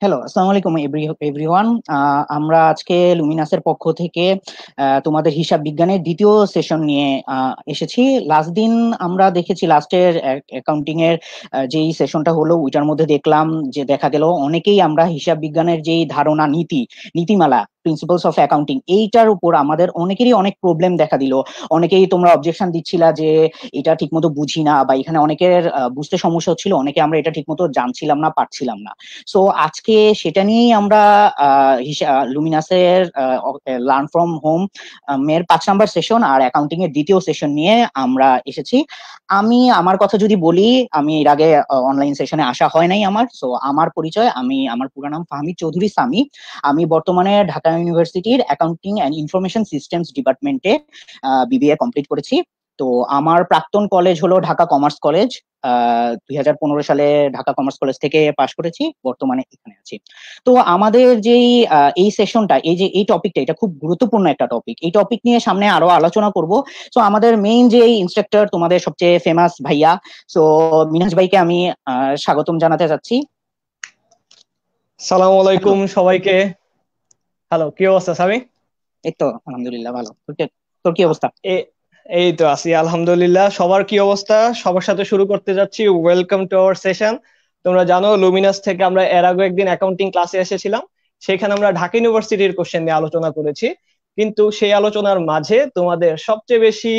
Hello, আসসালামু আলাইকুম everyone. আমরা আজকে লুমিনাসের পক্ষ থেকে তোমাদের হিসাব বিজ্ঞানের দ্বিতীয় সেশন নিয়ে এসেছি। লাস্ট দিন আমরা দেখেছি, লাস্টের অ্যাকাউন্টিং এর যেই সেশনটা হলো ওইটার মধ্যে দেখলাম যে দেখা গেল অনেকেই আমরা হিসাব বিজ্ঞানের যেই ধারণা, নীতিমালা, প্রিন্সিপালস অফ অ্যাকাউন্টিং, এইটার উপর আমাদের অনেকেরই অনেক প্রবলেম দেখা দিল। অনেকেই তোমরা অবজেকশন দিচ্ছিলা যে এটা ঠিকমতো বুঝি না, বা এখানে অনেকের বুঝতে সমস্যা হচ্ছিল, অনেকে আমরা এটা ঠিকমতো জানছিলাম না, পারছিলাম না। সো আজকে সেটা নিয়েই আমরা লুমিনাসের লার্ন ফ্রম হোম এর 5 নাম্বার সেশন আর অ্যাকাউন্টিং এর দ্বিতীয় সেশন নিয়ে আমরা এসেছি। আমি আমার কথা যদি বলি, আমি এর আগে অনলাইন সেশনে আসা হয় নাই আমার। সো আমার পরিচয়, আমার পুরো নাম ফাহমিদ চৌধুরী সামি। আমি বর্তমানে ঢাকা ইউনিভার্সিটির অ্যাকাউন্টিং অ্যান্ড ইনফরমেশন সিস্টেমস ডিপার্টমেন্টে বিবিএ কমপ্লিট করেছি। তো আমার প্রাক্তন কলেজ হলো ঢাকা কমার্স কলেজ। 2015 সালে ঢাকা কমার্স কলেজ থেকে পাশ করেছি, বর্তমানে এখানে আছি। তো আমাদের যেই এই সেশনটা, এই টপিকটা, এটা খুব গুরুত্বপূর্ণ একটা টপিক। এই টপিক নিয়ে সামনে আরো আলোচনা করব। সো আমাদের মেইন যে ইনস্ট্রাক্টর, তোমাদের সবচেয়ে ফেমাস ভাইয়া, সো মিনহাজ ভাইকে আমি স্বাগতম জানাতে চাচ্ছি। সালাম হ্যালো। আলাইকুম সবাইকে। হ্যালো, কি অবস্থা সামি? এই তো আলহামদুলিল্লাহ ভালো। তোর কি আ- অবস্থা? এ- এই তো আছি আলহামদুলিল্লাহ। সবার কি অবস্থা? সবার সাথে শুরু করতে যাচ্ছি। Welcome to our session. তোমরা জানো লুমিনাস থেকে আমরা এর আগে একদিন অ্যাকাউন্টিং ক্লাসে এসেছিলাম। সেখানে আমরা ঢাকা ইউনিভার্সিটির কোশ্চেন নিয়ে আলোচনা করেছি। কিন্তু সেই আলোচনার মাঝে তোমাদের সবচেয়ে বেশি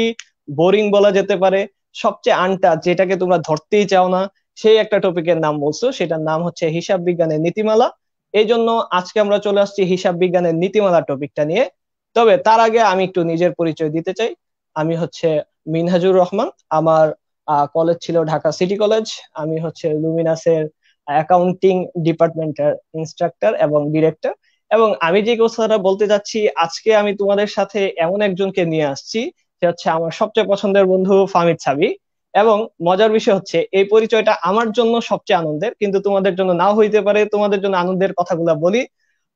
বোরিং বলা যেতে পারে, সবচেয়ে আনটাচ, যেটাকে তোমরা ধরতেই চাও না, সেই একটা টপিকের নাম বলছো। সেটার নাম হচ্ছে হিসাব বিজ্ঞানের নীতিমালা। এই জন্য আজকে আমরা চলে আসছি হিসাব বিজ্ঞানের নীতিমালা টপিকটা নিয়ে। তবে তার আগে আমি একটু নিজের পরিচয় দিতে চাই। আমি হচ্ছে মিনহাজুর রহমান। আমার কলেজ ছিল ঢাকা সিটি কলেজ। আমি হচ্ছে লুমিনাসের অ্যাকাউন্টিং ডিপার্টমেন্টের ইনস্ট্রাক্টর এবং ডিরেক্টর। এবং আমি যে কথাটা বলতে যাচ্ছি, আজকে আমি তোমাদের সাথে এমন একজনকে নিয়ে আসছি, সে হচ্ছে আমার সবচেয়ে পছন্দের বন্ধু ফামিদ সাবি। এবং মজার বিষয় হচ্ছে এই পরিচয়টা আমার জন্য সবচেয়ে আনন্দের, কিন্তু তোমাদের জন্য নাও হইতে পারে। তোমাদের জন্য আনন্দের কথাগুলো বলি।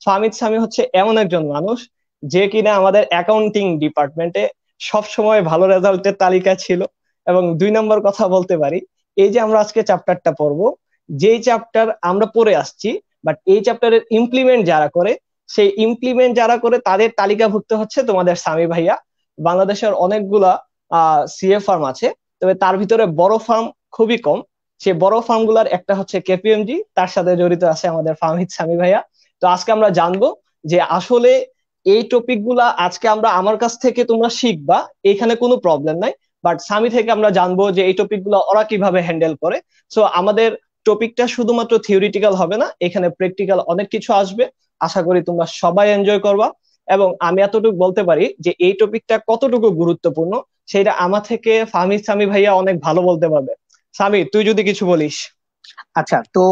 ফামিদ সামি হচ্ছে এমন একজন মানুষ যে কিনা আমাদের অ্যাকাউন্টিং ডিপার্টমেন্টে সব সময় ভালো রেজাল্টের তালিকা ছিল। এবং 2 নম্বর কথা বলতে পারি, এই যে আমরা আজকে চ্যাপ্টারটা পড়বো, যেই চ্যাপ্টার আমরা পড়ে আসছি, বাট এই চ্যাপ্টারের ইমপ্লিমেন্ট যারা করে, সেই ইমপ্লিমেন্ট যারা করে তাদের তালিকাভুক্ত হচ্ছে তোমাদের সামি ভাইয়া। বাংলাদেশের অনেকগুলা সিএ ফার্ম আছে, তবে তার ভিতরে বড় ফার্ম খুবই কম। সেই বড় ফার্ম গুলার একটা হচ্ছে কেপিএমজি, তার সাথে জড়িত আছে আমাদের ফাহমিদ সামি ভাইয়া। তো আজকে আমরা জানবো যে আসলে এই টপিক গুলা আজকে আমরা আমার কাছ থেকে তোমরা শিখবা, এখানে কোনো প্রবলেম নাই। বাট সামি থেকে আমরা জানবো যে এই টপিক গুলা ওরা কিভাবে হ্যান্ডেল করে। সো আমাদের টপিকটা শুধুমাত্র থিওরিটিক্যাল হবে না, এখানে প্র্যাকটিক্যাল অনেক কিছু আসবে। আশা করি তোমরা সবাই এনজয় করবা। এবং আমি এতটুকু বলতে পারি যে এই টপিকটা কতটুকু গুরুত্বপূর্ণ, সেটা আমার থেকে ফাহমিদ সামি ভাইয়া অনেক ভালো বলতে পারবে। সামি, তুই যদি কিছু বলিস। আচ্ছা, তো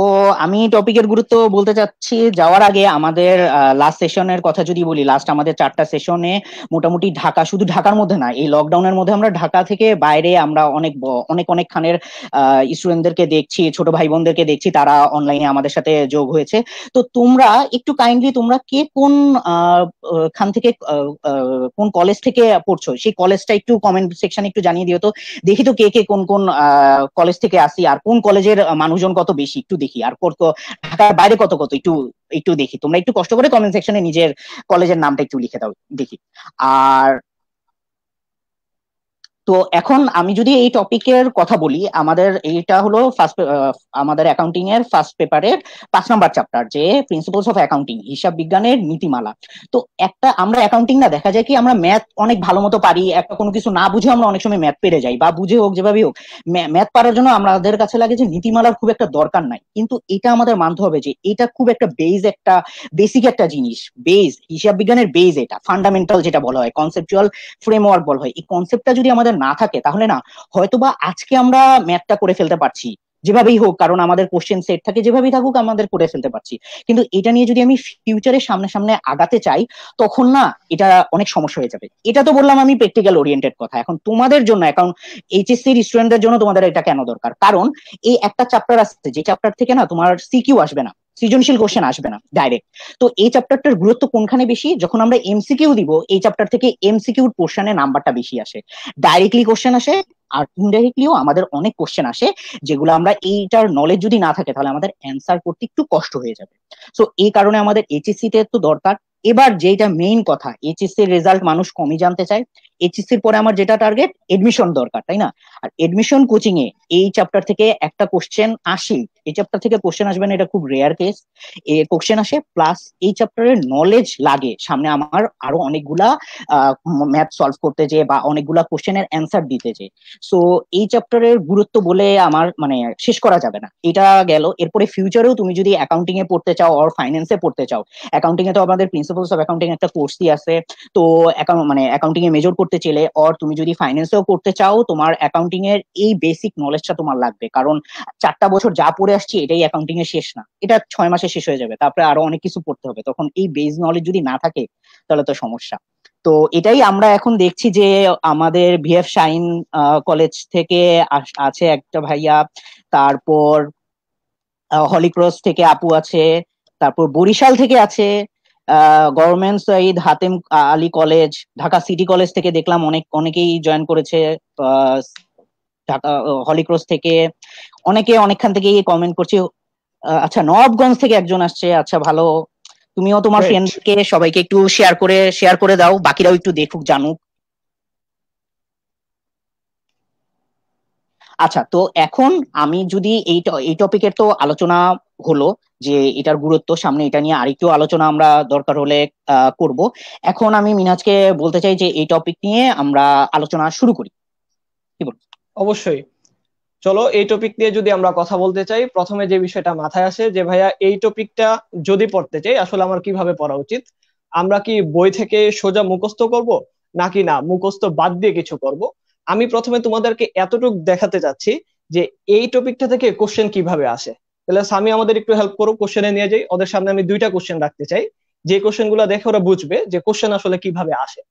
আমি টপিকের গুরুত্ব বলতে চাচ্ছি যাওয়ার আগে আমাদের লাস্ট সেশনের কথা যদি বলি, লাস্ট আমাদের 4টা সেশনে মোটামুটি ঢাকা, শুধু ঢাকার মধ্যে না, এই লকডাউনের মধ্যে আমরা ঢাকা থেকে বাইরে আমরা অনেক অনেক খানের স্টুডেন্টদেরকে দেখছি, ছোট ভাই বোনদেরকে দেখছি, তারা অনলাইনে আমাদের সাথে যোগ হয়েছে। তো তোমরা একটু কাইন্ডলি, তোমরা কে কোন আহ, আহ, খান থেকে কোন কলেজ থেকে পড়ছো, সেই কলেজটা একটু কমেন্ট সেকশনে একটু জানিয়ে দিও তো। দেখি তো কে কে কোন কোন কলেজ থেকে আসি, আর কোন কলেজের মানুষজন কত বেশি, একটু দেখি। আর ঢাকার বাইরে কত কত, একটু একটু দেখি। তোমরা একটু কষ্ট করে কমেন্ট সেকশনে নিজের কলেজের নামটা একটু লিখে দাও, দেখি। আর তো এখন আমি যদি এই টপিকের কথা বলি, আমাদের এইটা হলো আমাদের অ্যাকাউন্টিং এর ফার্স্ট পেপারের 5 নাম্বার চ্যাপ্টার, যে প্রিন্সিপালস অফ অ্যাকাউন্টিং, হিসাব বিজ্ঞানের নীতিমালা। তো একটা আমরা অ্যাকাউন্টিং না, দেখা যায় কি আমরা ম্যাথ অনেক ভালো মতো পারি, একটা কোনো কিছু না বুঝে আমরা অনেক সময় ম্যাথ পেরে যাই, বা বুঝে হোক যেভাবেই হোক ম্যাথ পারার জন্য আমাদের কাছে লাগে যে নীতিমালার খুব একটা দরকার নাই। কিন্তু এটা আমাদের মানতে হবে যে এটা খুব একটা বেসিক একটা জিনিস। হিসাব বিজ্ঞানের বেজ, এটা ফান্ডামেন্টাল যেটা বলা হয়, কনসেপচুয়াল ফ্রেমওয়ার্ক বলা হয়। এই কনসেপ্টটা যদি আমাদের না থাকে, তাহলে না হয়তোবা আজকে আমরা ম্যাথটা করে ফেলতে পারছি যেভাবেই হোক, কারণ আমাদের কোশ্চেন সেট থাকে, যেভাবেই থাকুক আমাদের করে ফেলতে পারছি। কিন্তু এটা নিয়ে যদি আমি ফিউচারে সামনে সামনে আগাতে চাই, তখন না এটা অনেক সমস্যা হয়ে যাবে। এটা তো বললাম আমি প্র্যাকটিক্যাল ওরিয়েন্টেড কথা। এখন তোমাদের জন্য, এখন এইচএসসির স্টুডেন্টদের জন্য তোমাদের এটা কেন দরকার? কারণ এই একটা চ্যাপ্টার আছে, যে চ্যাপ্টার থেকে না তোমার সিকিউ আসবে না, সৃজনশীল কোশ্চেন আসবে না ডাইরেক্ট। তো এই চ্যাপ্টারটার গুরুত্ব কোনখানে বেশি? যখন আমরা এমসিকিউ দিব, এই চ্যাপ্টার থেকে এমসিকিউর পোর্শনে নাম্বারটা বেশি আসে, ডাইরেক্টলি কোশ্চেন আসে। আর ইনডাইরেক্টলিও আমাদের অনেক কোশ্চেন আসে যেগুলো আমরা এইটার নলেজ যদি না থাকে তাহলে আমাদের অ্যান্সার করতে একটু কষ্ট হয়ে যাবে। সো এই কারণে আমাদের এইচএসসি তে তো দরকার। এবার যেটা মেইন কথা, এইচএসসি এর রেজাল্ট মানুষ কমই জানতে চায়। এইচএসসি এর পরে আমার যেটা টার্গেট, এডমিশন দরকার, তাই না? আর এডমিশন কোচিং এ এই চ্যাপ্টার থেকে একটা কোশ্চেন আসে, এই চ্যাপ্টার থেকে কোশ্চেন আসবে না এটা খুব রেয়ার কেস। এ কোশ্চেন আসে প্লাস এই চ্যাপ্টারের নলেজ লাগে সামনে আমার আরো অনেকগুলা ম্যাথ সলভ করতে যে বা অনেকগুলা কোশ্চেনের অ্যান্সার দিতে যে। সো এই চ্যাপ্টারের গুরুত্ব বলে আমার মানে শেষ করা যাবে না। এটা গেল। এরপরে ফিউচারেও তুমি যদি অ্যাকাউন্টিং এ পড়তে চাও আর ফাইন্যান্সে পড়তে চাও, অ্যাকাউন্টিং এ তো আমাদের প্রিন্সিপালস অফ অ্যাকাউন্টিং একটা কোর্সই আছে। তো মানে অ্যাকাউন্টিং এ মেজর করতে চাইলে আর তুমি যদি ফাইন্যান্সেও করতে চাও, তোমার অ্যাকাউন্টিং এর এই বেসিক নলেজটা তোমার লাগবে। কারণ 4টা বছর যা পড়ে আসছি এটাই অ্যাকাউন্টিং এর শেষ না, এটা 6 মাসে শেষ হয়ে যাবে, তারপরে আরো অনেক কিছু পড়তে হবে। তখন এই বেস নলেজ যদি না থাকে তাহলে তো সমস্যা। তো এটাই আমরা এখন দেখছি যে আমাদের ভিএফ শাইন কলেজ থেকে আছে একটা ভাইয়া, তারপর হলিক্রস থেকে আপু আছে, তারপর বরিশাল থেকে আছে government Syed Hatem Ali college, Dhaka city college থেকে দেখলাম অনেকেই জয়েন করেছে। আহ, ঢাকা হলিক্রস থেকে অনেকে অনেকখান থেকেই কমেন্ট করছে। আচ্ছা, নবাবগঞ্জ থেকে একজন আসছে, আচ্ছা ভালো। তুমিও তোমার গ্রেট। ফ্রেন্ডকে সবাইকে একটু শেয়ার করে দাও, বাকিরাও একটু দেখুক জানুক। আচ্ছা, তো এখন আমি যদি এই টপিকের তো আলোচনা হলো যে এটার গুরুত্ব, সামনে এটা নিয়ে আরেকটু আলোচনা আমরা দরকার হলে করব। এখন আমি মিনাজকে বলতে চাই যে এই টপিক নিয়ে আমরা আলোচনা শুরু করি, কি বল? অবশ্যই। চলো, এই টপিক নিয়ে যদি আমরা কথা বলতে চাই, প্রথমে যে বিষয়টা মাথায় আসে যে ভাইয়া এই টপিকটা যদি পড়তে চাই আসলে আমার কিভাবে পড়া উচিত। আমরা কি বই থেকে সোজা মুখস্থ করব, নাকি না মুখস্থ বাদ দিয়ে কিছু করব? আমি প্রথমে তোমাদেরকে এতটুকু দেখাতে চাচ্ছি যে এই টপিকটা থেকে কোশ্চেন কিভাবে আসে। তাহলে সামি আমাদের একটু হেল্প করো, কোশ্চেনে নিয়ে যাই। ওদের সামনে আমি 2টা কোশ্চেন রাখতে চাই, যে কোশ্চেন গুলো দেখে ওরা বুঝবে যে কোশ্চেন আসলে কিভাবে আসে।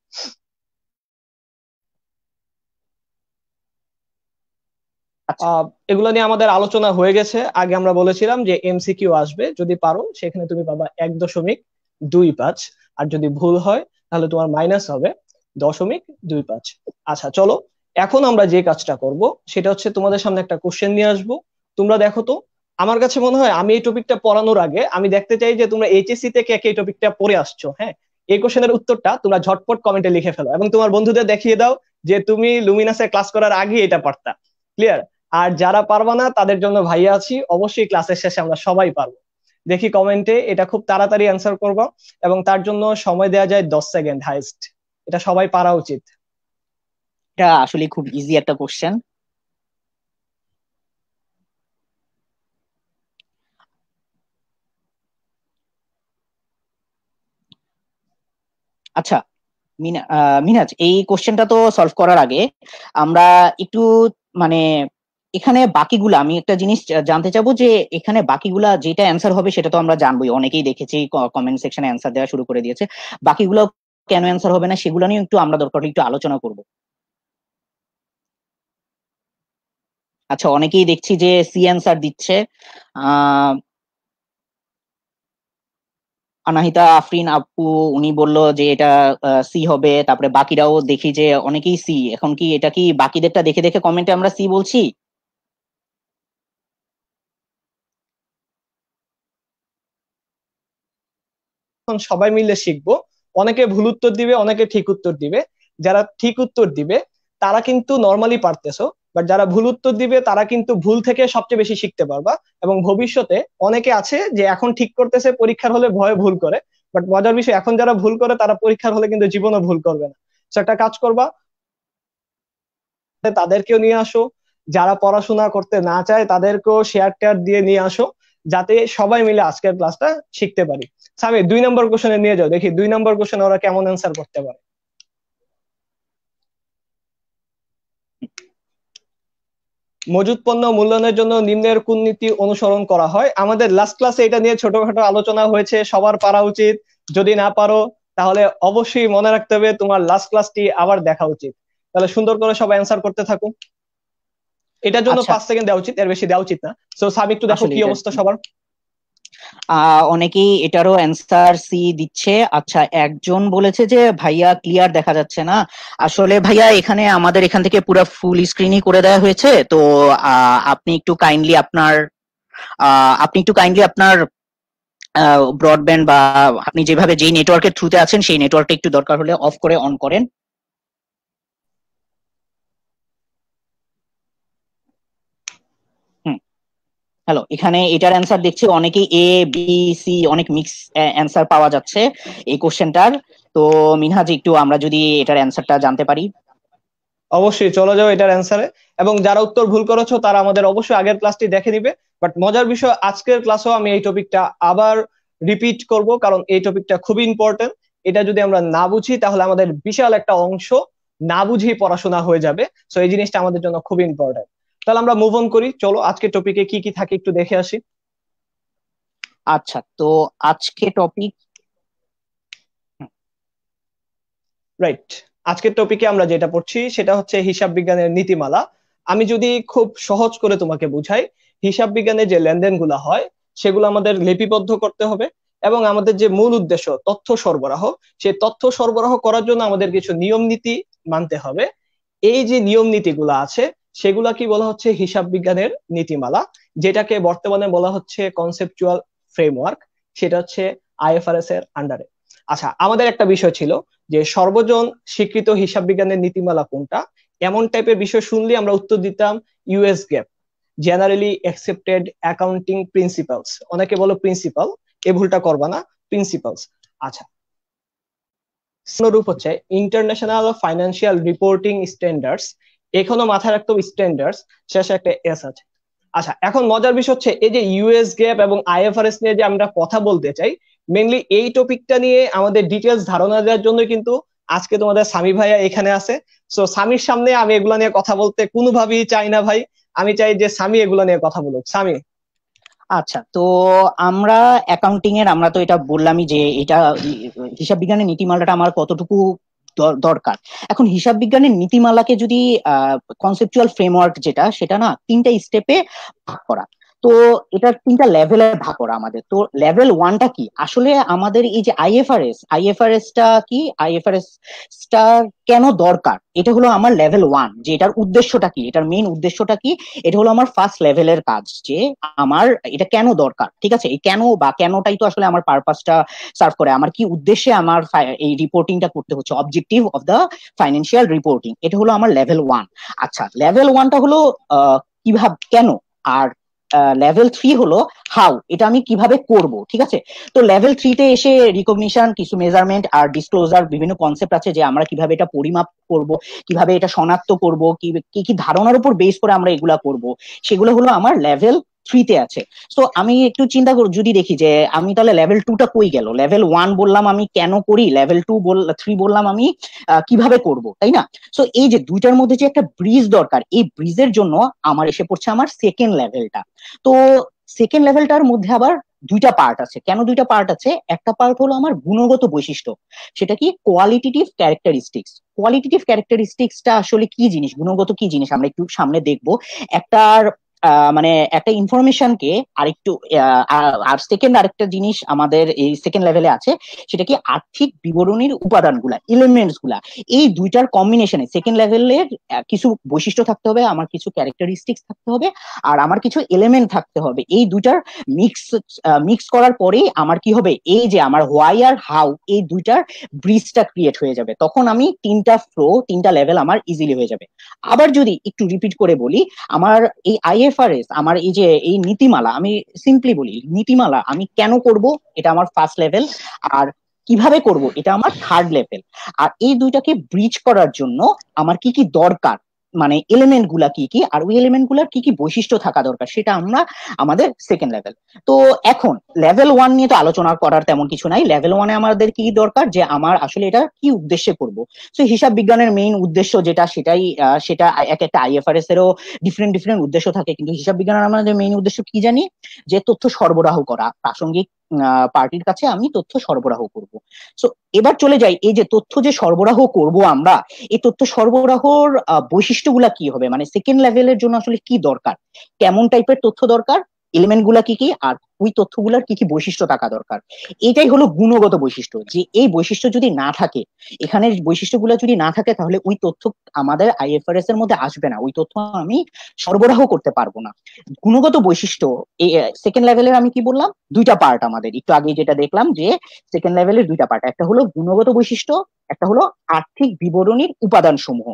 আচ্ছা। আহ এগুলো নিয়ে আমাদের আলোচনা হয়ে গেছে। আগে আমরা বলেছিলাম যে এমসিকিউ আসবে, যদি পারো সেখানে তুমি পাবা 1.25। আর যদি ভুল হয় তাহলে তোমার মাইনাস হবে 0.25। আচ্ছা চলো, এখন আমরা যে কাজটা করব সেটা হচ্ছে তোমাদের সামনে একটা কোশ্চেন নিয়ে আসবো। তোমরা দেখো তো, আমার কাছে মনে হয় আমি এই টপিকটা পড়ানোর আগে আমি দেখতে চাই যে তোমরা এইচএসসি থেকে কে এই টপিকটা পড়ে আসছো। হ্যাঁ, এই কোশ্চেনের উত্তরটা তোমরা ঝটপট কমেন্টে লিখে ফেলো এবং তোমার বন্ধুদের দেখিয়ে দাও যে তুমি লুমিনাসে ক্লাস করার আগে এটা পারতা। ক্লিয়ার? আর যারা পারবা না তাদের জন্য ভাইয়া আছি, অবশ্যই ক্লাসের শেষে আমরা সবাই পারবো। দেখি কমেন্টে, এটা খুব তাড়াতাড়ি অ্যান্সার করবো এবং তার জন্য সময় দেওয়া যায় 10 সেকেন্ড হাইস্ট। এটা সবাই পারা উচিত। এটা আসলে খুব ইজি একটা কোশ্চেন। আচ্ছা, মিনাজ, এই কোশ্চেনটা তো সলভ করার আগে আমরা একটু মানে এখানে বাকিগুলা আমি একটা জিনিস জানতে চাবো যে এখানে বাকিগুলা যেটা অ্যান্সার হবে সেটা তো আমরা জানবোই, অনেকেই দেখেছি কমেন্ট সেকশনে অ্যান্সার দেওয়া শুরু করে দিয়েছে। বাকিগুলো কেন অ্যান্সার হবে না সেগুলো নিয়ে একটু আমরা দরকার হলে একটু আলোচনা করব। আচ্ছা, অনেকেই দেখছি যে সি অ্যান্সার দিচ্ছে। আহ আনাহিতা আফরিন আপু, উনি বলল যে এটা সি হবে। তারপরে বাকিরাও দেখি যে অনেকেই সি। এখন কি এটা কি বাকিদেরটা দেখে দেখে কমেন্টে আমরা সি বলছি? এখন সবাই মিলে শিখবো। অনেকে ভুল উত্তর দিবে, অনেকে ঠিক উত্তর দিবে। যারা ঠিক উত্তর দিবে তারা কিন্তু নর্মালি পারতেছো, বাট যারা ভুল উত্তর দিবে তারা কিন্তু ভুল থেকে সবচেয়ে বেশি শিখতে পারবা। এবং ভবিষ্যতে অনেকে আছে যে এখন ঠিক করতেছে, পরীক্ষার হলে ভয়ে ভুল করে, বাট মজার বিষয় এখন যারা ভুল করে তারা পরীক্ষার হলে কিন্তু জীবনও ভুল করবে না। তো একটা কাজ করবা, তাদেরকেও নিয়ে আসো। যারা পড়াশোনা করতে না চায় তাদেরকেও শেয়ার টেয়ার দিয়ে নিয়ে আসো, যাতে সবাই মিলে আজকের ক্লাসটা শিখতে পারি। সামি, 2 নম্বর কোশ্চেনে নিয়ে যাও, দেখি 2 নম্বর কোশ্চেনে ওরা কেমন অ্যান্সার করতে পারে। মজুত পণ্য মূল্যায়নের জন্য নিম্নের কোন নীতি অনুসরণ করা হয়? আমাদের লাস্ট ক্লাসে এটা নিয়ে ছোটখাটো আলোচনা হয়েছে, সবার পারা উচিত। যদি না পারো তাহলে অবশ্যই মনে রাখতে হবে তোমার লাস্ট ক্লাসটি আবার দেখা উচিত। তাহলে সুন্দর করে সবাই অ্যান্সার করতে থাকো। এটার জন্য আচ্ছা, 5 সেকেন্ড দেওয়া উচিত, এর বেশি দেওয়া উচিত না। সো সামি, একটু দেখো আসলে কি এটা অবস্থা সবার। অনেকেই এটারও অ্যান্সার সি দিচ্ছে। আচ্ছা, একজন বলেছে যে ভাইয়া ক্লিয়ার দেখা যাচ্ছে না। আসলে ভাইয়া এখানে আমাদের এখান থেকে পুরো ফুল স্ক্রিনই করে দেওয়া হয়েছে, তো আপনি একটু কাইন্ডলি আপনার ব্রডব্যান্ড বা আপনি যেভাবে যেই নেটওয়ার্কের থ্রুতে আছেন সেই নেটওয়ার্কটা একটু দরকার হলে অফ করে অন করেন। হুম, হ্যালো, এখানে এটার অ্যান্সার দেখছি অনেকেই এ বি সি অনেক মিক্স অ্যান্সার পাওয়া যাচ্ছে এই কোশ্চেনটার। তো মিনহাজ, একটু আমরা যদি এটার অ্যান্সারটা জানতে পারি। অবশ্যই চলে যাও এটার অ্যান্সারে, এবং যারা উত্তর ভুল করেছো তারা আমাদের অবশ্যই আগের ক্লাসটি দেখে নিবে। বাট মজার বিষয়, আজকের ক্লাসেও আমি এই টপিকটা আবার রিপিট করব, কারণ এই টপিকটা খুবই ইম্পর্টেন্ট। এটা যদি আমরা না বুঝি তাহলে আমাদের বিশাল একটা অংশ না বুঝেই পড়াশোনা হয়ে যাবে। সো এই জিনিসটা আমাদের জন্য খুবই ইম্পর্টেন্ট। তাহলে আমরা মুভ অন করি, চলো আজকের টপিকে কি কি থাকে একটু দেখে আসি। আচ্ছা, তো আজকে টপিক। রাইট, আজকের টপিকে আমরা যেটা পড়ছি সেটা হচ্ছে হিসাব বিজ্ঞানের নীতিমালা। আমি যদি খুব সহজ করে তোমাকে বুঝাই, হিসাব বিজ্ঞানে যে লেনদেন গুলা হয় সেগুলো আমাদের লিপিবদ্ধ করতে হবে, এবং আমাদের যে মূল উদ্দেশ্য তথ্য সরবরাহ, সেই তথ্য সরবরাহ করার জন্য আমাদের কিছু নিয়ম নীতি মানতে হবে। এই যে নিয়ম নীতিগুলো আছে সেগুলা কি বলা হচ্ছে হিসাব বিজ্ঞানের নীতিমালা, যেটাকে বর্তমানে বলা হচ্ছে কনসেপচুয়াল ফ্রেমওয়ার্ক। সেটা হচ্ছে আইএফআরএস এর আন্ডারে। আচ্ছা, আমাদের একটা বিষয় ছিল যে সর্বজন স্বীকৃত হিসাব বিজ্ঞানের নীতিমালা কোনটা, এমন টাইপের বিষয় শুনলে আমরা উত্তর দিতাম US gap, generally accepted accounting principles. অনেকে বলো প্রিন্সিপাল, এ ভুলটা করবা না, প্রিন্সিপালস। আচ্ছা, রূপ হচ্ছে ইন্টারন্যাশনাল ফাইন্যান্সিয়াল রিপোর্টিং স্ট্যান্ডার্ডস। এখনো মাথায় রাখতে হবে স্ট্যান্ডার্ডস, শেষে একটা এস আছে। আচ্ছা, এখন মজার বিষয় হচ্ছে এই যে ইউএস গ্যাপ এবং আইএফআরএস নিয়ে যে আমরা কথা বলতে চাই, মেইনলি এই টপিকটা নিয়ে আমাদের ডিটেলস ধারণা দেওয়ার জন্য কিন্তু আজকে তোমাদের সামি ভাইয়া এখানে আছে। সো সামির সামনে আমি এগুলা নিয়ে কথা বলতে কোনোভাবেই চাই না ভাই, আমি চাই যে সামি এগুলা নিয়ে কথা বলুক। সামি। আচ্ছা, তো আমরা অ্যাকাউন্টিং এর আমরা তো এটা বললামই যে এটা হিসাব বিজ্ঞানের নীতিমালাটা আমার কতটুকু দরকার। এখন হিসাব বিজ্ঞানের নীতিমালাকে যদি কনসেপচুয়াল ফ্রেমওয়ার্ক যেটা, সেটা না তিনটা স্টেপে ভাগ করা। তো এটার তিনটা লেভেলে ভাগ করা আমাদের। তো লেভেল ওয়ানটা কি আসলে আমাদের এই যে আইএফআরএসটা কি, আইএফআরএসটা কেন দরকার, এটা হলো আমার লেভেল ওয়ান। যে এটার উদ্দেশ্যটা কি, এটার মেইন উদ্দেশ্যটা কি, এটা হলো আমার ফার্স্ট লেভেলের কাজ। যে আমার এটা কেন দরকার, ঠিক আছে, এই কেন বা কেনটাই তো আসলে আমার পারপাসটা সার্ভ করে, আমার কি উদ্দেশ্যে আমার এই রিপোর্টিংটা করতে হচ্ছে, objective of the financial reporting, এটা হলো আমার লেভেল ওয়ান। আচ্ছা, লেভেল ওয়ানটা হলো কিভাবে কেন, আর লেভেল থ্রি হলো হাউ, এটা আমি কিভাবে করব, ঠিক আছে। তো লেভেল থ্রিতে এসে রিকগনিশন, কিছু মেজারমেন্ট আর ডিসক্লোজার, বিভিন্ন কনসেপ্ট আছে যে আমরা কিভাবে এটা পরিমাপ করব, কিভাবে এটা শনাক্ত করব, কি কি কি ধারণার উপর বেস করে আমরা এগুলা করব, সেগুলো হলো আমার লেভেল থ্রিতে আছে। তো আমি একটু চিন্তা করি, যদি দেখি যে আমি তাহলে লেভেল টুটা কই গেল, লেভেল ওয়ান বললাম আমি কেন করি, লেভেল থ্রি বললাম আমি কিভাবে করব, তাই না। তো এই যে দুইটার মধ্যে যে একটা ব্রিজ দরকার, এই ব্রিজের জন্য আমার এসে পড়ছে আমার সেকেন্ড লেভেলটা। তো সেকেন্ড লেভেলটার মধ্যে আবার দুইটা পার্ট আছে। কেন দুইটা পার্ট আছে, একটা পার্ট হলো আমার গুণগত বৈশিষ্ট্য, সেটা কি কোয়ালিটেটিভ ক্যারেক্টারিস্টিক্স। কোয়ালিটেটিভ ক্যারেক্টারিস্টিক্সটা আসলে কি জিনিস, গুণগত কি জিনিস আমরা একটু সামনে দেখবো। একটার মানে একটা ইনফরমেশনকে আরেকটু আর সেকেন্ড আরেকটা জিনিস আমাদের এই সেকেন্ড লেভেলে আছে, সেটা কি আর্থিক বিবরণীর উপাদানগুলা, এলিমেন্টস গুলা। এই দুইটার কম্বিনেশনে সেকেন্ড লেভেলের কিছু বৈশিষ্ট্য থাকতে হবে, আমার কিছু ক্যারেক্টারিস্টিক্স থাকতে হবে, আর আমার কিছু এলিমেন্ট থাকতে হবে। এই দুইটার মিক্স মিক্স করার পরেই আমার কি হবে, এই যে আমার হোয়াই আর হাউ, এই দুইটার ব্রিজটা ক্রিয়েট হয়ে যাবে। তখন আমি তিনটা ফ্লো, তিনটা লেভেল আমার ইজিলি হয়ে যাবে। আবার যদি একটু রিপিট করে বলি, আমার এই আইএফআরএস, আমার এই যে এই নীতিমালা, আমি সিম্পলি বলি নীতিমালা আমি কেন করব, এটা আমার ফার্স্ট লেভেল। আর কিভাবে করব, এটা আমার থার্ড লেভেল। আর এই দুইটাকে ব্রিজ করার জন্য আমার কি কি দরকার, মানে এলিমেন্ট গুলা কি কি, আর ওই এলিমেন্ট গুলার কি কি বৈশিষ্ট্য থাকা দরকার, সেটা আমরা আমাদের সেকেন্ড লেভেল। তো এখন লেভেল ওয়ান নিয়ে তো আলোচনা করার তেমন কিছু নাই। লেভেল ওয়ানে আমাদের কি দরকার, যে আমার আসলে এটা কি উদ্দেশ্যে করব। তো হিসাব বিজ্ঞানের মেইন উদ্দেশ্য যেটা, সেটা এক একটা আইএফআরএস এরও ডিফারেন্ট ডিফারেন্ট উদ্দেশ্য থাকে, কিন্তু হিসাব বিজ্ঞানের আমাদের মেইন উদ্দেশ্য কি জানি, যে তথ্য সরবরাহ করা, প্রাসঙ্গিক পার্টির কাছে আমি তথ্য সরবরাহ করব। সো এবার চলে যাই, এই যে তথ্য যে সরবরাহ করব আমরা, এই তথ্য সরবরাহর বৈশিষ্ট্যগুলা কি হবে, মানে সেকেন্ড লেভেলের জন্য আসলে কি দরকার, কেমন টাইপের তথ্য দরকার, এলিমেন্ট গুলা কি কি আর ওই তথ্যগুলার কি কি বৈশিষ্ট্য থাকা দরকার। এটাই হলো গুণগত বৈশিষ্ট্য, যে এই বৈশিষ্ট্য যদি না থাকে, এখানে বৈশিষ্ট্যগুলো যদি না থাকে, তাহলে ওই তথ্য আমাদের আইএফআরএস এর মধ্যে আসবে না, ওই তথ্য আমি সরবরাহ করতে পারবো না। গুণগত বৈশিষ্ট্য এই সেকেন্ড লেভেলের আমি কি বললাম, দুইটা পার্ট আমাদের, একটু আগে যেটা দেখলাম যে সেকেন্ড লেভেলের দুইটা পার্ট, একটা হলো গুণগত বৈশিষ্ট্য, একটা হলো আর্থিক বিবরণীর উপাদান সমূহ।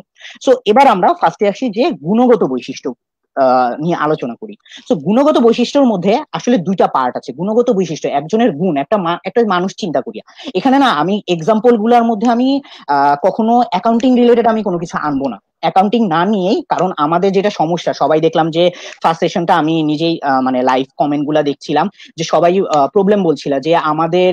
সো এবার আমরা ফার্স্টে আসি যে গুণগত বৈশিষ্ট্য নিয়ে আলোচনা করি। তো গুণগত বৈশিষ্ট্যের মধ্যে আসলে দুইটা পার্ট আছে। গুণগত বৈশিষ্ট্য একজনের গুণ, একটা মানুষ চিন্তা করি এখানে না, আমি এক্সাম্পল গুলার মধ্যে আমি কখনো অ্যাকাউন্টিং রিলেটেড আমি কোনো কিছু আনবো না, অ্যাকাউন্টিং না নিয়েই, কারণ আমাদের যেটা সমস্যা, সবাই দেখলাম যে ফার্স্ট সেশনটা আমি নিজেই মানে লাইভ কমেন্ট গুলা দেখছিলাম যে সবাই প্রবলেম বলছিল যে আমাদের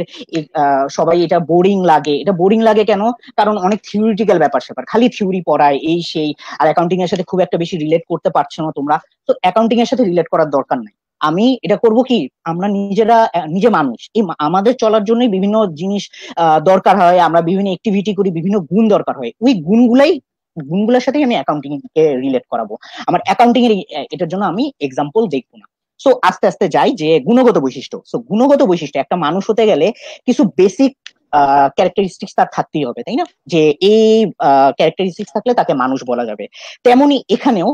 সবাই এটা বোরিং লাগে। এটা বোরিং লাগে কেন? কারণ অনেক থিওরিটিক্যাল ব্যাপার স্যাপার, খালি থিওরি পড়ায় এই সেই, আর অ্যাকাউন্টিং এর সাথে খুব একটা বেশি রিলেট করতে পারছো না তোমরা। তো অ্যাকাউন্টিং এর সাথে রিলেট করার দরকার নাই। আমি এটা করব কি, আমরা নিজেরা নিজে মানুষ, এই আমাদের চলার জন্যই বিভিন্ন জিনিস দরকার হয়, আমরা বিভিন্ন অ্যাক্টিভিটি করি, বিভিন্ন গুণ দরকার হয়, ওই গুণগুলোর সাথেই আমি অ্যাকাউন্টিং কে রিলেট করাবো। আমার অ্যাকাউন্টিং এর এটার জন্য আমি এক্সাম্পল দেখবো না। সো আস্তে আস্তে যাই যে গুণগত বৈশিষ্ট্য। সো গুণগত বৈশিষ্ট্য, একটা মানুষ হতে গেলে কিছু বেসিক ক্যারেক্টারিস্টিক্স তার থাকতেই হবে, তাই না? যে এই ক্যারেক্টারিস্টিক্স থাকলে তাকে মানুষ বলা যাবে। তেমনি এখানেও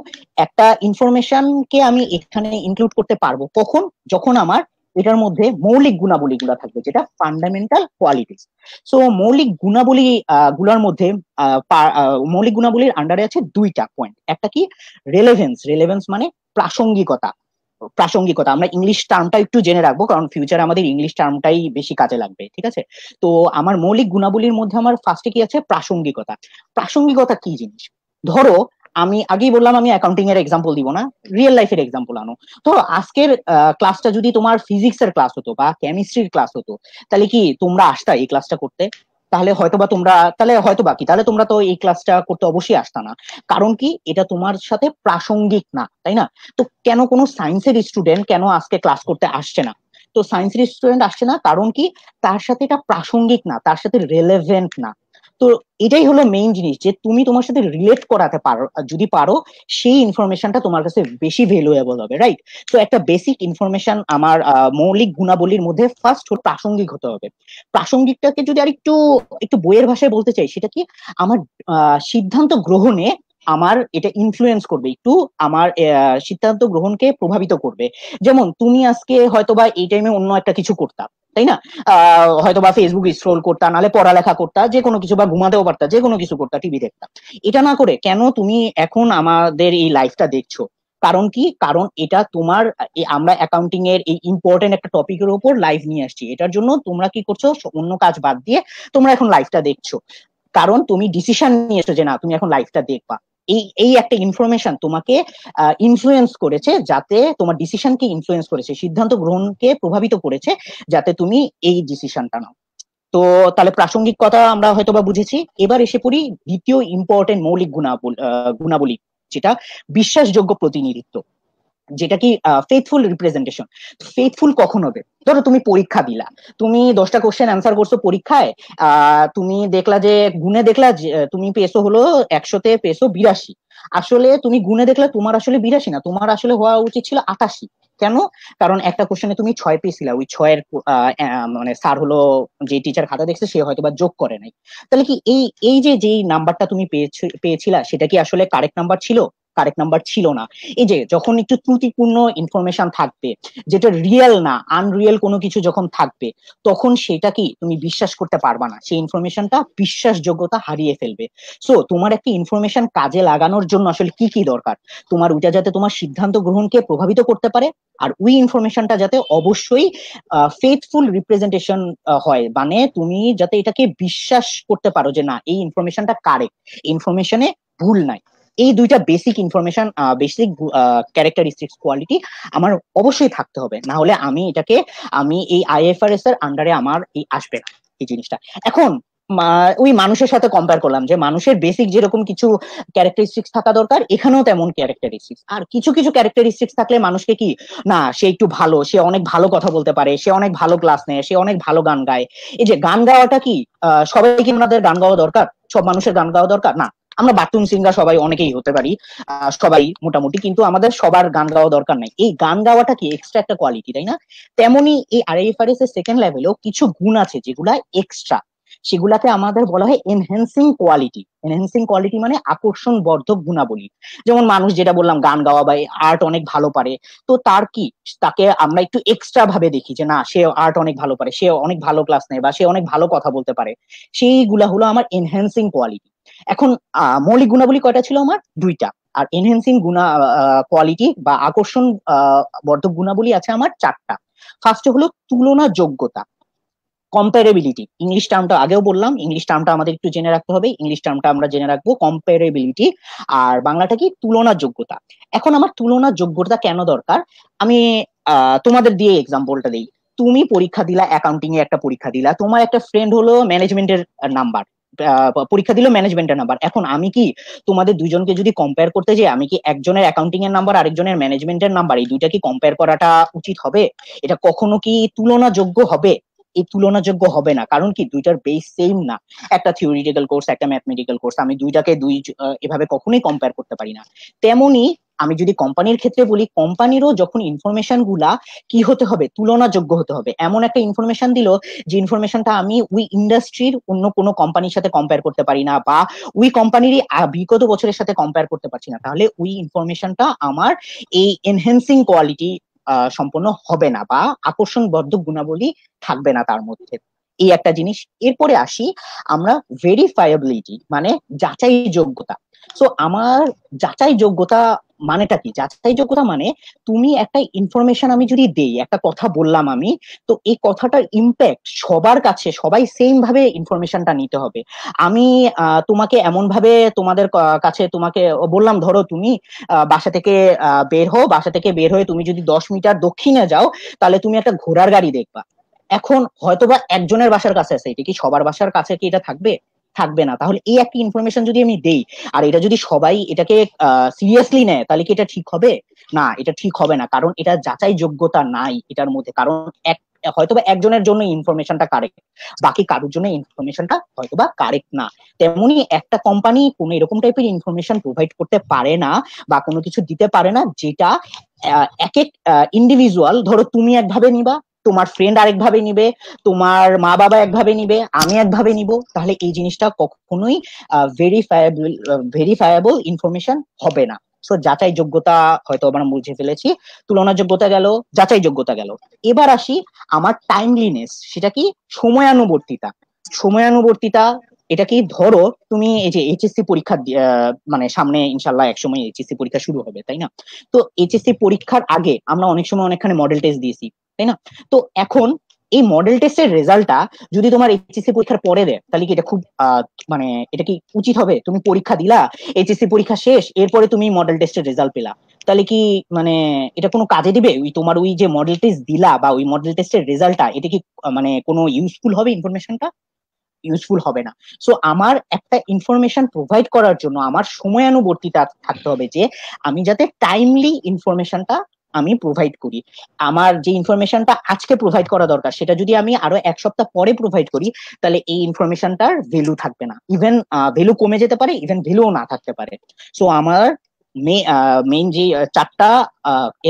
একটা ইনফরমেশনকে আমি এখানে ইনক্লুড করতে পারবো কখন, যখন আমার এটার মধ্যে মৌলিক গুণাবলী গুলা থাকবে, যেটা ফান্ডামেন্টাল কোয়ালিটিস। সো মৌলিক গুণাবলী গুলার মধ্যে মৌলিক গুণাবলীর আন্ডারে আছে দুইটা পয়েন্ট। একটা কি, রেলেভেন্স। রেলেভেন্স মানে প্রাসঙ্গিকতা। প্রাসঙ্গিকতা, আমরা ইংলিশ টার্মটা একটু জেনে রাখবো, কারণ ফিউচারে আমাদের ইংলিশ টার্মটাই বেশি কাজে লাগবে, ঠিক আছে? তো আমার মৌলিক গুণাবলীর মধ্যে আমার ফার্স্টে কি আছে, প্রাসঙ্গিকতা। প্রাসঙ্গিকতা কি জিনিস? ধরো, আমি আগেই বললাম আমি অ্যাকাউন্টিং এর এক্সাম্পল দিব না, রিয়েল লাইফের এক্সাম্পল আনো। ধরো আজকের ক্লাসটা যদি তোমার ফিজিক্স এর ক্লাস হতো বা কেমিস্ট্রির ক্লাস হতো, তাহলে কি তোমরা আসতা এই ক্লাসটা করতে? তাহলে তোমরা তো এই ক্লাসটা করতে অবশ্যই আসতা না। কারণ কি, এটা তোমার সাথে প্রাসঙ্গিক না, তাই না? তো কেন কোনো সায়েন্সের স্টুডেন্ট কেন আজকে ক্লাস করতে আসছে না? তো সায়েন্সের স্টুডেন্ট আসছে না কারণ কি, তার সাথে এটা প্রাসঙ্গিক না, তার সাথে রেলেভেন্ট না। তো এটাই হলো মেইন জিনিস, যে তুমি তোমার সাথে রিলেট করাতে পারো, যদি পারো, সেই ইনফরমেশনটা তোমার কাছে বেশি ভ্যালুয়েবল হবে, রাইট? তো একটা বেসিক ইনফরমেশন আমার মৌলিক গুণাবলীর মধ্যে ফার্স্ট প্রাসঙ্গিক হতে হবে। প্রাসঙ্গিকটাকে যদি আর একটু একটু বইয়ের ভাষায় বলতে চাই, সেটা কি, আমার সিদ্ধান্ত গ্রহণে আমার এটা ইনফ্লুয়েন্স করবে, একটু আমার সিদ্ধান্ত গ্রহণকে প্রভাবিত করবে। যেমন তুমি আজকে হয়তোবা এই টাইমে অন্য একটা কিছু করতা, তাই না? হয়তোবা ফেসবুক স্ক্রোল করতা, নাহলে পড়ালেখা করতা, যে কোনো কিছু, বা ঘুমাতেও পারতা, যে কোনো কিছু করতা, টিভি দেখতা। এটা না করে কেন তুমি এখন আমাদের এই লাইফটা দেখছো? কারণ কি, কারণ এটা তোমার আমরা অ্যাকাউন্টিং এর এই ইম্পর্টেন্ট একটা টপিকের উপর লাইভ নিয়ে আসছি, এটার জন্য তোমরা কি করছো, অন্য কাজ বাদ দিয়ে তোমরা এখন লাইভটা দেখছো। কারণ তুমি ডিসিশন নিয়েছো যে না, তুমি এখন লাইভটা দেখবা। এই এই একটা ইনফরমেশন তোমাকে ইনফ্লুয়েন্স করেছে, যাতে তোমার ডিসিশনকে ইনফ্লুয়েন্স করেছে, সিদ্ধান্ত গ্রহণকে প্রভাবিত করেছে, যাতে তুমি এই ডিসিশনটা নাও। তো তাহলে প্রাসঙ্গিক কথা আমরা হয়তোবা বুঝেছি। এবার এসে পড়ি দ্বিতীয় ইম্পর্টেন্ট মৌলিক গুণাবলী, যেটা বিশ্বাসযোগ্য প্রতিনিধিত্ব, যেটা কি ফেথফুল রিপ্রেজেন্টেশন। ফেথফুল কখন হবে? ধরো তুমি পরীক্ষা দিলা, তুমি 10টা কোশ্চেন অ্যান্সার করছো পরীক্ষায়, তুমি দেখলা যে গুণে দেখলা যে তুমি পেয়েছো হলো 100-তে পেয়েছো 82। আসলে তুমি গুণে দেখলে তোমার আসলে 82 না, তোমার আসলে হওয়া উচিত ছিল 88। কেন? কারণ একটা কোশ্চেনে তুমি 6 পেয়েছিলা, ওই 6-এর মানে স্যার হলো, যে টিচার খাতা দেখছে সে হয়তো বা যোগ করে নাই। তাহলে কি এই এই যে যেই নাম্বারটা তুমি পেয়েছিলা, সেটা কি আসলে কারেক্ট নাম্বার ছিল? কারেক্ট নাম্বার ছিল না। এই যে যখন একটু ত্রুটিপূর্ণ ইনফরমেশন থাকবে, যেটা রিয়েল না, আনরিয়েল কোনো কিছু যখন থাকবে, তখন সেটা কি তুমি বিশ্বাস করতে পারবা না, সেই ইনফরমেশনটা বিশ্বাসযোগ্যতা হারিয়ে ফেলবে। সো তোমার একটা ইনফরমেশন কাজে লাগানোর জন্য আসলে কি কি দরকার? তোমার ওইটা যাতে তোমার সিদ্ধান্ত গ্রহণকে প্রভাবিত করতে পারে, আর ওই ইনফরমেশনটা যাতে অবশ্যই ফেথফুল রিপ্রেজেন্টেশন হয়, মানে তুমি যাতে এটাকে বিশ্বাস করতে পারো যে না, এই ইনফরমেশনটা কারেক্ট, ইনফরমেশনে ভুল নাই। এই দুইটা basic information, basic characteristics, quality আমার অবশ্যই থাকতে হবে, না হলে আমি এই আইএফআরএস এর আন্ডারে আমার এই আসবে না এই জিনিসটা। এখন ওই মানুষের সাথে কম্পেয়ার করলাম, যে মানুষের বেসিক যেরকম কিছু ক্যারেক্টারিস্টিক্স থাকা দরকার, এখানেও তেমন ক্যারেক্টারিস্টিক্স। আর কিছু কিছু ক্যারেক্টারিস্টিক্স থাকলে মানুষকে কি, না সে একটু ভালো, সে অনেক ভালো কথা বলতে পারে, সে অনেক ভালো ক্লাস নেয়, সে অনেক ভালো গান গায়। এই যে গান গাওয়াটা কি, সবাই কি ওনাদের গান গাওয়া দরকার? সব মানুষের গান গাওয়া দরকার না। আমরা বাথরুম সিঙ্গার সবাই অনেকেই হতে পারি, সবাই মোটামুটি, কিন্তু আমাদের সবার গান গাওয়া দরকার নাই। এই গান গাওয়াটা কি এক্সট্রা একটা কোয়ালিটি, তাই না? তেমনি এই আরএফআরএস এর সেকেন্ড লেভেলেও কিছু গুণ আছে যেগুলা এক্সট্রা, সেগুলাকে আমাদের বলা হয় এনহ্যান্সিং কোয়ালিটি। এনহ্যান্সিং কোয়ালিটি মানে আকর্ষণ বর্ধক গুণাবলী। যেমন মানুষ যেটা বললাম গান গাওয়া বা আর্ট অনেক ভালো পারে, তো তার কি, তাকে আমরা একটু এক্সট্রা ভাবে দেখি যে না সে আর্ট অনেক ভালো পারে, সে অনেক ভালো ক্লাস নেয়, বা সে অনেক ভালো কথা বলতে পারে, সেইগুলা হলো আমার এনহ্যান্সিং কোয়ালিটি। এখন মৌলিক গুণাবলী কয়টা ছিল আমার? দুইটা। আর এনহ্যান্সিং গুণা কোয়ালিটি বা আকর্ষণ বর্ধক গুণাবলী আছে আমার চারটা। ফার্স্ট হলো তুলনা যোগ্যতা, কম্পারেবিলিটি। ইংলিশ টার্মটা আগেও বললাম, ইংলিশ টার্মটা আমাদের একটু জেনে রাখতে হবে, ইংলিশ টার্মটা আমরা জেনে রাখবো কম্পারেবিলিটি। আর বাংলাটা কি? তুলনা যোগ্যতা। এখন আমার তুলনা যোগ্যতা কেন দরকার, আমি তোমাদের দিয়ে এক্সাম্পলটা দিই। তুমি পরীক্ষা দিলা, অ্যাকাউন্টিং এ একটা পরীক্ষা দিলা, তোমার একটা ফ্রেন্ড হলো ম্যানেজমেন্টের নাম্বার, পরীক্ষা দিল ম্যানেজমেন্টের নাম্বার। এখন আমি কি তোমাদের দুইজনকে যদি কম্পেয়ার করতে যাই, আমি কি একজনের অ্যাকাউন্টিং এর নাম্বার আরেকজনের ম্যানেজমেন্টের নাম্বার, এই দুইটা কি কম্পেয়ার করাটা উচিত হবে? এটা কখনো কি তুলনাযোগ্য হবে? এই তুলনাযোগ্য হবে না। কারণ কি? দুইটার বেস সেম না। একটা থিওরিটিক্যাল কোর্স, একটা ম্যাথমেটিক্যাল কোর্স, আমি দুইটাকে এভাবে কখনোই কম্পেয়ার করতে পারি না। তেমনি আমি যদি কোম্পানির ক্ষেত্রে বলি, কোম্পানিরও যখন ইনফরমেশন গুলা কি হতে হবে? তুলনাযোগ্য হতে হবে। এমন একটা ইনফরমেশন দিল যে ইনফরমেশনটা আমি ওই ইন্ডাস্ট্রির অন্য কোনো কোম্পানির সাথে কম্পেয়ার করতে পারি না, বা ওই কোম্পানিরই বিগত বছরের সাথে কম্পেয়ার করতে পারছি না, তাহলে ওই ইনফরমেশনটা আমার এই এনহ্যান্সিং কোয়ালিটি সম্পন্ন হবে না, বা আকর্ষণ বর্ধক গুণাবলী থাকবে না তার মধ্যে। এই একটা জিনিস। এরপরে আসি আমরা ভেরিফায়াবিলিটি, মানে যাচাই যোগ্যতা। সো আমার যাচাই যোগ্যতা মানেটা কি? যাচাই যোগ্যতা মানে তুমি একটা ইনফরমেশন আমি যদি দেই, একটা কথা বললাম আমি, তো এই কথাটার ইম্প্যাক্ট সবার কাছে, সবাই সেম ভাবে ইনফরমেশনটা নিতে হবে। আমি তোমাকে এমন ভাবে তোমাদের কাছে তোমাকে বললাম, ধরো তুমি বাসা থেকে বের হও, বাসা থেকে বের হয়ে তুমি যদি 10 মিটার দক্ষিণে যাও, তাহলে তুমি একটা ঘোড়ার গাড়ি দেখবা। এখন হয়তোবা একজনের বাসার কাছে আছে, এটা কি সবার বাসার কাছে কি এটা থাকবে? থাকবে না। তাহলে এই একটা ইনফরমেশন যদি আমি দেই, আর এটা যদি সবাই এটাকে সিরিয়াসলি নেয়, তাহলে কি এটা ঠিক হবে? না, এটা ঠিক হবে না, কারণ এটা যাচাই যোগ্যতা নাই এটার মধ্যে। কারণ এক হয়তোবা একজনের জন্য ইনফরমেশনটা কারেক্ট, বাকি কারোর জন্য ইনফরমেশনটা হয়তোবা কারেক্ট না। তেমনি একটা কোম্পানি কোনো এরকম টাইপের ইনফরমেশন প্রোভাইড করতে পারে না, বা কোনো কিছু দিতে পারে না যেটা এক এক ইন্ডিভিজুয়াল, ধরো তুমি একভাবে নিবা, তোমার ফ্রেন্ড আরেকভাবে নিবে, তোমার মা বাবা একভাবে নিবে, আমি একভাবে নিব, তাহলে এই জিনিসটা কখনোই ভেরিফায়েবল ইনফরমেশন হবে না। সো যাচাই যোগ্যতা হয়তো আমরা বুঝে ফেলেছি, তুলনা যোগ্যতা গেল, যাচাই যোগ্যতা গেল। এবার আসি আমার টাইমলিনেস, সেটা কি? সময়ানুবর্তিতা। সময়ানুবর্তিতা এটা কি? ধরো তুমি এই যে এইচএসসি পরীক্ষা মানে সামনে ইনশাল্লাহ একসময় এইচএসসি পরীক্ষা শুরু হবে, তাই না? তো এইচএসসি পরীক্ষার আগে আমরা অনেক সময় অনেকখানে মডেল টেস্ট দিয়েছি, তাই না? তো এখন এই মডেল টেস্টের রেজাল্টটা যদি তোমার এইচএসসি পরীক্ষার পরে দেয়, তাহলে কি এটা খুব মানে এটা কি উচিত হবে? তুমি পরীক্ষা দিলা, এইচএসসি পরীক্ষা শেষ, এরপরে তুমি মডেল টেস্টের রেজাল্ট পেলা, তাহলে কি মানে এটা কোনো কাজে দিবে? ওই তোমার ওই যে মডেল টেস্ট দিলা বা ওই মডেল টেস্টের রেজাল্টটা, এটা কি মানে কোনো ইউজফুল হবে? ইনফরমেশনটা ইউজফুল হবে না। সো আমার একটা ইনফরমেশন প্রোভাইড করার জন্য আমার সময়ানুবর্তিতা থাকতে হবে, যে আমি যাতে টাইমলি ইনফরমেশনটা আমি প্রোভাইড করি। আমার যে ইনফরমেশনটা আজকে প্রোভাইড করা দরকার, সেটা যদি আমি আরো 1 সপ্তাহ পরে প্রোভাইড করি, তাহলে এই ইনফরমেশনটার ভ্যালু থাকবে না, ইভেন ভ্যালু কমে যেতে পারে, ইভেন ভ্যালুও না থাকতে পারে। সো আমার মেইন যে চারটা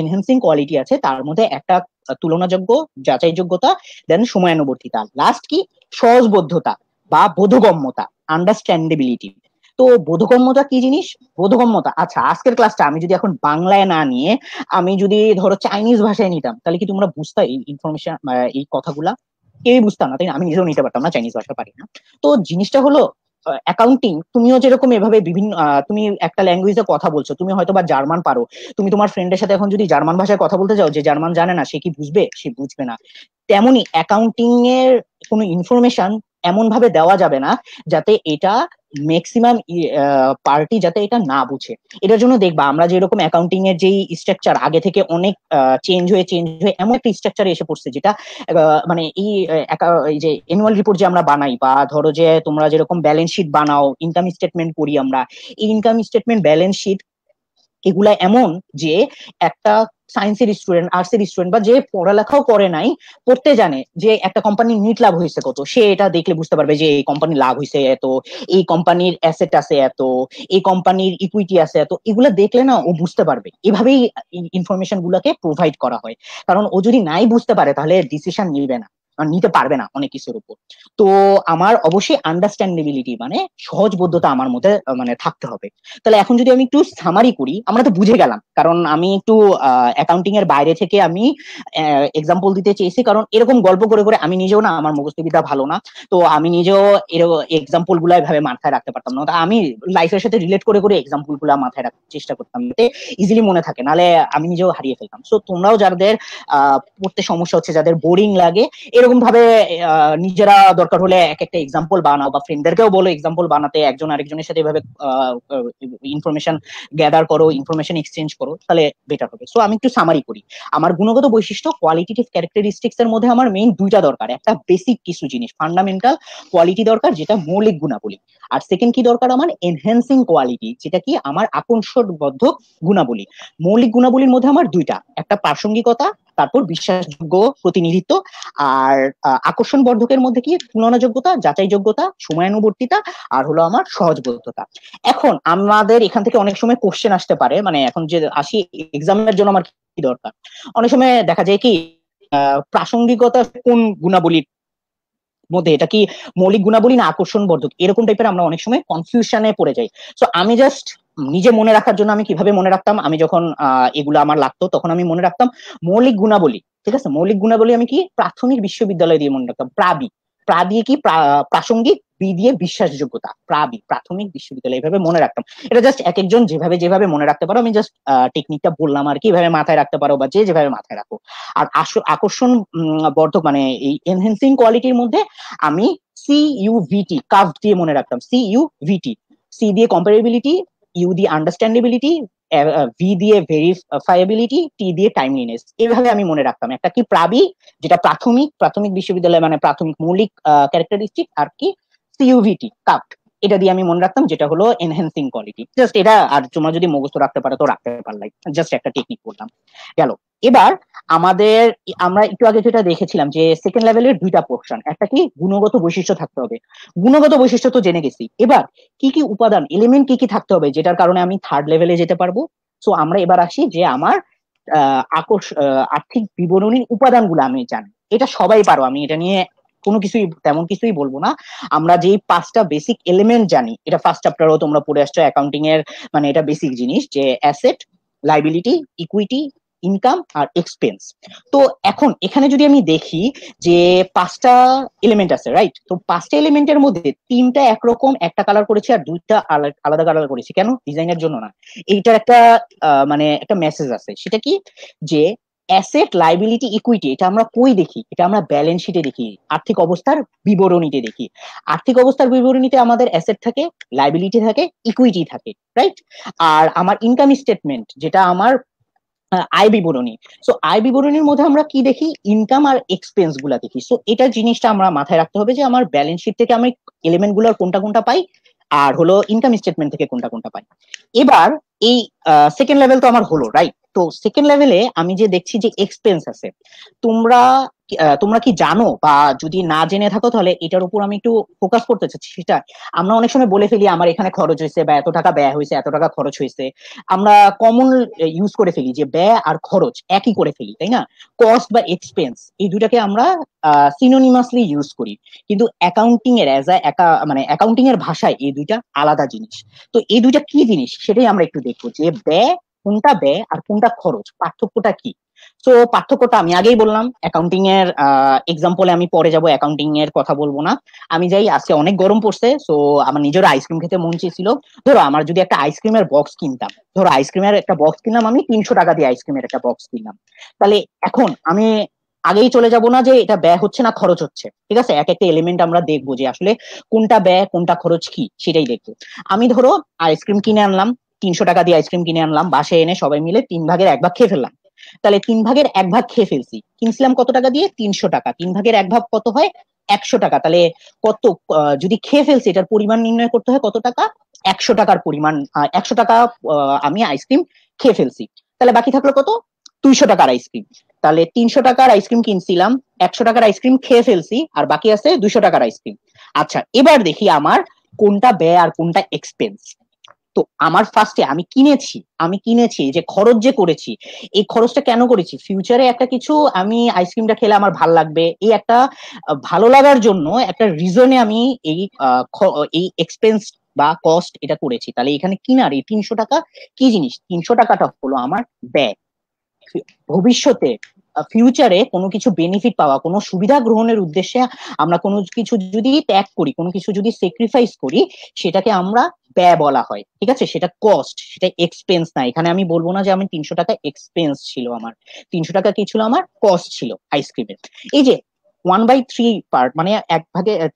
এনহ্যান্সিং কোয়ালিটি আছে, তার মধ্যে একটা তুলনাযোগ্য, যাচাই যোগ্যতা, দেন সময়ানুবর্তিতা, লাস্ট কি? সহজবোধ্যতা বা বোধগম্যতা, আন্ডারস্ট্যান্ডেবিলিটি। তো বোধগম্যতা কি জিনিস? বোধগম্যতা, আচ্ছা আজকের ক্লাসটা আমি যদি এখন বাংলায় না নিয়ে আমি যদি ধরো চাইনিজ ভাষায় নিতাম, তাহলে কি তোমরা বুঝতে এই ইনফরমেশন, এই কথাগুলা কেউই বুঝতাম না, তাই না? আমি নিজেও নিতে পারতাম না, চাইনিজ ভাষা পারি না। তো জিনিসটা হলো অ্যাকাউন্টিং, তুমিও যেরকম এভাবে বিভিন্ন তুমি একটা ল্যাঙ্গুয়েজে কথা বলছো, তুমি হয়তো বা জার্মান পারো, তুমি তোমার ফ্রেন্ডের সাথে এখন যদি জার্মান ভাষায় কথা বলতে যাও, যে জার্মান জানে না, সে কি বুঝবে? সে বুঝবে না। তেমনি অ্যাকাউন্টিং এর কোনো ইনফরমেশন এমন ভাবে দেওয়া যাবে না যাতে এটা ম্যাক্সিমাম পার্টি যাতে এটা না বুঝে। এটার জন্য দেখবা আমরা যেরকম অ্যাকাউন্টিং এর যেই স্ট্রাকচার আগে থেকে অনেক চেঞ্জ হয়ে এমন একটা স্ট্রাকচারে এসে পড়ছে, যেটা মানে এই যে অ্যানুয়াল রিপোর্ট যে আমরা বানাই, বা ধরো যে তোমরা যেরকম ব্যালেন্স শিট বানাও, ইনকাম স্টেটমেন্ট করি আমরা, এই ইনকাম স্টেটমেন্ট, ব্যালেন্স শিট, এগুলা এমন যে একটা সায়েন্সের স্টুডেন্ট, আর্টসের স্টুডেন্ট, বা যে পড়ালেখাও করে নাই, পড়তে জানে যে একটা কোম্পানির নিট লাভ হয়েছে কত, সে এটা দেখলে বুঝতে পারবে যে এই কোম্পানির লাভ হয়েছে এত, এই কোম্পানির অ্যাসেট আছে এত, এই কোম্পানির ইকুইটি আছে এত, এগুলো দেখলে না ও বুঝতে পারবে। এভাবেই ইনফরমেশন গুলাকে প্রোভাইড করা হয়। কারণ ও যদি নাই বুঝতে পারে তাহলে ডিসিশন নিবে না, নিতে পারবে না অনেক কিছুর উপর। তো আমার অবশ্যই আন্ডারস্ট্যান্ডেবিলিটি মানে সহজবোধ্যতা আমার মধ্যে মানে থাকতে হবে। তাহলে এখন যদি আমি একটু সামারি করি, আমরা তো বুঝে গেলাম, কারণ আমি একটু অ্যাকাউন্টিং এর বাইরে থেকে আমি এক্সাম্পল দিতে চেয়েছি, কারণ এরকম গল্প করে করে আমি নিজেও না, আমার মুখস্থবিদ্যা ভালো না, তো আমি নিজেও এরকম এক্সাম্পল গুলা এভাবে মাথায় রাখতে পারতাম না। আমি লাইফের সাথে রিলেট করে করে এক্সাম্পল গুলা মাথায় রাখার চেষ্টা করতাম, যাতে ইজিলি মনে থাকে, নাহলে আমি নিজেও হারিয়ে ফেলতাম। সো তোমরাও যাদের পড়তে সমস্যা হচ্ছে, যাদের বোরিং লাগে, এরকম ভাবে নিজেরা দরকার হলে এক একটা এক্সাম্পল বানাও, বা ফ্রেন্ডদেরকেও বলো এক্সাম্পল বানাতে, একজন আরেকজনের সাথে এভাবে ইনফরমেশন গ্যাদার করো, ইনফরমেশন এক্সচেঞ্জ করো, তাহলে বেটার হবে। সো আমি একটু সামারি করি। আমার গুণগত বৈশিষ্ট্য কোয়ালিটেটিভ ক্যারেক্টারিস্টিক্স এর মধ্যে আমার মেইন দুইটা দরকার। একটা বেসিক কিছু জিনিস, ফান্ডামেন্টাল কোয়ালিটি দরকার, যেটা মৌলিক গুণাবলী। আর সেকেন্ড কি দরকার আমার, এনহ্যান্সিং কোয়ালিটি, যেটা কি আমার আকর্ষণবর্ধক গুণাবলী। মৌলিক গুণাবলীর মধ্যে আমার দুইটা, একটা প্রাসঙ্গিকতা, তারপর বিশ্বাসযোগ্য প্রতিনিধিত্ব, আর আকর্ষণ বর্ধকের মধ্যে কি তুলনাযোগ্যতা, যাচাইযোগ্যতা, সময়ানুবর্তিতা, আর হলো আমার সহজবোধ্যতা। এখন আমাদের এখান থেকে অনেক সময় কোশ্চেন আসতে পারে, মানে এখন যে আসি এক্সামের জন্য আমার কি দরকার, অনেক সময় দেখা যায় কি প্রাসঙ্গিকতা কোন গুণাবলীর মধ্যে, এটা কি মৌলিক গুণাবলী না আকর্ষণ বর্ধক, এরকম টাইপের আমরা অনেক সময় কনফিউশনে পড়ে যাই। সো আমি জাস্ট নিজে মনে রাখার জন্য আমি কিভাবে মনে রাখতাম, আমি যখন এগুলো আমার লাগতো তখন আমি মনে রাখতাম মৌলিক গুণাবলী। ঠিক আছে, মৌলিক গুণাবলী আমি কি প্রাথমিক বিশ্ববিদ্যালয় দিয়ে মনে রাখতাম। প্রাবি, প্রা দিয়ে কি প্রাসঙ্গিক, বি দিয়ে বিশ্বাসযোগ্যতা, প্রাবি প্রাথমিক বিশ্ববিদ্যালয়, এভাবে মনে রাখতাম। এটা জাস্ট এক একজন যেভাবে যেভাবে মনে রাখতে পারো, আমি জাস্ট টেকনিকটা বললাম আর কি, এভাবে মাথায় রাখতে পারো বা যে যেভাবে মাথায় রাখো। আর আকর্ষণ বর্ধক মানে এই এনহ্যান্সিং কোয়ালিটির মধ্যে আমি CUVT কাভ দিয়ে মনে রাখতাম, CUVT, সি দিয়ে কম্পারেবিলিটি, ইউ দিয়ে আন্ডারস্ট্যান্ডেবিলিটি, ভি দিয়ে ভেরিফাইবিলিটি, টি দিয়ে টাইমলিনেস, এইভাবে আমি মনে রাখতাম। একটা কি প্রাবি, যেটা প্রাথমিক প্রাথমিক বিশ্ববিদ্যালয় মানে প্রাথমিক মৌলিক ক্যারেক্টারিস্টিক, আর কি CUVT কাভ, এটা দিয়ে আমি মনে রাখতাম, যেটা হলো এনহ্যান্সিং কোয়ালিটি। জাস্ট এটা, আর তোমরা যদি মুখস্থ রাখতে পারো তো রাখতে পারলাই, জাস্ট একটা টেকনিক বললাম। গেল। এবার আমাদের, আমরা একটু আগে যেটা দেখেছিলাম যে সেকেন্ড লেভেলের দুইটা পোর্শন, একটা কি গুণগত বৈশিষ্ট্য থাকতে হবে। গুণগত বৈশিষ্ট্য তো জেনে গেছি, এবার কি কি উপাদান এলিমেন্ট কি কি থাকতে হবে যেটার কারণে আমি থার্ড লেভেলে যেতে পারবো। সো আমরা এবার আসি যে আমার আর্থিক বিবরণীর উপাদানগুলো আমি জানি, এটা সবাই পারো, আমি এটা নিয়ে কোনো কিছুই তেমন কিছুই বলবো না। আমরা যেই পাঁচটা বেসিক এলিমেন্ট জানি, এটা ফার্স্ট চ্যাপ্টারও তোমরা পড়ে আসছো অ্যাকাউন্টিং এর, মানে এটা বেসিক জিনিস যে অ্যাসেট, লাইবিলিটি, ইকুইটি, ইনকাম আর এক্সপেন্স। তো এখন এখানে যদি আমি দেখি যে পাঁচটা এলিমেন্ট আছে, রাইট? তো পাঁচটা এলিমেন্টের মধ্যে তিনটা একরকম একটা কালার করেছি, আর দুইটা আলাদা কালার করেছি। কেন? ডিজাইনের জন্য না, এইটার একটা মানে একটা মেসেজ আছে, সেটা কি যে অ্যাসেট, লাইবিলিটি, ইকুইটি, এটা আমরা কই দেখি? এটা আমরা ব্যালেন্স শিটে দেখি, আর্থিক অবস্থার বিবরণীতে দেখি। আর্থিক অবস্থার বিবরণীতে আমাদের অ্যাসেট থাকে, লাইবিলিটি থাকে, ইকুইটি থাকে, রাইট? আর আমার ইনকাম স্টেটমেন্ট, যেটা আমার আয় বিবরণী। সো আয় বিবরণীর মধ্যে আমরা কি দেখি? ইনকাম আর এক্সপেন্স গুলা দেখি। সো এটা জিনিসটা আমরা মাথায় রাখতে হবে যে আমার ব্যালেন্স শিট থেকে আমি এলিমেন্ট গুলোর কোনটা কোনটা পাই, আর হলো ইনকাম স্টেটমেন্ট থেকে কোনটা কোনটা পাই। এবার এই সেকেন্ড লেভেল তো আমার হলো, রাইট? তো সেকেন্ড লেভেলে আমি যে দেখছি যে এক্সপেন্স আছে, তোমরা তোমরা কি জানো, বা যদি না জেনে থাকো তাহলে এটার উপর আমি একটু ফোকাস করতে চাচ্ছি। সেটা আমরা অনেক সময় বলে ফেলি আমার এখানে খরচ হয়েছে, বা এত টাকা ব্যয় হয়েছে, এত টাকা খরচ হয়েছে। আমরা কমন ইউজ করে ফেলি যে ব্যয় আর খরচ একই করে ফেলি, তাই না? কস্ট বা এক্সপেন্স, এই দুটাকে আমরা সিনোনিমাসলি ইউজ করি, কিন্তু অ্যাকাউন্টিং এর মানে অ্যাকাউন্টিং এর ভাষায় এই দুইটা আলাদা জিনিস। তো এই দুইটা কি জিনিস সেটাই আমরা একটু দেখবো, যে ব্যয় কোনটা ব্যয় আর কোনটা খরচ, পার্থক্যটা কি। তো পার্থক্যটা আমি আগেই বললাম, অ্যাকাউন্টিং এর এক্সাম্পলে আমি পরে যাব, অ্যাকাউন্টিং এর কথা বলবো না। আমি যাই, আজকে অনেক গরম পড়ছে, সো আমার নিজের আইসক্রিম খেতে মন চেয়েছিল। ধরো আমার যদি একটা আইসক্রিমের বক্স কিনতাম, ধরো আইসক্রিমের একটা বক্স কিনলাম আমি 300 টাকা দিয়ে, আইসক্রিমের একটা বক্স কিনলাম, তাহলে এখন আমি আগেই চলে যাব না যে এটা ব্যয় হচ্ছে না খরচ হচ্ছে, ঠিক আছে? এক একটা এলিমেন্ট আমরা দেখবো যে আসলে কোনটা ব্যয় কোনটা খরচ কি, সেটাই দেখবো। আমি ধরো আইসক্রিম কিনে আনলাম, 300 টাকা দিয়ে আইসক্রিম কিনে আনলাম, বাসায় এনে সবাই মিলে 3 ভাগের 1 ভাগ খেয়ে ফেললাম। তাহলে 3 ভাগের 1 ভাগ খেয়ে ফেলছি, কিনছিলাম কত টাকা দিয়ে? 300 টাকা। 3 ভাগের 1 ভাগ কত হয়? 100 টাকা। তাহলে কত, যদি খেয়ে ফেলছি এটার পরিমাণ নির্ণয় করতে হয় কত টাকা? 100 টাকার পরিমাণ, 100 টাকা আমি আইসক্রিম খেয়ে ফেলছি। তাহলে বাকি থাকলো কত? 200 টাকার আইসক্রিম। তাহলে 300 টাকার আইসক্রিম কিনছিলাম, 100 টাকার আইসক্রিম খেয়ে ফেলছি, আর বাকি আছে 200 টাকার আইসক্রিম। আচ্ছা, এবার দেখি আমার কোনটা ব্যয় আর কোনটা এক্সপেন্স। তো আমার ফার্স্টে আমি কিনেছি যে খরচ যে করেছি, এই খরচটা কেন করেছি? ফিউচারে একটা কিছু আমি আইসক্রিমটা খেলে আমার ভাল লাগবে, এই একটা ভালো লাগার জন্য একটা রিজনে আমি এই এই এক্সপেন্স বা কস্ট এটা করেছি। তাহলে এখানে কিনার এই 300 টাকা কি জিনিস? 300 টাকাটা হলো আমার ব্যয়। ভবিষ্যতে ফিউচারে কোনো কিছু বেনিফিট পাওয়া, কোনো সুবিধা গ্রহণের উদ্দেশ্যে আমরা কোনো কিছু যদি ত্যাগ করি, কোনো কিছু যদি স্যাক্রিফাইস করি, সেটাকে আমরা ব্যয় বলা হয়। ঠিক আছে, সেটা কস্ট, সেটা এক্সপেন্স না। এখানে আমি বলবো না যে আমি 300 টাকা এক্সপেন্স ছিল আমার, 300 টাকা কি ছিল? আমার কস্ট ছিল আইসক্রিমের। এই যে 1/3 পার্ট, মানে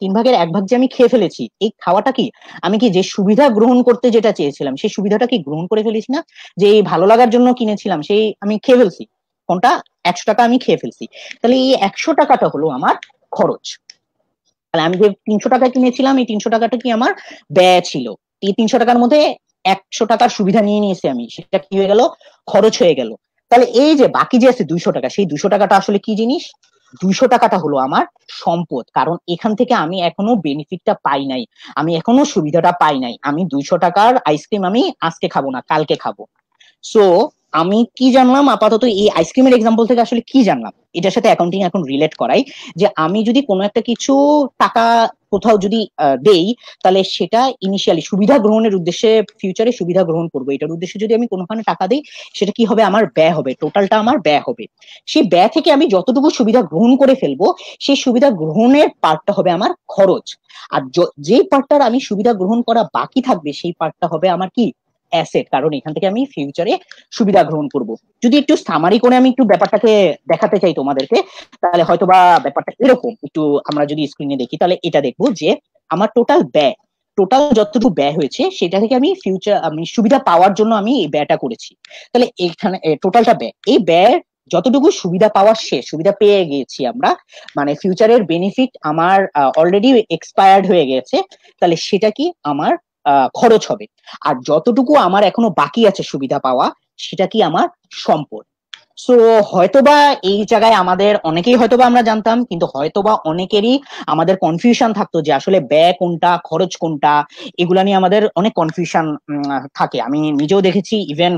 3/1 ভাগ যে আমি খেয়ে ফেলেছি, এই খাওয়াটা কি আমি কি যে সুবিধা গ্রহণ করতে যেটা চেয়েছিলাম সেই সুবিধাটা কি গ্রহণ করে ফেলেছি না? যে এই ভালো লাগার জন্য কিনেছিলাম সেই আমি খেয়ে ফেলছি, কোনটা? 100 টাকা আমি খেয়ে ফেলছি। তাহলে এই 100 টাকাটা হলো আমার খরচ। তাহলে আমি যে 300 টাকা কিনেছিলাম, এই 300 টাকাটা কি আমার ব্যয় ছিল। এই 300 টাকার মধ্যে 100 টাকার সুবিধা নিয়ে নিয়েছি আমি, সেটা কি হয়ে গেল? খরচ হয়ে গেল। তাহলে এই যে বাকি যে আছে 200 টাকা, সেই 200 টাকাটা আসলে কি জিনিস? 200 টাকাটা হলো আমার সম্পদ। কারণ এখান থেকে আমি এখনো বেনিফিটটা পাই নাই, আমি এখনো সুবিধাটা পাই নাই। আমি 200 টাকার আইসক্রিম আমি আজকে খাবো না, কালকে খাবো। সো আমি কি জানলাম আপাতত এই আইসক্রিমের এক্সাম্পল থেকে? আসলে কি জানলাম এটার সাথে অ্যাকাউন্টিং এখন রিলেট করাই, যে আমি যদি কোনো একটা কিছু টাকা কোথাও যদি দেই, তাহলে সেটা ইনিশিয়ালি সুবিধা গ্রহণের উদ্দেশ্যে, ফিউচারে সুবিধা গ্রহণ করবো এটার উদ্দেশ্যে যদি আমি কোনোখানে টাকা দিই, সেটা কি হবে? আমার ব্যয় হবে, টোটালটা আমার ব্যয় হবে। সেই ব্যয় থেকে আমি যতটুকু সুবিধা গ্রহণ করে ফেলবো, সেই সুবিধা গ্রহণের পার্টটা হবে আমার খরচ। আর যেই পার্টটার আমি সুবিধা গ্রহণ করা বাকি থাকবে, সেই পার্টটা হবে আমার কি? অ্যাসেট। কারণ এখান থেকে আমি ফিউচারে সুবিধা গ্রহণ করব। যদি একটু সামারি করে আমি একটু ব্যাপারটাকে দেখাতে চাই তোমাদেরকে, তাহলে হয়তোবা ব্যাপারটা এরকম। একটু আমরা যদি স্ক্রিনে দেখি, তাহলে এটা দেখবো যে আমার টোটাল যতটুকু ব্যয় হয়েছে, সেটা থেকে আমি সুবিধা পাওয়ার জন্য আমি এই ব্যয়টা করেছি। তাহলে এখানে টোটালটা ব্যয়, এই ব্যয় যতটুকু সুবিধা পাওয়ার শেষ, সুবিধা পেয়ে গিয়েছি আমরা, মানে ফিউচারের বেনিফিট আমার অলরেডি এক্সপায়ার্ড হয়ে গেছে, তাহলে সেটা কি? আমার খরচ হবে। আর যতটুকু আমার এখনো বাকি আছে সুবিধা পাওয়া, সেটা কি? আমার সম্পদ। সো হয়তোবা এই জায়গায় আমাদের অনেকেই হয়তোবা আমরা জানতাম, কিন্তু হয়তোবা অনেকেরই আমাদের কনফিউশন থাকতো যে আসলে ব্যয় কোনটা, খরচ কোনটা, এগুলা নিয়ে আমাদের অনেক কনফিউশন থাকে। আমি নিজেও দেখেছি, ইভেন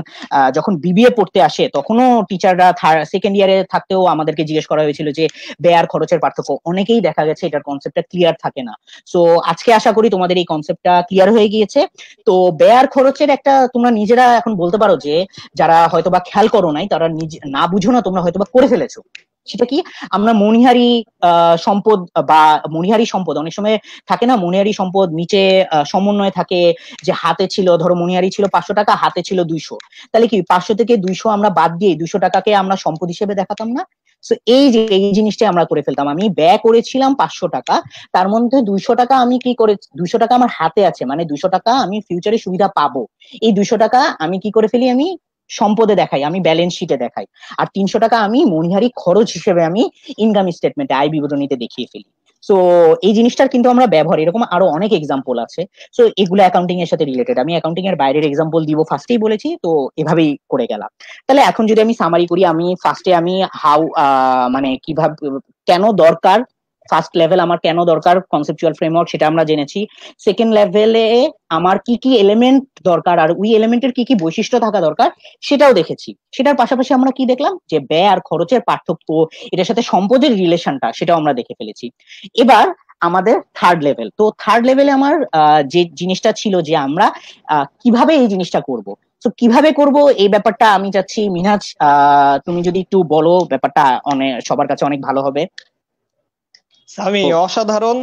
যখন বিবিএ পড়তে আসে তখনও টিচাররা সেকেন্ড ইয়ারে থাকতেও আমাদেরকে জিজ্ঞেস করা হয়েছিল যে ব্যয় আর খরচের পার্থক্য। অনেকেই দেখা গেছে এটার কনসেপ্টটা ক্লিয়ার থাকে না। সো আজকে আশা করি তোমাদের এই কনসেপ্টটা ক্লিয়ার হয়ে গিয়েছে। তো ব্যয় আর খরচের একটা তোমরা নিজেরা এখন বলতে পারো যে যারা হয়তোবা খেয়াল করো নাই, তারা নিজে না বুঝো না, তোমরা হয়তোবা করে ফেলেছো। সেটা কি? আমরা মণিহারি সম্পদ বা মণিহারি সম্পদ, অনেক সময় থাকে না মণিহারি সম্পদ নিচে সমন্বয় থাকে, যে হাতে ছিল, ধরো মণিহারি ছিল 500 টাকা, হাতে ছিল 200, তাহলে কি 500 থেকে 200 আমরা বাদ দিয়ে 200 টাকাকে আমরা সম্পদ হিসেবে দেখাতাম না? তো এই যে এই জিনিসটা আমরা করে ফেলতাম। আমি ব্যয় করেছিলাম 500 টাকা, তার মধ্যে 200 টাকা আমি কি করে, 200 টাকা আমার হাতে আছে, মানে 200 টাকা আমি ফিউচারে সুবিধা পাবো। এই 200 টাকা আমি কি করে ফেলি? আমি সম্পদে দেখাই, আমি ব্যালেন্স শিটে দেখাই। আর 300 টাকা আমি মনিহারি খরচ হিসেবে আমি ইনকাম স্টেটমেন্টে, আয় বিবরণীতে দেখিয়ে ফেলি। সো এই জিনিসটার কিন্তু আমরা ব্যবহার, এরকম আরো অনেক এক্সাম্পল আছে। সো এগুলো অ্যাকাউন্টিং এর সাথে রিলেটেড। আমি অ্যাকাউন্টিং এর বাইরের এক্সাম্পল দিব ফার্স্টেই বলেছি, তো এভাবেই করে গেলাম। তাহলে এখন যদি আমি সামারি করি, আমি ফার্স্টে আমি মানে কিভাবে, কেন দরকার, ফার্স্ট লেভেল আমার কেন দরকার কনসেপচুয়াল ফ্রেমওয়ার্ক, সেটা আমরা জেনেছি। সেকেন্ড লেভেলে আমার কি কি এলিমেন্ট দরকার, আর ওই এলিমেন্টের কি কি বৈশিষ্ট্য থাকা দরকার, সেটাও দেখেছি। সেটার পাশাপাশি আমরা কি দেখলাম? যে ব্যয় আর খরচের পার্থক্য, এটার সাথে সম্পদের রিলেশনটা, সেটাও আমরা দেখে ফেলেছি। এবার আমাদের থার্ড লেভেল। তো থার্ড লেভেলে আমার যে জিনিসটা ছিল যে আমরা কিভাবে এই জিনিসটা করব। তো কিভাবে করব এই ব্যাপারটা আমি চাচ্ছি মিনহাজ, তুমি যদি একটু বলো, ব্যাপারটা অনেক সবার কাছে অনেক ভালো হবে। আমি অসাধারণ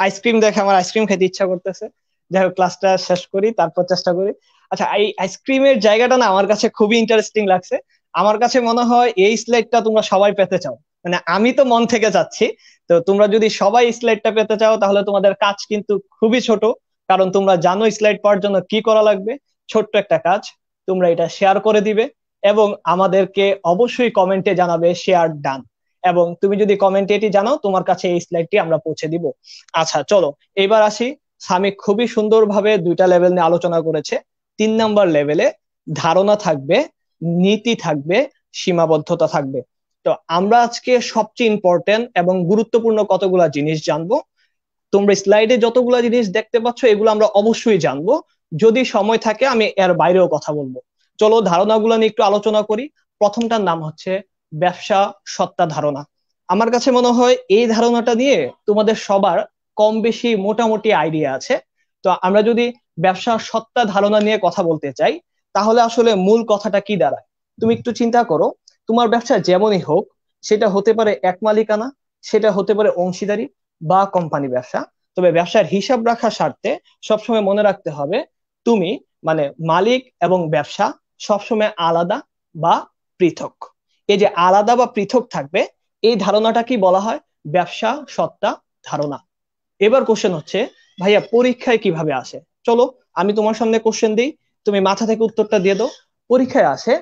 আইসক্রিম দেখে আমার আইসক্রিম খেতে ইচ্ছা করতেছে। যাই হোক, ক্লাসটা শেষ করি, তারপর চেষ্টা করি। আচ্ছা, এই আইসক্রিমের জায়গাটা না আমার কাছে খুবই ইন্টারেস্টিং লাগছে। আমার কাছে মনে হয় এই স্লাইডটা তোমরা সবাই পেতে চাও, মানে আমি তো মন থেকে যাচ্ছি। তো তোমরা যদি সবাই স্লাইডটা পেতে চাও, তাহলে তোমাদের কাজ কিন্তু খুবই ছোট। কারণ তোমরা জানো স্লাইড পাওয়ার জন্য কি করা লাগবে। ছোট্ট একটা কাজ, তোমরা এটা শেয়ার করে দিবে এবং আমাদেরকে অবশ্যই কমেন্টে জানাবে শেয়ার ডান। এবং তুমি যদি কমেন্টে এটি জানাও, তোমার কাছে এই স্লাইডটি আমরা পৌঁছে দিব। আচ্ছা চলো, এবার আসি। সামি খুবই সুন্দরভাবে দুইটা লেভেল নিয়ে আলোচনা করেছে। 3 নাম্বার লেভেলে ধারণা থাকবে, নীতি থাকবে, সীমাবদ্ধতা থাকবে। তো আমরা আজকে সবচেয়ে ইম্পর্টেন্ট এবং গুরুত্বপূর্ণ কতগুলা জিনিস জানবো। তোমরা স্লাইডে যতগুলা জিনিস দেখতে পাচ্ছ এগুলো আমরা অবশ্যই জানবো, যদি সময় থাকে আমি এর বাইরেও কথা বলবো। চলো ধারণাগুলো নিয়ে একটু আলোচনা করি। প্রথমটার নাম হচ্ছে ব্যবসা সত্তা ধারণা। আমার কাছে মনে হয় এই ধারণাটা নিয়ে তোমাদের সবার কম বেশি মোটামুটি আইডিয়া আছে। তো আমরা যদি ব্যবসা সত্তা ধারণা নিয়ে কথা বলতে চাই, তাহলে আসলে মূল কথাটা কি দাঁড়ায়? তুমি একটু চিন্তা করো, তোমার ব্যবসা যেমনই হোক, সেটা হতে পারে এক মালিকানা, সেটা হতে পারে অংশীদারি বা কোম্পানি ব্যবসা, তবে ব্যবসার হিসাব রাখার স্বার্থে সবসময় মনে রাখতে হবে তুমি মানে মালিক এবং ব্যবসা সবসময় আলাদা বা পৃথক। এই যে আলাদা বা পৃথক থাকবে, এই ধারণাটা কি বলা হয়? ব্যবসা সত্তা ধারণা। এবার কোশ্চেন হচ্ছে, ভাইয়া পরীক্ষায় কিভাবে আসে? চলো আমি তোমার সামনে কোশ্চেন দিই, তুমি মাথা থেকে উত্তরটা দিয়ে দাও। পরীক্ষায় আসে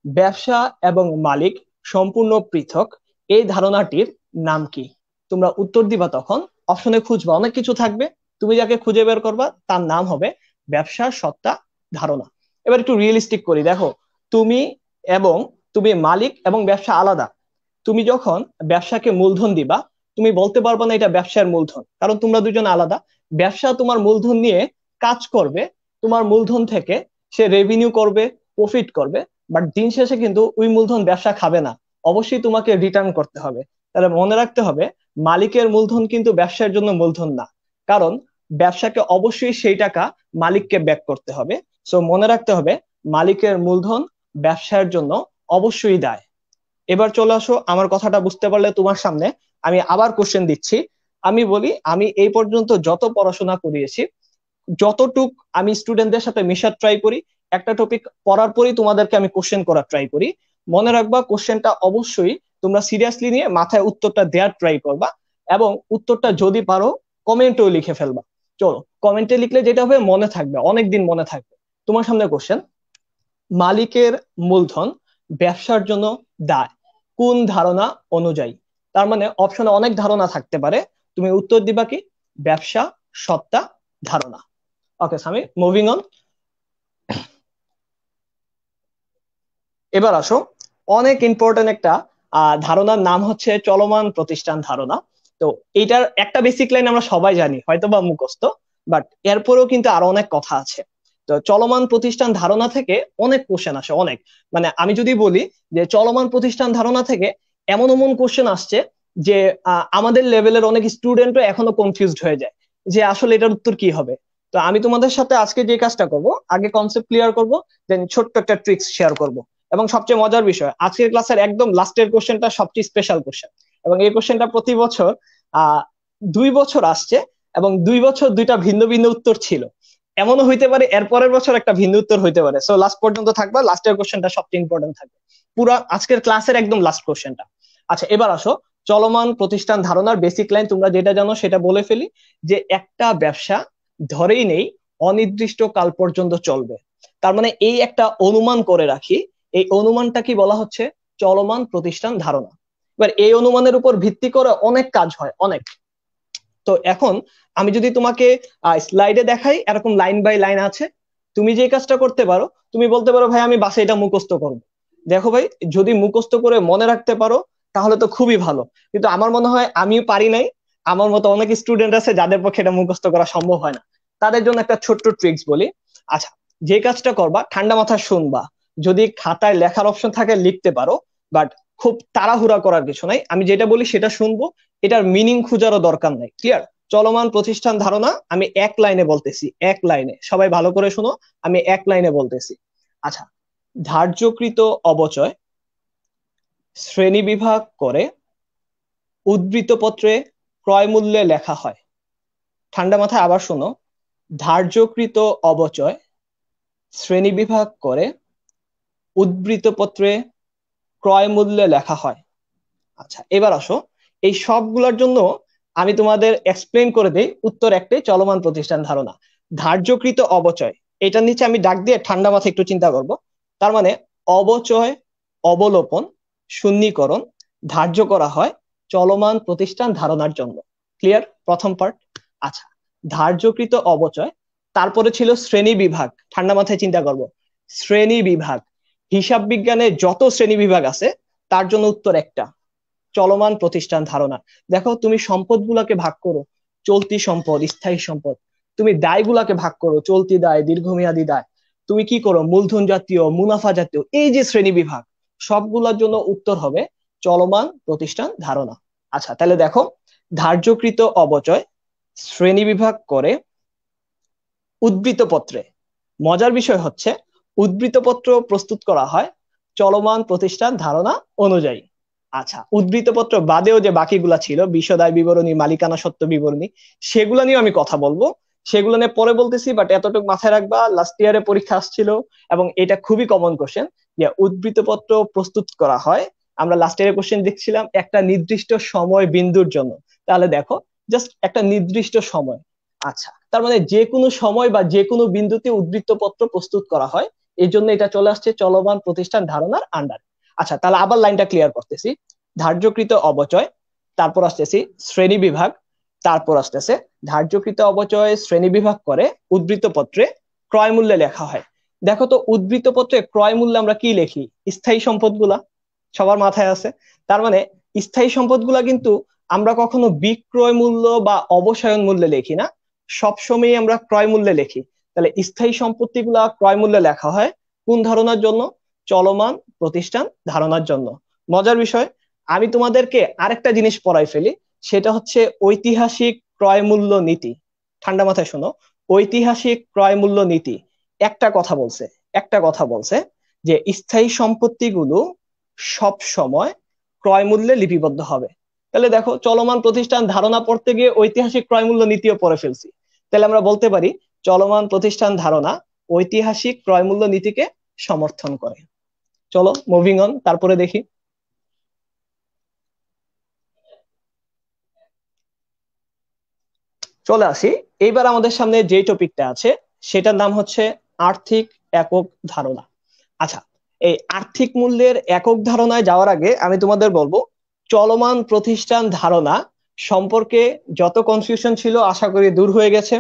ব্যবসা এবং মালিক সম্পূর্ণ পৃথক, এই ধারণাটির নাম কি? তোমরা উত্তর দিবা, তখন অপশনে খুঁজবা, অনেক কিছু থাকবে, তুমি যাকে খুঁজে বের করবা তার নাম হবে ব্যবসার সত্তা ধারণা। এবার একটু রিয়েলিস্টিক করি, দেখো তুমি এবং তুমি মালিক এবং ব্যবসা আলাদা। তুমি যখন ব্যবসাকে মূলধন দিবা, তুমি বলতে পারবে না এটা ব্যবসার মূলধন, কারণ তোমরা দুজন আলাদা। ব্যবসা তোমার মূলধন নিয়ে কাজ করবে, তোমার মূলধন থেকে সে রেভিনিউ করবে, প্রফিট করবে, বাট দিন শেষে কিন্তু ওই মূলধন ব্যবসা খাবে না, অবশ্যই তোমাকে রিটার্ন করতে হবে। তাহলে মনে রাখতে হবে মালিকের মূলধন কিন্তু ব্যবসার জন্য মূলধন না, কারণ ব্যবসাকে অবশ্যই সেই টাকা মালিককে ব্যাক করতে হবে। সো মনে রাখতে হবে মালিকের মূলধন ব্যবসার জন্য অবশ্যই দায়। এবার চলে আসো, আমার কথাটা বুঝতে পারলে তোমার সামনে আমি আবার কোশ্চেন দিচ্ছি। আমি বলি, আমি এই পর্যন্ত যত পড়াশোনা করিয়েছি, যতটুক আমি স্টুডেন্টদের সাথে মেশার ট্রাই করি, একটা টপিক পড়ার পরই তোমাদেরকে আমি কোশ্চেন করার ট্রাই করি। মনে রাখবা কোশ্চেনটা অবশ্যই তোমরা সিরিয়াসলি নিয়ে মাথায় উত্তরটা দেওয়ার ট্রাই করবা, এবং উত্তরটা যদি পারো কমেন্টেও লিখে ফেলবা। চলো, কমেন্টে লিখলে যেটা হবে মনে থাকবে, অনেকদিন মনে থাকবে। তোমার সামনে কোশ্চেন, মালিকের মূলধন ব্যবসার জন্য দায় কোন ধারণা অনুযায়ী? তার মানে অপশনে অনেক ধারণা থাকতে পারে, তুমি উত্তর দিবা কি? ব্যবসা সত্তা ধারণা। ওকে সামি, মুভিং অন। এবার আসো, অনেক ইম্পর্টেন্ট একটা ধারণার নাম হচ্ছে চলমান প্রতিষ্ঠান ধারণা। তো এইটার একটা বেসিক লাইন আমরা সবাই জানি, হয়তো বা মুখস্থ, বাট এরপরেও কিন্তু আরো অনেক কথা আছে। তো চলমান প্রতিষ্ঠান ধারণা থেকে অনেক কোশ্চেন আসে, অনেক, মানে আমি যদি বলি যে চলমান প্রতিষ্ঠান ধারণা থেকে এমন এমন কোশ্চেন আসছে যে আমাদের লেভেলের অনেক স্টুডেন্টও এখনো কনফিউজড হয়ে যায় যে আসলে এটার উত্তর কি হবে। তো আমি তোমাদের সাথে আজকে যে কাজটা করব, আগে কনসেপ্ট ক্লিয়ার করব, দেন ছোট্ট একটা ট্রিক্স শেয়ার করব। এবং সবচেয়ে মজার বিষয়, আজকের ক্লাসের একদম লাস্টের কোশ্চেনটা সবচেয়ে স্পেশাল কোশ্চেন, এবং এই কোশ্চেনটা প্রতি বছর 2 বছর আসছে, এবং 2 বছর দুইটা ভিন্ন ভিন্ন উত্তর ছিল। এমনও হইতে পারে এর পরের বছর একটা ভিন্ন উত্তর হইতে পারে। সো লাস্ট পর্যন্ত থাকবা, লাস্টের কোশ্চেনটা সবচেয়ে ইম্পর্টেন্ট থাকবে, পুরো আজকের ক্লাসের একদম লাস্ট কোশ্চেনটা। আচ্ছা এবার আসো, চলমান প্রতিষ্ঠান ধারণার বেসিক লাইন তোমরা যেটা জানো সেটা বলে ফেলি, যে একটা ব্যবসা ধরেই নেই অনির্দিষ্ট কাল পর্যন্ত চলবে। তার মানে এই একটা অনুমান করে রাখি, এই অনুমানটা কি বলা হচ্ছে? চলমান প্রতিষ্ঠান ধারণা। এবার এই অনুমানের উপর ভিত্তি করে অনেক কাজ হয়, অনেক। তো এখন আমি যদি তোমাকে স্লাইডে দেখাই, এরকম লাইন বাই লাইন আছে, তুমি যে কাজটা করতে পারো, তুমি বলতে পারো ভাই আমি বাসে এটা মুখস্থ করবো। দেখো ভাই, যদি মুখস্থ করে মনে রাখতে পারো তাহলে তো খুবই ভালো, কিন্তু আমার মনে হয় আমিও পারি নাই, আমার মতো অনেক স্টুডেন্ট আছে যাদের পক্ষে এটা মুখস্থ করা সম্ভব হয় না। তাদের জন্য একটা ছোট্ট ট্রিক্স বলি। আচ্ছা, যে কাজটা করবা ঠান্ডা মাথায় শুনবা, যদি খাতায় লেখার অপশন থাকে লিখতে পারো, বাট খুব তাড়াহুড়া করার কিছু নাই, আমি যেটা বলি সেটা শুনবো, এটার মিনিং খুঁজারও দরকার নাই। ক্লিয়ার? চলমান প্রতিষ্ঠান ধারণা আমি এক লাইনে বলতেছি, এক লাইনে, সবাই ভালো করে শুনো, আমি এক লাইনে বলতেছি। আচ্ছা, ধার্যকৃত অবচয় শ্রেণী বিভাগ করে উদ্ধৃতপত্রে ক্রয় মূল্যে লেখা হয়। ঠান্ডা মাথায় আবার শোনো, ধার্যকৃত অবচয় শ্রেণী বিভাগ করে উদ্ধৃতপত্রে ক্রয় মূল্যে লেখা হয়। আচ্ছা এবার আসো, এই সবগুলোর জন্য আমি তোমাদের এক্সপ্লেন করে দেই, উত্তর একটাই, চলমান প্রতিষ্ঠান ধারণা। ধার্যকৃত অবচয়, এটার নিচে আমি ডাক দিয়ে ঠান্ডা মাথায় একটু চিন্তা করব। তার মানে অবচয়, অবলোপন, শূন্যীকরণ ধার্য করা হয় চলমান প্রতিষ্ঠান ধারণার জন্য। ক্লিয়ার? প্রথম পার্ট। আচ্ছা, ধার্যকৃত অবচয়, তারপরে ছিল শ্রেণী বিভাগ। ঠান্ডা মাথায় চিন্তা করব, শ্রেণী বিভাগ, হিসাব বিজ্ঞানে যত শ্রেণী বিভাগ আছে তার জন্য উত্তর একটা, চলমান প্রতিষ্ঠান ধারণা। দেখো তুমি সম্পদগুলোকে ভাগ করো, চলতি সম্পদ, স্থায়ী সম্পদ। তুমি দায়গুলাকে ভাগ করো, চলতি দায়, দীর্ঘমেয়াদী দায়। তুমি কি করো, মূলধন জাতীয়, মুনাফা জাতীয়, এই যে শ্রেণী বিভাগ, সবগুলোর জন্য উত্তর হবে চলমান প্রতিষ্ঠান ধারণা। আচ্ছা তাহলে দেখো, ধার্যকৃত অবচয় শ্রেণী বিভাগ করে উদ্ধৃত পত্রে। মজার বিষয় হচ্ছে উদ্ধৃত পত্র প্রস্তুত করা হয় চলমান প্রতিষ্ঠান ধারণা অনুযায়ী। আচ্ছা, উদ্ধৃত পত্র বাদেও যে বাকিগুলা ছিল, বিশদায় বিবরণী, মালিকানা সত্ত্ব বিবরণী, সেগুলো নিয়ে আমি কথা বলবো। সেগুলো নিয়ে পরে বলতেছি, বাট এতটুকু মাথায় রাখবা, লাস্ট ইয়ারে পরীক্ষা আসছিল এবং এটা খুবই কমন কোশ্চেন, যে উদ্ধৃত পত্র প্রস্তুত করা হয়, আমরা লাস্ট ইয়ারে কোশ্চেন দেখছিলাম একটা নির্দিষ্ট সময় বিন্দুর জন্য। তাহলে দেখো, জাস্ট একটা নির্দিষ্ট সময়। আচ্ছা, তার মানে যে কোনো সময় বা যে কোনো বিন্দুতে উদ্ধৃত পত্র প্রস্তুত করা হয়, এই জন্য এটা চলে আসছে চলমান প্রতিষ্ঠান ধারণার আন্ডার। আচ্ছা, তাহলে আবার লাইনটা ক্লিয়ার করতেছি। ধার্যকৃত অবচয়, তারপর আসতেছি শ্রেণী বিভাগ, তারপর আসতেছে ধার্যকৃত অবচয় শ্রেণী বিভাগ করে উদ্ধৃত পত্রে ক্রয় মূল্যে লেখা হয়। দেখো তো, উদ্ধৃত পত্রে ক্রয় মূল্যে আমরা কি লিখি? স্থায়ী সম্পদগুলা সবার মাথায় আছে। তার মানে স্থায়ী সম্পদগুলা কিন্তু আমরা কখনো বিক্রয় মূল্য বা অবসায়ন মূল্যে লিখি না, সবসময় আমরা ক্রয় মূল্যে লিখি। তাহলে স্থায়ী সম্পত্তিগুলা ক্রয় মূল্যে লেখা হয় কোন ধারণার জন্য? চলমান প্রতিষ্ঠান ধারণার জন্য। মজার বিষয়, আমি তোমাদেরকে আরেকটা জিনিস পড়াই ফেলি, সেটা হচ্ছে ঐতিহাসিক ক্রয় মূল্য নীতি। ঠান্ডা মাথায় শোনো, ঐতিহাসিক ক্রয় মূল্য নীতি একটা কথা বলছে যে স্থায়ী সম্পত্তিগুলো সব সময় ক্রয় মূল্যে লিপিবদ্ধ হবে। তাহলে দেখো, চলমান প্রতিষ্ঠান ধারণা পড়তে গিয়ে ঐতিহাসিক ক্রয় মূল্য নীতিও পড়ে ফেলছি। তাহলে আমরা বলতে পারি চলমান প্রতিষ্ঠান ধারণা ঐতিহাসিক ক্রয় মূল্য নীতিকে সমর্থন করে। চলো মুভিং অন, তারপরে দেখি। চলে আসি, এইবার আমাদের সামনে যে টপিকটা আছে সেটার নাম হচ্ছে আর্থিক একক ধারণা। আচ্ছা, এই আর্থিক মূল্যের একক ধারণায় যাওয়ার আগে আমি তোমাদের বলবো, চলমান প্রতিষ্ঠান ধারণা সম্পর্কে যত কনফিউশন ছিল আশা করি দূর হয়ে গেছে।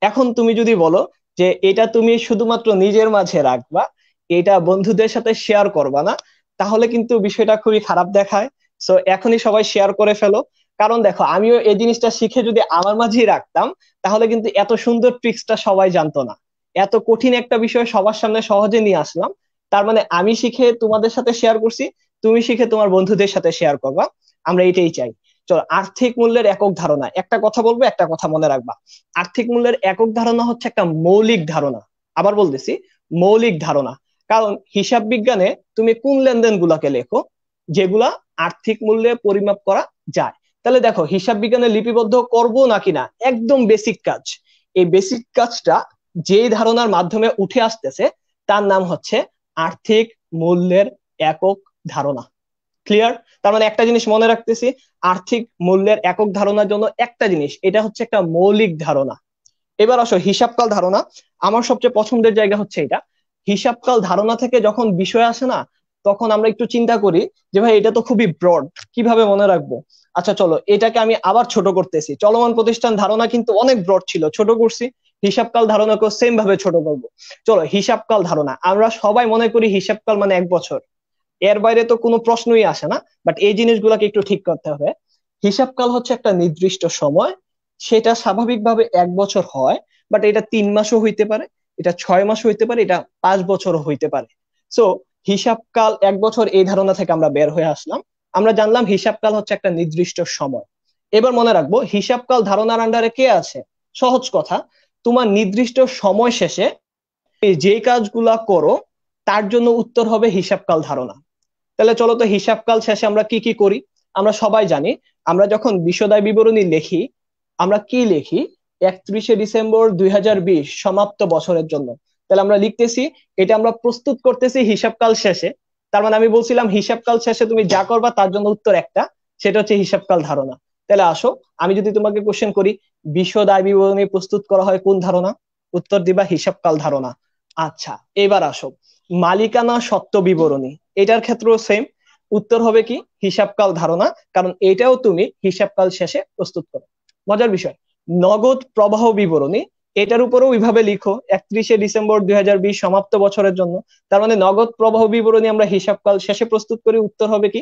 এখন তুমি যদি বলো যে এটা তুমি শুধুমাত্র নিজের মাঝে রাখবা, এটা বন্ধুদের সাথে শেয়ার করবা না, তাহলে কিন্তু বিষয়টা খুবই খারাপ দেখায়। সো এখনই সবাই শেয়ার করে ফেলো। কারণ দেখো, আমিও এই জিনিসটা শিখে যদি আমার মাঝেই রাখতাম, তাহলে কিন্তু এত সুন্দর ট্রিক্সটা সবাই জানতো না। এত কঠিন একটা বিষয় সবার সামনে সহজে নিয়ে আসলাম। তার মানে আমি শিখে তোমাদের সাথে শেয়ার করছি, তুমি শিখে তোমার বন্ধুদের সাথে শেয়ার করবা। আমরা এটাই চাই। চলো, আর্থিক মূল্যের একক ধারণা, একটা কথা বলবো, একটা কথা মনে রাখবা। আর্থিক মূল্যের একক ধারণা হচ্ছে একটা মৌলিক ধারণা। আবার বলতেছি, মৌলিক ধারণা। কারণ হিসাব বিজ্ঞানে তুমি কোন লেনদেন গুলাকে লেখো? যেগুলা আর্থিক মূল্যে পরিমাপ করা যায়। তাহলে দেখো, হিসাব বিজ্ঞানে লিপিবদ্ধ করবো নাকি না, একদম বেসিক কাজ। এই বেসিক কাজটা যে ধারণার মাধ্যমে উঠে আসতেছে তার নাম হচ্ছে আর্থিক মূল্যের একক ধারণা। ক্লিয়ার? তার মানে একটা জিনিস মনে রাখতেছি, আর্থিক মূল্যের একক ধারণার জন্য একটা জিনিস, এটা হচ্ছে একটা মৌলিক ধারণা। এবার আসো হিসাবকাল ধারণা। আমার সবচেয়ে পছন্দের জায়গা হচ্ছে এটা। হিসাবকাল ধারণা থেকে যখন বিষয় আসে না, তখন আমরা একটু চিন্তা করি যে ভাই এটা তো খুবই ব্রড, কিভাবে মনে রাখবো? আচ্ছা চলো, এটাকে আমি আবার ছোট করতেছি। চলমান প্রতিষ্ঠান ধারণা কিন্তু অনেক ব্রড ছিল, ছোট করছি। হিসাবকাল ধারণাকেও সেম ভাবে ছোট করবো। চলো, হিসাবকাল ধারণা, আমরা সবাই মনে করি হিসাবকাল মানে 1 বছর, এর বাইরে তো কোনো প্রশ্নই আসে না। বাট এই জিনিসগুলোকে একটু ঠিক করতে হবে। হিসাবকাল হচ্ছে একটা নির্দিষ্ট সময়, সেটা স্বাভাবিকভাবে 1 বছর হয়, বাট এটা 3 মাসও হইতে পারে, এটা 6 মাসও হইতে পারে, এটা 5 বছরও হইতে পারে। সো হিসাবকাল 1 বছর, এই ধারণা থেকে আমরা বের হয়ে আসলাম। আমরা জানলাম হিসাবকাল হচ্ছে একটা নির্দিষ্ট সময়। এবার মনে রাখবো, হিসাবকাল ধারণার আন্ডারে কে আছে? সহজ কথা, তোমার নির্দিষ্ট সময় শেষে যে কাজগুলা করো তার জন্য উত্তর হবে হিসাবকাল ধারণা। তাহলে চলো তো, হিসাবকাল শেষে আমরা কি কি করি? আমরা সবাই জানি, আমরা যখন বিশদায় বিবরণী লিখি, আমরা কি লিখি? 31শে ডিসেম্বর 2020 সমাপ্ত বছরের জন্য। তাহলে আমরা লিখতেছি, এটা আমরা প্রস্তুত করতেছি হিসাবকাল শেষে। তার মানে আমি বলছিলাম হিসাবকাল শেষে তুমি যা করবা তার জন্য উত্তর একটা, সেটা হচ্ছে হিসাবকাল ধারণা। তাহলে আসো, আমি যদি তোমাকে কোশ্চেন করি, বিশদায় বিবরণী প্রস্তুত করা হয় কোন ধারণা? উত্তর দিবা হিসাবকাল ধারণা। আচ্ছা, এবার আসো, মালিকানা সত্ত্ব বিবরণী, এটার ক্ষেত্রেও সেম, উত্তর হবে কি? হিসাবকাল ধারণা, কারণ এটাও তুমি হিসাবকাল শেষে প্রস্তুত করো। মজার বিষয়, নগদ প্রবাহ বিবরণী, এটার উপরেও ওইভাবে লিখো 31শে ডিসেম্বর 2020 সমাপ্ত বছরের জন্য। তার মানে নগদ প্রবাহ বিবরণী আমরা হিসাবকাল শেষে প্রস্তুত করি, উত্তর হবে কি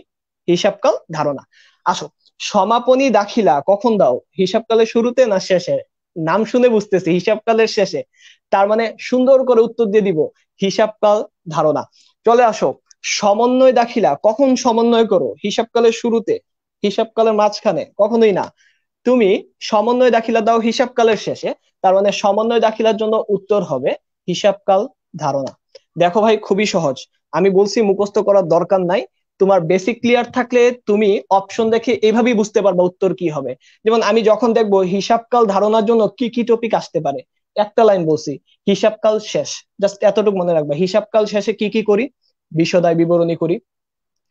হিসাবকাল ধারণা। আসো, সমাপনী দাখিলা কখন দাও, হিসাবকালের শুরুতে না শেষে? নাম শুনে বুঝতেছি হিসাবকালের শেষে, তার মানে সুন্দর করে উত্তর দিয়ে দিব হিসাবকাল ধারণা। চলে আসো, সমন্বয় দাখিলা কখন সমন্বয় করো, হিসাবকালের শুরুতে, হিসাবকালের মাঝখানে? কখনোই না। তুমি সমন্বয় দাখিলা দাও হিসাবকালের শেষে, তার মানে সমন্বয় দাখিলার জন্য উত্তর হবে হিসাবকাল ধারণা। দেখো ভাই, খুবই সহজ, আমি বলছি মুখস্থ করার দরকার নাই। তোমার বেসিক ক্লিয়ার থাকলে তুমি অপশন দেখে এইভাবেই বুঝতে পারবা উত্তর কি হবে। যেমন আমি যখন দেখবো হিসাবকাল ধারণার জন্য কি কি টপিক আসতে পারে, একটা লাইন বলছি, হিসাবকাল শেষ, জাস্ট এতটুকু মনে রাখবা। হিসাবকাল শেষে কি কি করি, বিশদায় বিবরণী করি।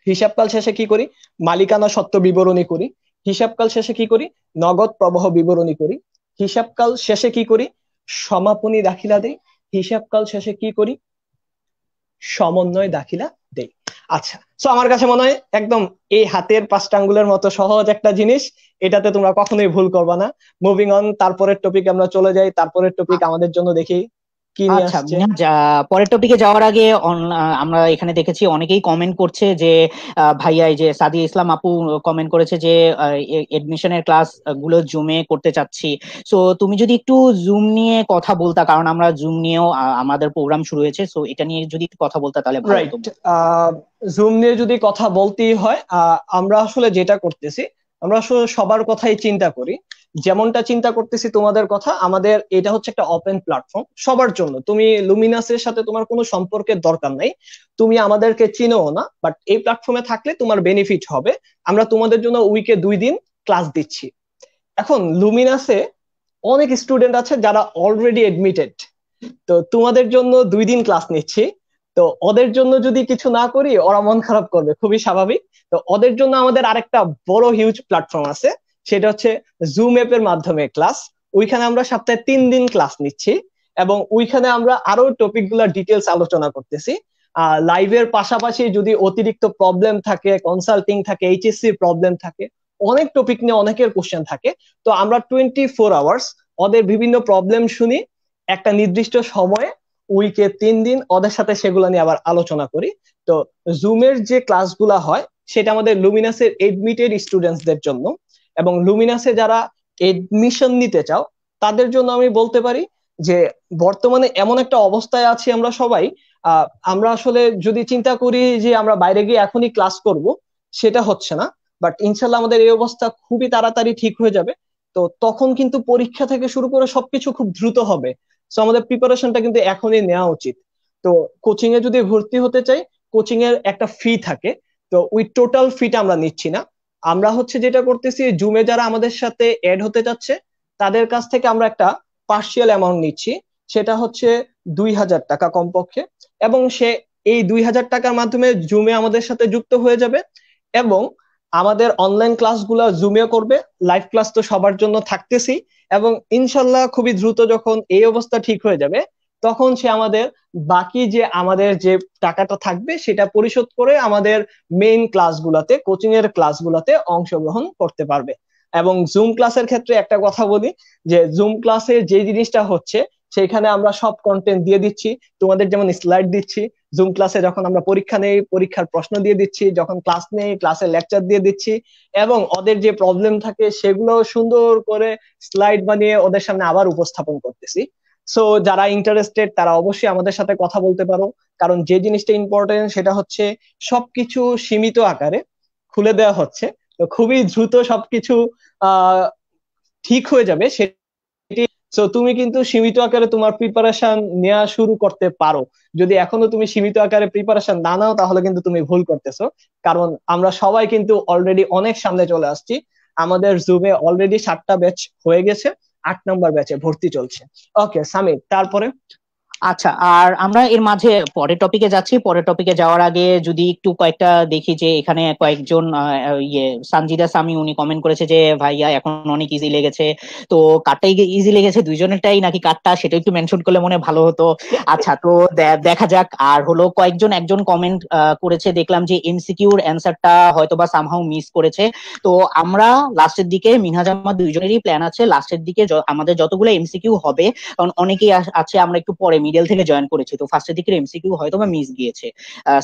হিসাবকাল শেষে কি করি, মালিকানা সত্ত্ব বিবরণী করি। হিসাবকাল শেষে কি করি, নগদ প্রবাহ বিবরণী করি। হিসাবকাল শেষে কি করি, সমাপনী দাখিলা দেই। হিসাবকাল শেষে কি করি, সমন্বয় দাখিলা দেই। আচ্ছা, সো আমার কাছে মনে হয় একদম এই হাতের 5টা আঙ্গুলের মতো সহজ একটা জিনিস, এটাতে তোমরা কখনোই ভুল করবা না। মুভিং অন, তারপরের টপিক আমরা চলে যাই। তারপরের টপিক আমাদের জন্য দেখি কি নিয়ে আচ্ছা, আসছে। পরের টপিকে যাওয়ার আগে আমরা এখানে দেখেছি অনেকেই কমেন্ট করছে যে ভাইয়া, এই যে সাদিয়া ইসলাম আপু কমেন্ট করেছে যে এডমিশনের ক্লাস গুলো জুমে করতে চাচ্ছি। সো তুমি যদি একটু জুম নিয়ে কথা বলতা, কারণ আমরা জুম নিয়েও আমাদের প্রোগ্রাম শুরু হয়েছে, সো এটা নিয়ে যদি একটু কথা বলতা তাহলে ভালো হতো। রাইট, জুম নিয়ে যদি কথা বলতেই হয়, আমরা আসলে যেটা করতেছি, আমরা আসলে সবার কথাই চিন্তা করি। যেমনটা চিন্তা করতেছি তোমাদের কথা, আমাদের এটা হচ্ছে একটা ওপেন প্ল্যাটফর্ম সবার জন্য। তুমি লুমিনাসের সাথে তোমার কোনো সম্পর্কের দরকার নাই, তুমি আমাদেরকে চিনোও না, বাট এই প্ল্যাটফর্মে থাকলে তোমার বেনিফিট হবে। আমরা তোমাদের জন্য উইকে 2 দিন ক্লাস দিচ্ছি। এখন লুমিনাসে অনেক স্টুডেন্ট আছে যারা অলরেডি এডমিটেড, তো তোমাদের জন্য 2 দিন ক্লাস নিচ্ছি। তো ওদের জন্য যদি কিছু না করি ওরা মন খারাপ করবে, খুবই স্বাভাবিক। তো ওদের জন্য আমাদের আরেকটা বড় হিউজ প্ল্যাটফর্ম আছে, সেটা হচ্ছে জুম অ্যাপের মাধ্যমে ক্লাস। ওইখানে আমরা সপ্তাহে 3 দিন ক্লাস নিচ্ছি, এবং ওইখানে আমরা আরো টপিক গুলা ডিটেলস আলোচনা করতেছি। লাইভের পাশাপাশি যদি অতিরিক্ত প্রবলেম থাকে, কনসাল্টিং থাকে, এইচএসসি প্রবলেম থাকে, অনেক টপিক নিয়ে অনেকের কোশ্চেন থাকে, তো আমরা 24 আওয়ার্স ওদের বিভিন্ন প্রবলেম শুনি, একটা নির্দিষ্ট সময়ে উইকে 3 দিন ওদের সাথে সেগুলো নিয়ে আবার আলোচনা করি। তো জুমের যে ক্লাসগুলা হয় সেটা আমাদের লুমিনাসের এডমিটেড স্টুডেন্টসদের জন্য, এবং লুমিনাসে যারা এডমিশন নিতে চাও তাদের জন্য আমি বলতে পারি যে বর্তমানে এমন একটা অবস্থায় আছি আমরা সবাই, আমরা আসলে যদি চিন্তা করি যে আমরা বাইরে গিয়ে এখনই ক্লাস করব, সেটা হচ্ছে না। বাট ইনশাল্লাহ আমাদের এই অবস্থা খুবই তাড়াতাড়ি ঠিক হয়ে যাবে। তো তখন কিন্তু পরীক্ষা থেকে শুরু করে সবকিছু খুব দ্রুত হবে। সো আমাদের প্রিপারেশনটা কিন্তু এখনই নেওয়া উচিত। তো কোচিং এ যদি ভর্তি হতে চাই, কোচিং এর একটা ফি থাকে, তো ওই টোটাল ফিটা আমরা নিচ্ছি না। আমরা হচ্ছে যেটা করতেছি, জুমে যারা আমাদের সাথে এড হতে যাচ্ছে তাদের কাছ থেকে আমরা একটা পার্শিয়াল অ্যামাউন্ট নিচ্ছি, সেটা হচ্ছে 2,000 টাকা কমপক্ষে। এবং সে এই 2,000 টাকার মাধ্যমে জুমে আমাদের সাথে যুক্ত হয়ে যাবে, এবং আমাদের অনলাইন ক্লাসগুলো জুমে করবে। লাইভ ক্লাস তো সবার জন্য থাকতেছি, এবং ইনশাল্লাহ খুবই দ্রুত যখন এই অবস্থা ঠিক হয়ে যাবে, তখন সে আমাদের বাকি যে আমাদের যে টাকাটা থাকবে সেটা পরিশোধ করে আমাদের মেইন ক্লাসগুলোতে, কোচিং এর ক্লাসগুলোতে অংশগ্রহণ করতে পারবে। এবং জুম ক্লাসের ক্ষেত্রে একটা কথা বলি, যে জুম ক্লাসে যে জিনিসটা হচ্ছে সেখানে আমরা সব কন্টেন্ট দিয়ে দিচ্ছি। তোমাদের যেমন স্লাইড দিচ্ছি, জুম ক্লাসে যখন আমরা পরীক্ষা নেই পরীক্ষার প্রশ্ন দিয়ে দিচ্ছি, যখন ক্লাস নেই ক্লাসের লেকচার দিয়ে দিচ্ছি, এবং ওদের যে প্রবলেম থাকে সেগুলো সুন্দর করে স্লাইড বানিয়ে ওদের সামনে আবার উপস্থাপন করতেছি। সো যারা ইন্টারেস্টেড তারা অবশ্যই আমাদের সাথে কথা বলতে পারো, কারণ যে জিনিসটা ইম্পর্টেন্ট সেটা হচ্ছে সবকিছু সীমিত আকারে খুলে দেওয়া হচ্ছে। তো খুবই দ্রুত সবকিছু আহ ঠিক হয়ে যাবে সেটি। তো তুমি কিন্তু সীমিত আকারে তোমার প্রিপারেশন নেওয়া শুরু করতে পারো। যদি এখনো তুমি সীমিত আকারে প্রিপারেশন না নাও তাহলে কিন্তু তুমি ভুল করতেছো, কারণ আমরা সবাই কিন্তু অলরেডি অনেক সামনে চলে আসছি। আমাদের জুমে অলরেডি 7টা ব্যাচ হয়ে গেছে, 8 নম্বর ব্যাচে ভর্তি চলছে। ওকে সামির, তারপরে? আচ্ছা, আর আমরা এর মাঝে পরের টপিকে যাচ্ছি। পরের টপিকে যাওয়ার আগে যদি একটু কয়েকটা দেখি যে এখানে কয়েকজন সানজিদা সামি উনি কমেন্ট করেছে যে ভাইয়া এখন অনেক ইজি লেগেছে। তো কারটাই ইজি লেগেছে দুইজনেরটাই নাকি কারটা, সেটা একটু মেনশন করলে মনে হয় ভালো হতো। আচ্ছা, তো দেখা যাক। আর হলো একজন কমেন্ট করেছে, দেখলাম যে এমসিকিউর অ্যান্সারটা হয়তো বা সামহাউ মিস করেছে। তো আমরা লাস্টের দিকে মিনহাজ আমার দুইজনেরই প্ল্যান আছে লাস্টের দিকে আমাদের যতগুলো এমসিকিউ হবে, কারণ অনেকেই আছে আমরা একটু পরে মিডল থেকে জয়েন করেছি, তো ফার্স্টের দিকের এমসিকিউ হয়তো বা মিস গিয়েছে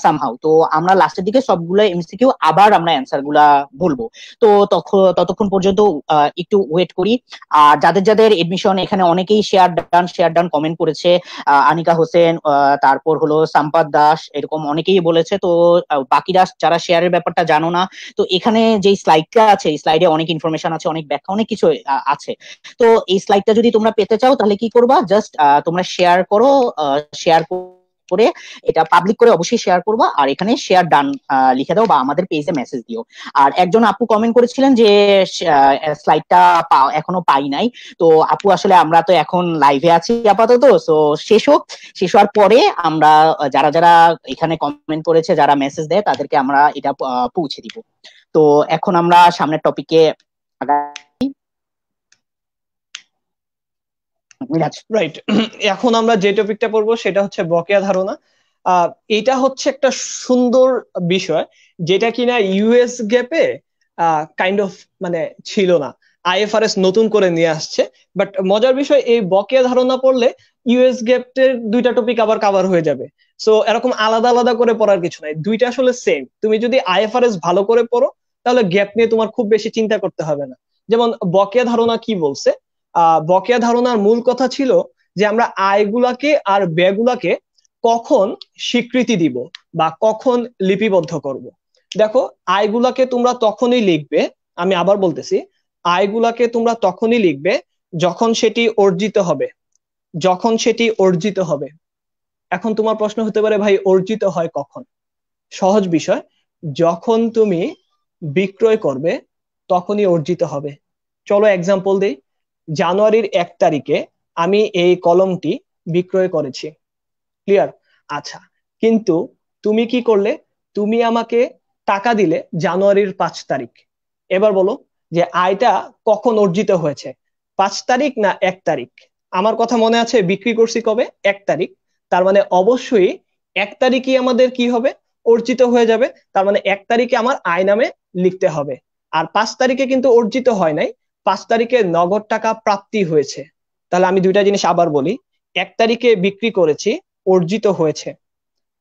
সামহাউ। তো আমরা লাস্টের দিকে সবগুলো এমসিকিউ আবার আমরা অ্যান্সার গুলা বলবো। তো ততক্ষণ পর্যন্ত একটু ওয়েট করি। আর যাদের যাদের এডমিশন, এখানে অনেকেই শেয়ার ডান কমেন্ট করেছে। আনিকা হোসেন, তারপর হলো সাম্পাদ দাস, এরকম অনেকেই বলেছে। তো বাকিরা যারা শেয়ারের ব্যাপারটা জানো না, তো এখানে যে স্লাইডটা আছে, এই স্লাইডে অনেক ইনফরমেশন আছে, অনেক ব্যাখ্যা, অনেক কিছু আছে। তো এই স্লাইডটা যদি তোমরা পেতে চাও তাহলে কি করবা, জাস্ট তোমরা শেয়ার করো। শেয়ার করে এটা পাবলিক করে অবশ্যই শেয়ার করবা, আর এখানে শেয়ার ডান লিখে দাও বা আমাদের পেজে মেসেজ দিও। আর একজন আপু কমেন্ট করেছিলেন যে স্লাইডটা এখনো পাই নাই। তো আপু আসলে আমরা তো এখন লাইভে আছি আপাতত, তো শেষ হওয়ার পরে আমরা যারা যারা এখানে কমেন্ট করেছে, যারা মেসেজ দেয়, তাদেরকে আমরা এটা পৌঁছে দিব। তো এখন আমরা সামনের টপিকে মিরাজ। রাইট। এখন আমরা যে টপিকটা পড়বো সেটা হচ্ছে বকেয়া ধারণা। এটা হচ্ছে একটা সুন্দর বিষয় যেটা কিনা ইউএস গ্যাপে কাইন্ড অফ মানে ছিল না, আইএফআরএস নতুন করে নিয়ে আসছে। বাট মজার বিষয়, এই বকেয়া ধারণা পড়লে ইউএস গ্যাপের দুইটা টপিক আবার কভার হয়ে যাবে। সো এরকম আলাদা আলাদা করে পড়ার কিছু নাই, দুইটা আসলে সেম। তুমি যদি আইএফআরএস ভালো করে পড়ো তাহলে গ্যাপ নিয়ে তোমার খুব বেশি চিন্তা করতে হবে না। যেমন বকেয়া ধারণা কি বলছে, বকেয়া ধারণার মূল কথা ছিল যে আমরা আয়গুলাকে আর ব্যয়গুলাকে কখন স্বীকৃতি দিব বা কখন লিপিবদ্ধ করব। দেখো, আয়গুলাকে তোমরা তখনই লিখবে, আমি আবার বলতেছি, আয়গুলাকে তোমরা তখনই লিখবে যখন সেটি অর্জিত হবে, যখন সেটি অর্জিত হবে। এখন তোমার প্রশ্ন হতে পারে, ভাই অর্জিত হয় কখন? সহজ বিষয়, যখন তুমি বিক্রয় করবে তখনই অর্জিত হবে। চলো এক্সাম্পল দেই। জানুয়ারির 1 তারিখে আমি এই কলমটি বিক্রয় করেছি। ক্লিয়ার? আচ্ছা, কিন্তু তুমি কি করলে? তুমি আমাকে টাকা দিলে জানুয়ারির 5 তারিখ। এবার বলো যে আয়টা কখন অর্জিত হয়েছে, 5 তারিখ না 1 তারিখ? আমার কথা মনে আছে, বিক্রি করছি কবে? 1 তারিখ। তার মানে অবশ্যই 1 তারিখই আমাদের কি হবে? অর্জিত হয়ে যাবে। তার মানে 1 তারিখে আমার আয় নামে লিখতে হবে। আর 5 তারিখে কিন্তু অর্জিত হয় নাই, 5 তারিখে নগদ টাকা প্রাপ্তি হয়েছে। তাহলে আমি দুইটা জিনিস আবার বলি। 1 তারিখে বিক্রি করেছি, অর্জিত হয়েছে।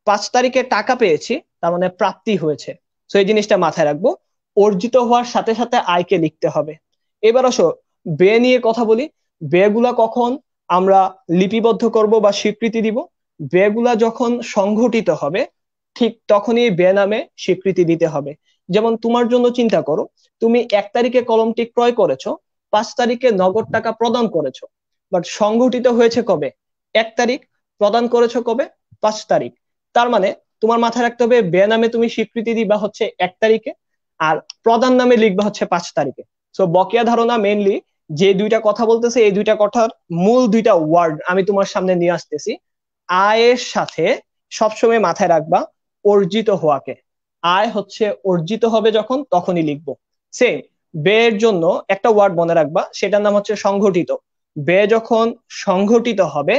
5 তারিখে টাকা পেয়েছি, তার মানে প্রাপ্তি হয়েছে। তো এই জিনিসটা মাথায় রাখবো, অর্জিত হওয়ার সাথে সাথে আয়কে লিখতে হবে। এবার আসো ব্যয় নিয়ে কথা বলি। ব্যয়গুলা কখন আমরা লিপিবদ্ধ করব বা স্বীকৃতি দিব? ব্যয়গুলা যখন সংঘটিত হবে ঠিক তখনই ব্যয় নামে স্বীকৃতি দিতে হবে। যেমন তোমার জন্য চিন্তা করো, তুমি 1 তারিখে কলমটি ক্রয় করেছো, 5 তারিখে নগদ টাকা প্রদান করেছো, বাট সংঘটিত হয়েছে কবে? 1 তারিখ। প্রদান করেছো কবে? 5 তারিখ। তার মানে তোমার মাথায় রাখতে হবে, ব্যয় নামে তুমি স্বীকৃতি দিবা হচ্ছে 1 তারিখে, আর প্রদান নামে লিখবা হচ্ছে 5 তারিখে। সো বকেয়া ধারণা মেইনলি যে দুইটা কথা বলতেছে, এই দুইটা কথার মূল দুইটা ওয়ার্ড আমি তোমার সামনে নিয়ে আসতেছি। আয়ের সাথে সবসময় মাথায় রাখবা অর্জিত হওয়াকে। আয় হচ্ছে অর্জিত হবে যখন, তখনই লিখবো। সেম ব্যয়ের জন্য একটা ওয়ার্ড মনে রাখবা, সেটার নাম হচ্ছে সংঘটিত। ব্যয় যখন সংঘটিত হবে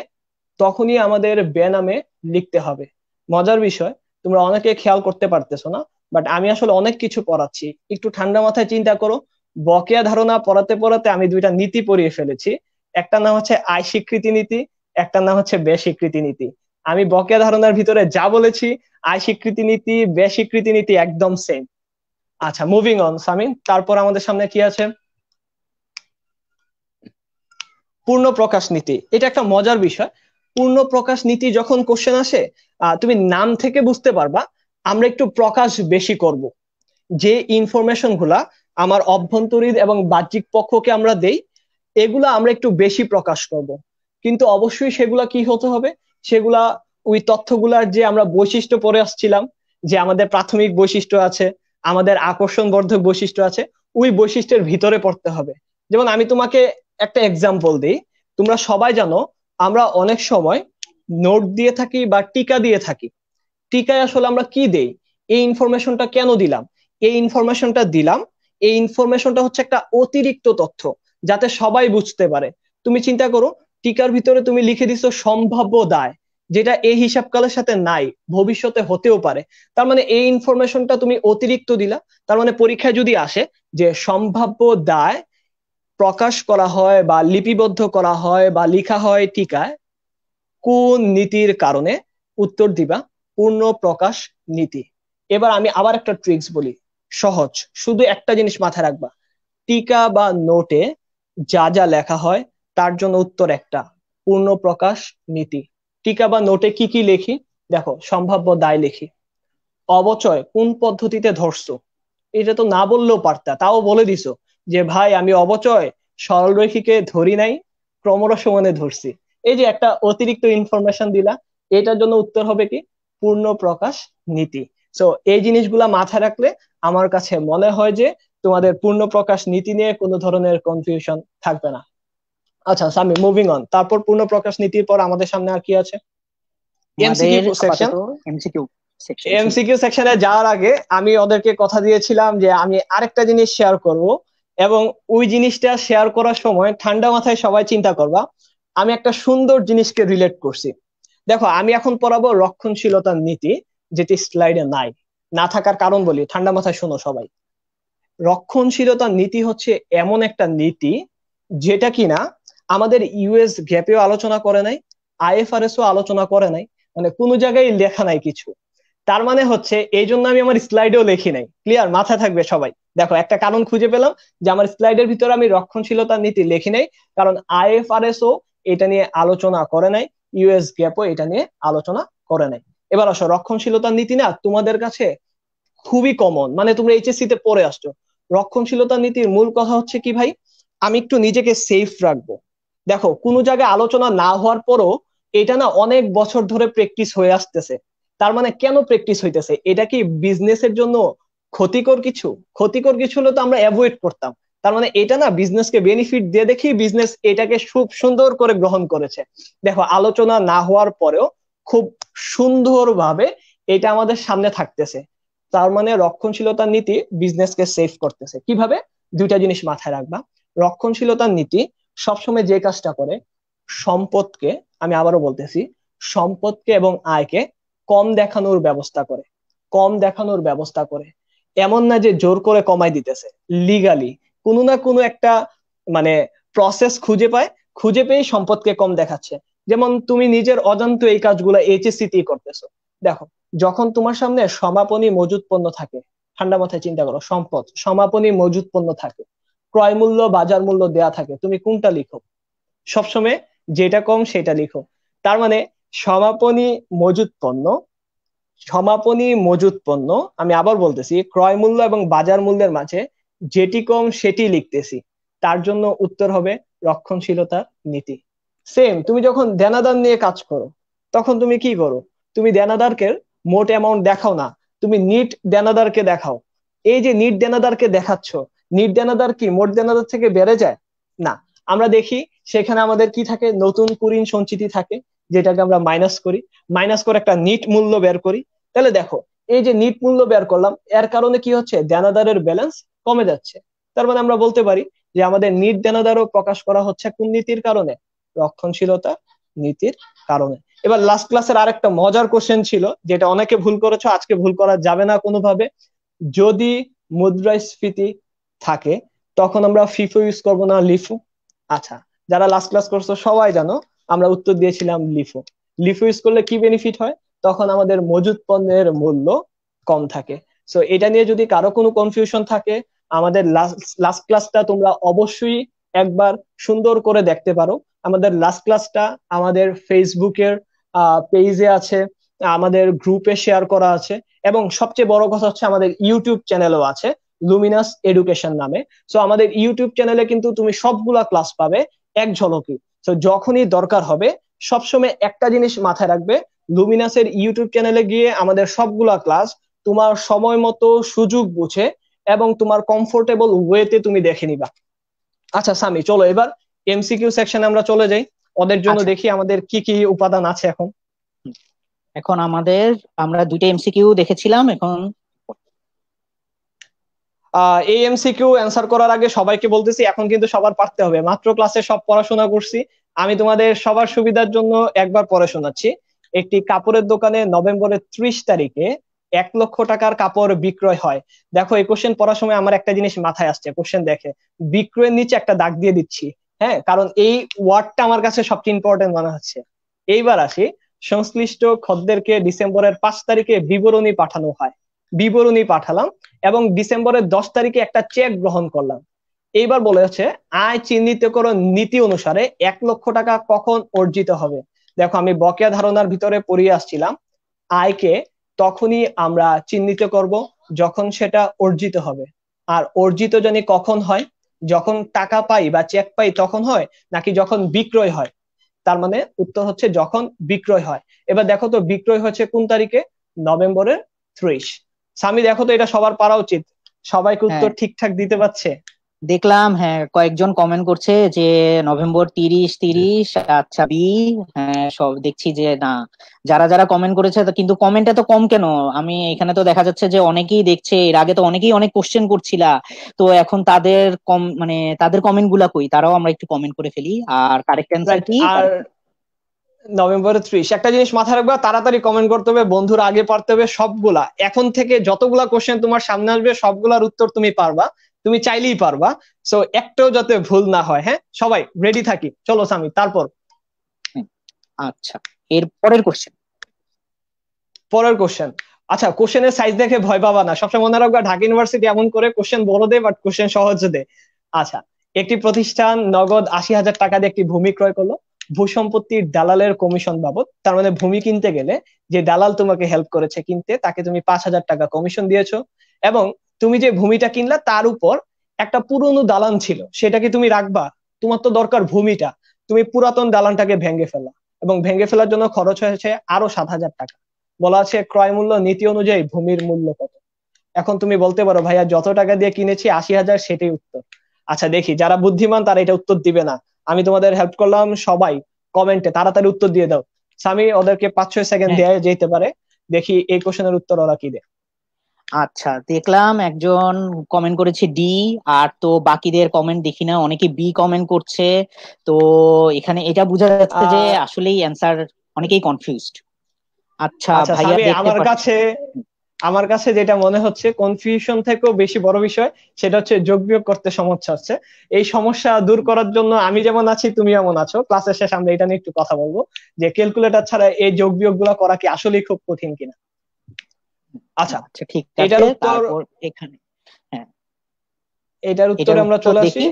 তখনই আমাদের ব্যয় নামে লিখতে হবে। মজার বিষয়, তোমরা অনেকে খেয়াল করতে পারতেছো না, বাট আমি আসলে অনেক কিছু পড়াচ্ছি। একটু ঠান্ডা মাথায় চিন্তা করো, বকেয়া ধারণা পড়াতে পড়াতে আমি দুইটা নীতি পড়িয়ে ফেলেছি। একটা নাম হচ্ছে আয় স্বীকৃতি নীতি, একটা নাম হচ্ছে ব্যয় স্বীকৃতি নীতি। আমি বকেয়া ধারণার ভিতরে যা বলেছি, আয় স্বীকৃতি নীতি, ব্যয় স্বীকৃতি নীতি একদম সেম। আচ্ছা, মুভিং অন সামিন। তারপর আমাদের সামনে কি আছে? পূর্ণ প্রকাশ নীতি। এটা একটা মজার বিষয়। পূর্ণ প্রকাশ নীতি যখন কোশ্চেন আসে, তুমি নাম থেকে বুঝতে পারবা আমরা একটু প্রকাশ বেশি করব। যে ইনফরমেশন গুলা আমার অভ্যন্তরীণ এবং বাহ্যিক পক্ষকে আমরা দেই, এগুলা আমরা একটু বেশি প্রকাশ করব। কিন্তু অবশ্যই সেগুলা কি হতে হবে? সেগুলা ওই তথ্যগুলার যে আমরা বৈশিষ্ট্য পড়ে আসছিলাম, যে আমাদের প্রাথমিক বৈশিষ্ট্য আছে, আমাদের আকর্ষণ বর্ধক বৈশিষ্ট্য আছে, ওই বৈশিষ্ট্যের ভিতরে পড়তে হবে। যেমন আমি তোমাকে একটা এক্সাম্পল দিই। তোমরা সবাই জানো আমরা অনেক সময় নোট দিয়ে থাকি বা টিকা দিয়ে থাকি, টিকায় আসলে আমরা কি দেই, এই ইনফরমেশনটা কেন দিলাম, এই ইনফরমেশনটা দিলাম, এই ইনফরমেশনটা হচ্ছে একটা অতিরিক্ত তথ্য যাতে সবাই বুঝতে পারে। তুমি চিন্তা করো, টিকার ভিতরে তুমি লিখে দিছো সম্ভাব্য দায়, যেটা এই হিসাবকালের সাথে নাই, ভবিষ্যতে হতেও পারে। তার মানে এই ইনফরমেশনটা তুমি অতিরিক্ত দিলা। তার মানে পরীক্ষায় যদি আসে যে সম্ভাব্য দায় প্রকাশ করা হয় বা লিপিবদ্ধ করা হয় বা লেখা হয় টিকায় কোন নীতির কারণে, উত্তর দিবা পূর্ণ প্রকাশ নীতি। এবার আমি আবার একটা ট্রিক্স বলি, সহজ, শুধু একটা জিনিস মাথায় রাখবা, টিকা বা নোটে যা যা লেখা হয় তার জন্য উত্তর একটা, পূর্ণ প্রকাশ নীতি। টিকা বা নোটে কি কি লিখি, দেখো সম্ভাব্য দায় লিখি, অবচয় কোন পদ্ধতিতে ধরছো, এটা তো না বললেও পারতা, তাও বলে দিছো যে ভাই আমি অবচয় সরলরৈখিকে ধরি নাই, ক্রমরসমণে ধরছি। এই যে একটা অতিরিক্ত ইনফরমেশন দিলা, এটার জন্য উত্তর হবে কি, পূর্ণ প্রকাশ নীতি। সো এই জিনিসগুলা মাথায় রাখলে আমার কাছে মনে হয় যে তোমাদের পূর্ণ প্রকাশ নীতি নিয়ে কোনো ধরনের কনফিউশন থাকবে না। আচ্ছা সামি, মুভিং অন, তারপর পূর্ণ প্রকাশ নীতির পর আমাদের সামনে আর কি আছে? এমসিকিউ আমাদের সেকশন। আপাতত এমসিকিউ সেকশন জি। এমসিকিউ সেকশনে যাওয়ার আগে আমি ওদেরকে কথা দিয়েছিলাম যে আমি আরেকটা জিনিস শেয়ার করব, এবং ওই জিনিসটা শেয়ার করার সময় ঠান্ডা মাথায় সবাই চিন্তা করবা। আমি একটা সুন্দর জিনিসকে রিলেট করছি। দেখো আমি এখন পড়াবো রক্ষণশীলতার নীতি, যেটি স্লাইডে নাই। না থাকার কারণ বলি, ঠান্ডা মাথায় শোনো সবাই। রক্ষণশীলতার নীতি হচ্ছে এমন একটা নীতি যেটা কিনা আমাদের ইউএস গ্যাপেও আলোচনা করে নাই, আইএফআরএস ও আলোচনা করে নাই, মানে কোনো জায়গায় লেখা নাই কিছু। তার মানে হচ্ছে এই জন্য আমি আমার স্লাইডেও লিখি নাই। ক্লিয়ার, মাথায় থাকবে সবাই। দেখো একটা কারণ খুঁজে পেলাম যে আমার স্লাইডের ভিতরে আমি রক্ষণশীলতার নীতি লিখি নাই, কারণ আইএফআরএস ও এটা নিয়ে আলোচনা করে নাই, ইউএস গ্যাপও এটা নিয়ে আলোচনা করে নাই। এবার আসো, রক্ষণশীলতার নীতি না তোমাদের কাছে খুবই কমন, মানে তোমরা এইচএসসি তে পড়ে আসছো। রক্ষণশীলতা নীতির মূল কথা হচ্ছে কি ভাই, আমি একটু নিজেকে সেফ রাখবো। দেখো কোনো জায়গায় আলোচনা না হওয়ার পরও এটা না অনেক বছর ধরে প্র্যাকটিস হয়ে আসতেছে। তার মানে কেন প্র্যাকটিস হইতেছে, এটা কি বিজনেসের জন্য ক্ষতিকর কিছু? ক্ষতিকর কিছু হলে তো আমরা অ্যাভয়েড করতাম। তার মানে এটা না বিজনেসকে বেনিফিট দিয়ে দেখি বিজনেস এটাকে খুব সুন্দর করে গ্রহণ করেছে। দেখো আলোচনা না হওয়ার পরেও খুব সুন্দরভাবে এটা আমাদের সামনে থাকতেছে। তার মানে রক্ষণশীলতার নীতি বিজনেসকে সেভ করতেছে কিভাবে? দুইটা জিনিস মাথায় রাখবা। রক্ষণশীলতার নীতি সবসময় যে কাজটা করে, সম্পদকে, আমি আবারও বলতেছি, সম্পদকে এবং আয়কে কম দেখানোর ব্যবস্থা করে। কম দেখানোর ব্যবস্থা করে, এমন না যে জোর করে কমাই দিতেছে, লিগালি কোনো না কোনো একটা মানে প্রসেস খুঁজে পায়, খুঁজে পেয়ে সম্পদকে কম দেখাচ্ছে। যেমন তুমি নিজের অজান্তে এই কাজগুলো এইচএসসি তেই করতেছো। দেখো যখন তোমার সামনে সমাপনী মজুত পণ্য থাকে, ঠান্ডা মাথায় চিন্তা করো, সম্পদ সমাপনী মজুত পণ্য থাকে, ক্রয় মূল্য বাজার মূল্য দেয়া থাকে, তুমি কোনটা লিখো? সবসময় যেটা কম সেটা লিখো। তার মানে সমাপনী মজুত পণ্য, সমাপনী মজুত পণ্য, আমি আবার বলতেছি, ক্রয় মূল্য এবং বাজার মূল্যের মাঝে যেটি কম সেটি লিখতেছি। তার জন্য উত্তর হবে রক্ষণশীলতার নীতি। সেম তুমি যখন দেনাদার নিয়ে কাজ করো, তখন তুমি কি করো? তুমি দেনাদারকে মোট অ্যামাউন্ট দেখাও না, তুমি নিট দেনাদারকে দেখাও। এই যে নিট দেনাদারকে দেখাচ্ছ, নিট দেনাদার কি মোট দেনাদার থেকে বেড়ে যায়? না। আমরা দেখি সেখানে আমাদের কি থাকে, নতুন কুঋণ সঞ্চিতি থাকে, যেটাকে আমরা মাইনাস করি, মাইনাস করে একটা নিট মূল্য বের করি। তাহলে দেখো এই যে নিট মূল্য বের করলাম, এর কারণে কি হচ্ছে, দেনাদারের ব্যালেন্স কমে যাচ্ছে। তার মানে আমরা বলতে পারি যে আমাদের নিট দেনাদারও প্রকাশ করা হচ্ছে কোন নীতির কারণে? রক্ষণশীলতা নীতির কারণে। এবার লাস্ট ক্লাসের আরেকটা মজার কোশ্চেন ছিল, যেটা অনেকে ভুল করেছো, আজকে ভুল করা যাবে না কোনোভাবে। যদি মুদ্রাস্ফীতি থাকে তখন আমরা ফিফো ইউজ করবো না লিফো? আচ্ছা, যারা লাস্ট ক্লাস করছো সবাই জানো আমরা উত্তর দিয়েছিলাম লিফো। লিফো ইউজ করলে কি বেনিফিট হয়? তখন আমাদের মজুত পণ্যের মূল্য কম থাকে। সো এটা নিয়ে যদি কারো কোনো কনফিউশন থাকে, আমাদের লাস্ট ক্লাসটা তোমরা অবশ্যই একবার সুন্দর করে দেখতে পারো। আমাদের লাস্ট ক্লাসটা আমাদের ফেসবুকের পেজে আছে, আমাদের গ্রুপে শেয়ার করা আছে, এবং সবচেয়ে বড় কথা হচ্ছে আমাদের ইউটিউব চ্যানেলও আছে, লুমিনাস এডুকেশন নামে। সো আমাদের ইউটিউব চ্যানেলে কিন্তু তুমি সবগুলা ক্লাস পাবে এক ঝলকে। তো যখনই দরকার হবে সবসময় একটা জিনিস মাথায় রাখবে, লুমিনাসের ইউটিউব চ্যানেলে গিয়ে আমাদের সবগুলা ক্লাস তোমার সময় মতো সুযোগ বুঝে এবং তোমার কমফোর্টেবল ওয়েতে তুমি দেখে নিবা। আচ্ছা সামি, চলো এবার এমসিকিউ সেকশনে আমরা চলে যাই। ওদের জন্য আচ্ছা দেখি আমাদের কি কি উপাদান আছে এখন। এখন আমরা দুইটা এমসিকিউ দেখেছিলাম এখন। এই এমসিকিউ অ্যান্সার করার আগে সবাইকে বলতেছি, এখন কিন্তু সবার পারতে হবে, মাত্র ক্লাসে সব পড়াশোনা করছি। আমি তোমাদের সবার সুবিধার জন্য একবার পড়ে শোনাচ্ছি। একটি কাপড়ের দোকানে নভেম্বরের 30 তারিখে 1 লক্ষ টাকার কাপড় বিক্রয় হয়। দেখো, এই কোশ্চেন পড়ার সময় আমার একটা জিনিস মাথায় আসছে, কোশ্চেন দেখে বিক্রয়ের নিচে একটা দাগ দিয়ে দিচ্ছি। হ্যাঁ, কারণ এই ওয়ার্ডটা আমার কাছে সবচেয়ে ইম্পর্টেন্ট মনে হচ্ছে। এইবার আসি, সংশ্লিষ্ট খদ্দেরকে ডিসেম্বরের 5 তারিখে বিবরণী পাঠানো হয়। বিবরণী পাঠালাম এবং ডিসেম্বরের 10 তারিখে একটা চেক গ্রহণ করলাম। এইবার বলে হচ্ছে আয় চিহ্নিতকরণ নীতি অনুসারে 1 লক্ষ টাকা কখন অর্জিত হবে। দেখো, আমি বকেয়া ধারণার ভিতরে পড়িয়ে আসছিলাম, আয়কে তখনই আমরা চিহ্নিত করব যখন সেটা অর্জিত হবে। আর অর্জিত জানি কখন হয়, যখন টাকা পাই বা চেক পাই তখন হয়, নাকি যখন বিক্রয় হয়। তার মানে উত্তর হচ্ছে যখন বিক্রয় হয়। এবার দেখো তো বিক্রয় হচ্ছে কোন তারিখে, নভেম্বরের 30। স্বামী, দেখো তো এটা সবার পারা উচিত, সবাইকে হ্যাঁ, উত্তর ঠিকঠাক দিতে পারছে। দেখলাম, হ্যাঁ কয়েকজন কমেন্ট করছে যে নভেম্বর 30 আচ্ছা বি। হ্যাঁ, সব দেখছি যে না, যারা যারা কমেন্ট করেছে কিন্তু কমেন্ট এত কম কেন? আমি এখানে তো দেখা যাচ্ছে যে অনেকেই দেখছে, এর আগে তো অনেকেই অনেক কোশ্চেন করছিলা। তো এখন তাদের তাদের কমেন্ট গুলা কই, তারাও আমরা একটু কমেন্ট করে ফেলি। আর কারেক্ট অ্যান্সার রাইট। কি? আর নভেম্বরের 30, একটা জিনিস মাথায় রাখবা, তাড়াতাড়ি কমেন্ট করতে হবে, বন্ধুরা আগে পারতে হবে সবগুলা। এখন থেকে যতগুলা কোশ্চেন তোমার সামনে আসবে সবগুলার উত্তর তুমি পারবা, তুমি চাইলেই পারবা। সো একটাও যাতে ভুল না হয়। হ্যাঁ, সবাই রেডি থাকি, চলো স্বামী তারপর। আচ্ছা, এর পরের কোশ্চেন। পরের কোশ্চেন। আচ্ছা, কোশ্চেনের সাইজ দেখে ভয় পাবা না, সবসময় মনে রাখবা ঢাকা ইউনিভার্সিটি এমন করে কোশ্চেন বড় দেয় বাট কোশ্চেন সহজ দেয়। আচ্ছা, একটি প্রতিষ্ঠান নগদ 80,000 টাকা দিয়ে একটি ভূমি ক্রয় করলো ভূসম্পত্তির দালালের কমিশন বাবদ। তার মানে ভূমি কিনতে গেলে যে দালাল তোমাকে হেল্প করেছে কিনতে, তাকে তুমি 5,000 টাকা কমিশন দিয়েছো। এবং তুমি যে ভূমিটা কিনলা তার উপর একটা পুরনো দালান ছিল, সেটা কি তুমি রাখবা? তোমার তো দরকার ভূমিটা। তুমি পুরাতন দালানটাকে ভেঙে ফেলা, এবং ভেঙে ফেলার জন্য খরচ হয়েছে আরো 7,000 টাকা। বলা আছে ক্রয় মূল্য নীতি অনুযায়ী ভূমির মূল্য কত। এখন তুমি বলতে পারো ভাইয়া যত টাকা দিয়ে কিনেছি 80,000, সেটাই উত্তর। আচ্ছা দেখি, যারা বুদ্ধিমান তারা এটা উত্তর দিবে না। আমি তোমাদের হেল্প করলাম, সবাই কমেন্টে তাড়াতাড়ি উত্তর দিয়ে দাও। স্বামী, ওদেরকে 5-6 সেকেন্ড হ্যাঁ, দেয়া যেতে পারে, দেখি এই কোশ্চেনের উত্তর ওরা কি দেয়। আচ্ছা দেখলাম একজন কমেন্ট করেছে ডি। আর তো বাকিদের কমেন্ট দেখি না, অনেকে বি কমেন্ট করছে। তো এখানে এটা বোঝা যাচ্ছে যে আহ আসলেই অ্যান্সার অনেকেই কনফিউজড। আচ্ছা আচ্ছা ভাইয়া স্বামী, দেখতে পাচ্ছি। আমার কাছে যেটা মনে হচ্ছে কনফিউশন থেকেও বেশি বড় বিষয়, সেটা হচ্ছে যোগ বিয়োগ করতে সমস্যা হচ্ছে। এই সমস্যা দূর করার জন্য আমি যেমন আছি তুমি এমন আছো, ক্লাসের শেষে আমরা এটা নিয়ে একটু কথা বলবো যে ক্যালকুলেটর ছাড়া এই যোগ বিয়োগ গুলা করা কি আসলেই খুব কঠিন কিনা। আচ্ছা, আচ্ছা ঠিক এটার আছে, উত্তর তারপর এখানে হ্যাঁ, এটার এটার উত্তরে আমরা উত্তর চলে আসি। দেখি।